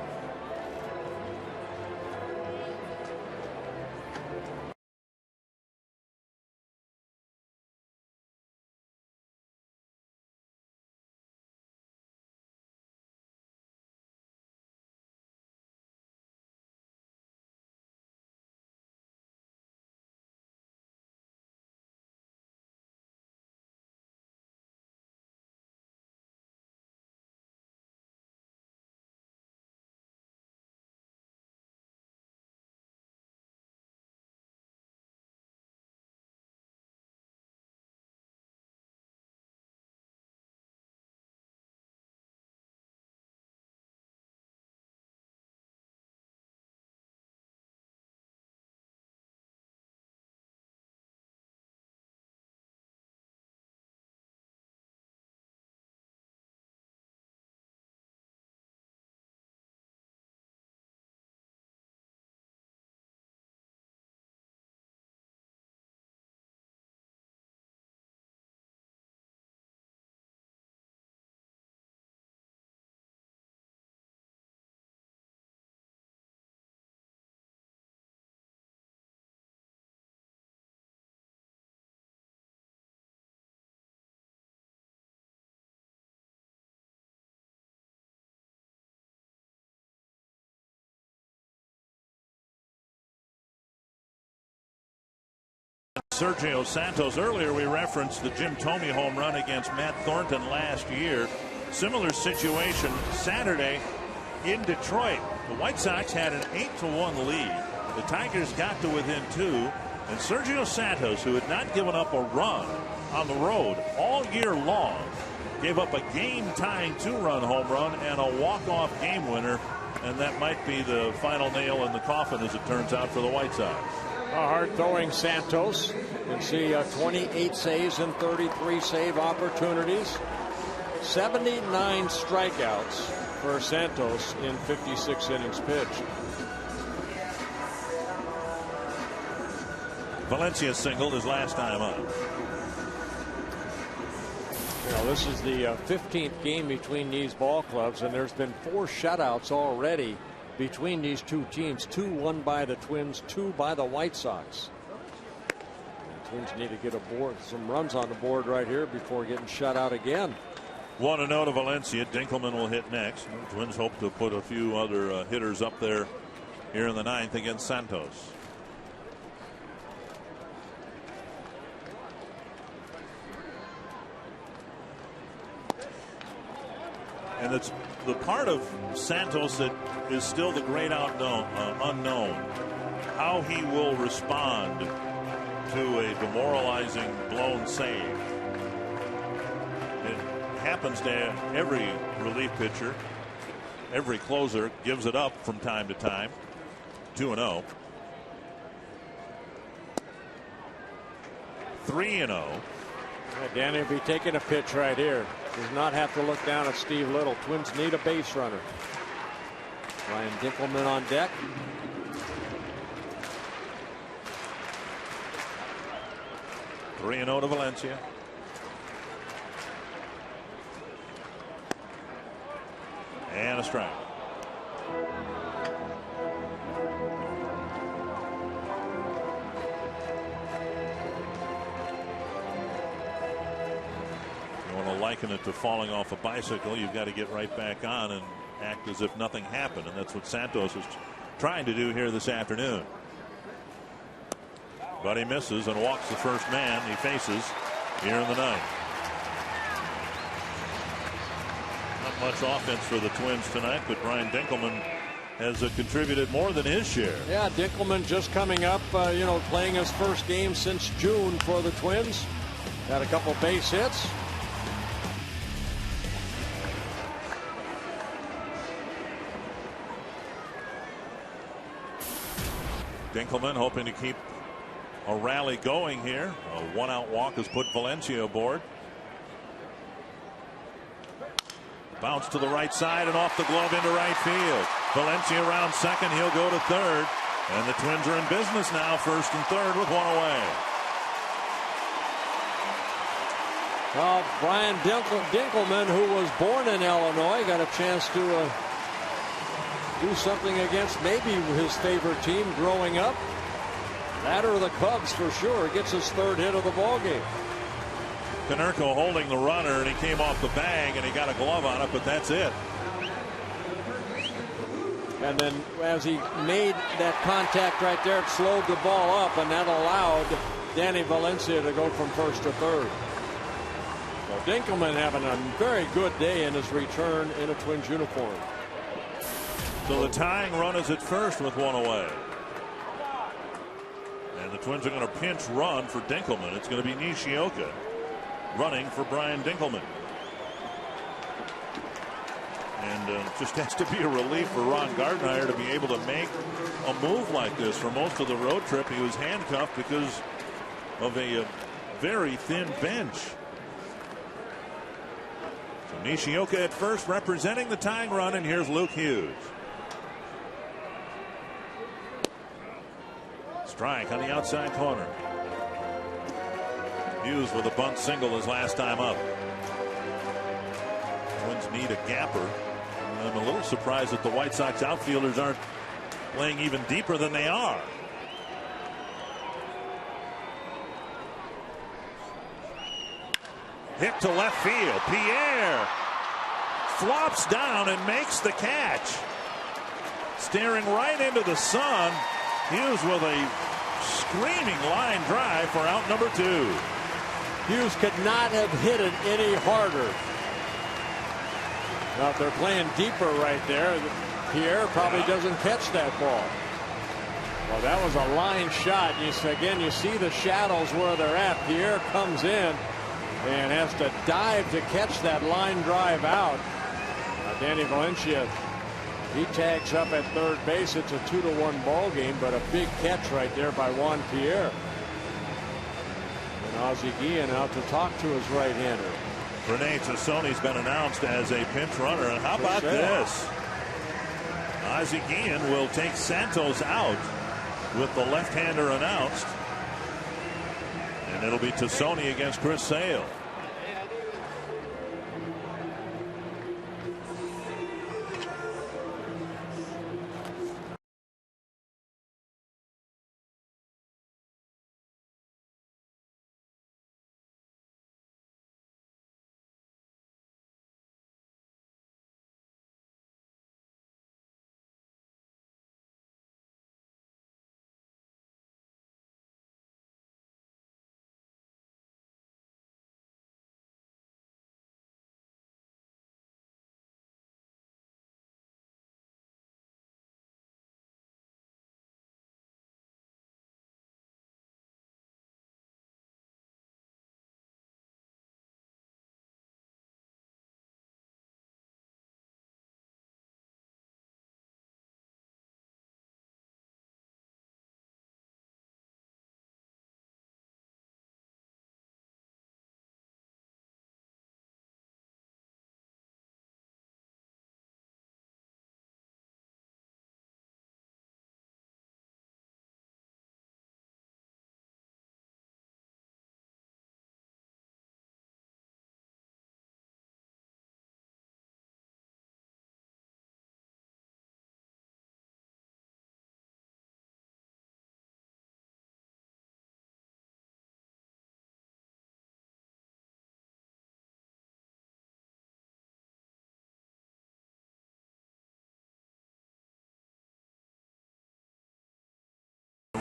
Sergio Santos. Earlier we referenced the Jim Thome home run against Matt Thornton last year. Similar situation Saturday in Detroit. The White Sox had an 8-1 lead. The Tigers got to within 2, and Sergio Santos, who had not given up a run on the road all year long, gave up a game-tying 2-run home run and a walk-off game winner, and that might be the final nail in the coffin, as it turns out, for the White Sox. Hard-throwing Santos. You can see 28 saves and 33 save opportunities. 79 strikeouts for Santos in 56 innings pitched. Valencia singled his last time up. Now, this is the 15th game between these ball clubs, and there's been 4 shutouts already between these two teams. 2 won by the Twins, 2 by the White Sox. The Twins need to get some runs on the board right here before getting shut out again. 1-0 to Valencia. Dinkelman will hit next. The Twins hope to put a few other hitters up there here in the 9th against Santos. And it's the part of Santos that is still the great unknown. How he will respond to a demoralizing blown save. It happens to every relief pitcher. Every closer gives it up from time to time. 2-0. 3-0. Danny will be taking a pitch right here. Does not have to look down at Steve Little. Twins need a base runner. Brian Dinkelman on deck. 3-0 to Valencia. And a strike. Liken it to falling off a bicycle. You've got to get right back on and act as if nothing happened, and that's what Santos is trying to do here this afternoon. But he misses and walks the first man he faces here in the 9th. Not much offense for the Twins tonight, but Brian Dinkelman has contributed more than his share. Yeah, Dinkelman just coming up, playing his first game since June for the Twins. Got a couple base hits. Dinkelman hoping to keep a rally going here. A 1-out walk has put Valencia aboard. Bounce to the right side and off the glove into right field. Valencia around second. He'll go to third. And the Twins are in business now, first and third with 1 away. Well, Brian Dinkelman, who was born in Illinois, got a chance to do something against maybe his favorite team growing up. That or the Cubs for sure. Gets his 3rd hit of the ballgame. Konerko holding the runner, and he came off the bag, and he got a glove on it, but that's it. And then as he made that contact right there, it slowed the ball up, and that allowed Danny Valencia to go from first to third. So Dinkelman having a very good day in his return in a Twins uniform. So the tying run is at first with 1 away. And the Twins are going to pinch run for Dinkelman. It's going to be Nishioka running for Brian Dinkelman. And it just has to be a relief for Ron Gardenhire to be able to make a move like this. For most of the road trip, he was handcuffed because of a very thin bench. So Nishioka at first representing the tying run, and here's Luke Hughes. Strike on the outside corner. Hughes with a bunt single his last time up. Twins need a gapper. I'm a little surprised that the White Sox outfielders aren't playing even deeper than they are. Hit to left field. Pierre flops down and makes the catch. Staring right into the sun. Hughes with a screaming line drive for out number 2. Hughes could not have hit it any harder. Now, if they're playing deeper right there, Pierre probably doesn't catch that ball. Well, that was a line shot. Again, you see the shadows where they're at. Pierre comes in and has to dive to catch that line drive out. Danny Valencia, he tags up at third base. It's a 2-1 ball game, but a big catch right there by Juan Pierre. And Ozzie Guillen out to talk to his right-hander. Rene Tassoni's been announced as a pinch runner. And how about this? Ozzie Guillen will take Santos out with the left-hander announced. And it'll be Tassoni against Chris Sale.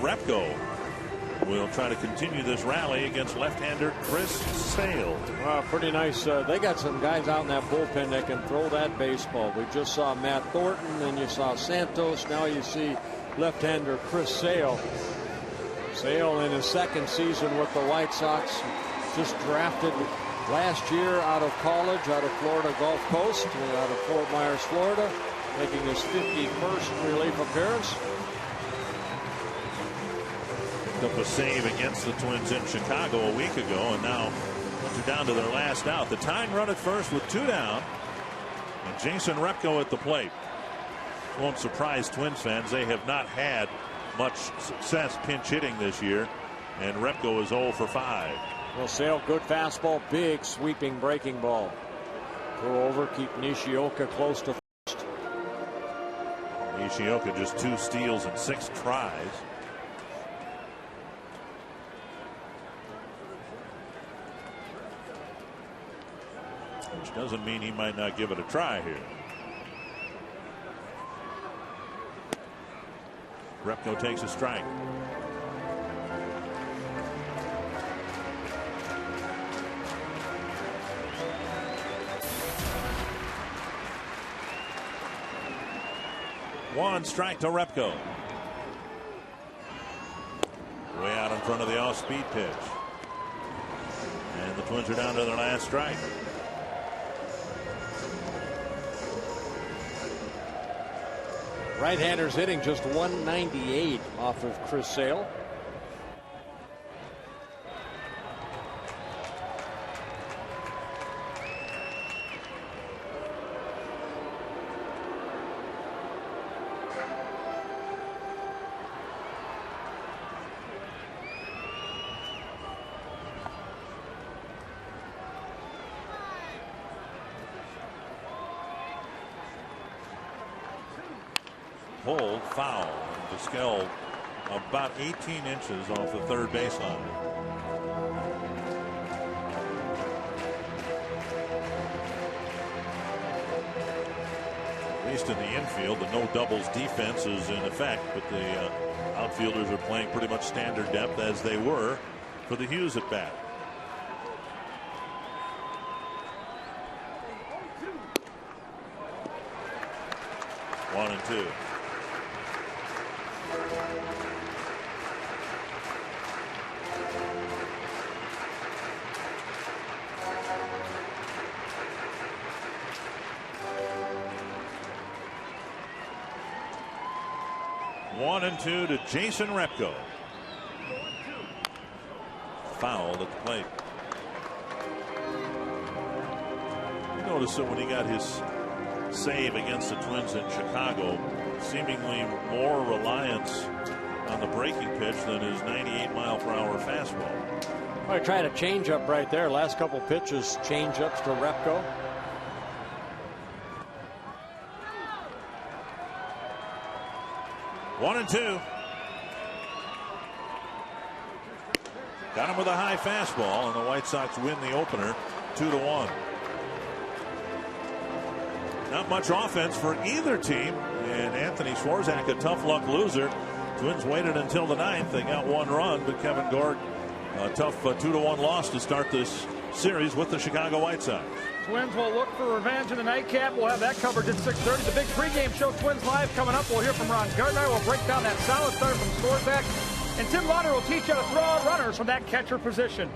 Repko will try to continue this rally against left-hander Chris Sale. Pretty nice. They got some guys out in that bullpen that can throw that baseball. We just saw Matt Thornton, and you saw Santos. Now you see left-hander Chris Sale. Sale in his second season with the White Sox, just drafted last year out of college, out of Florida Gulf Coast, out of Fort Myers, Florida, making his 51st relief appearance. Up a save against the Twins in Chicago a week ago, and now they're down to their last out. The tying run at first with 2 down, and Jason Repko at the plate. Won't surprise Twins fans. They have not had much success pinch hitting this year, and Repko is 0 for 5. Well, Sale, good fastball, big sweeping breaking ball. Throw over, keep Nishioka close to first. Nishioka just 2 steals and 6 tries. Which doesn't mean he might not give it a try here. Repko takes a strike. One strike to Repko. Way out in front of the off-speed pitch. And the Twins are down to their last strike. Right-handers hitting just 198 off of Chris Sale. Hold foul. Vizquel about 18 inches off the third baseline. least in the infield. The no doubles defense is in effect, but the outfielders are playing pretty much standard depth as they were for the Hughes at bat. One and two. One and two to Jason Repko. Fouled at the plate. You notice that when he got his save against the Twins in Chicago, seemingly more reliance on the breaking pitch than his 98-mile-per-hour fastball. I tried a changeup right there. Last couple pitches, changeups to Repko. One and two. Got him with a high fastball, and the White Sox win the opener 2-1. Not much offense for either team, and Anthony Swarzak, a tough luck loser. Twins waited until the ninth. They got one run, but Kevin Gord, a tough 2-1 loss to start this series with the Chicago White Sox. Twins will look for revenge in the nightcap. We'll have that covered at 6:30. The big pregame show, Twins Live, coming up. We'll hear from Ron Gardner. We'll break down that solid start from Swarzak. And Tim Lauder will teach you how to throw out runners from that catcher position.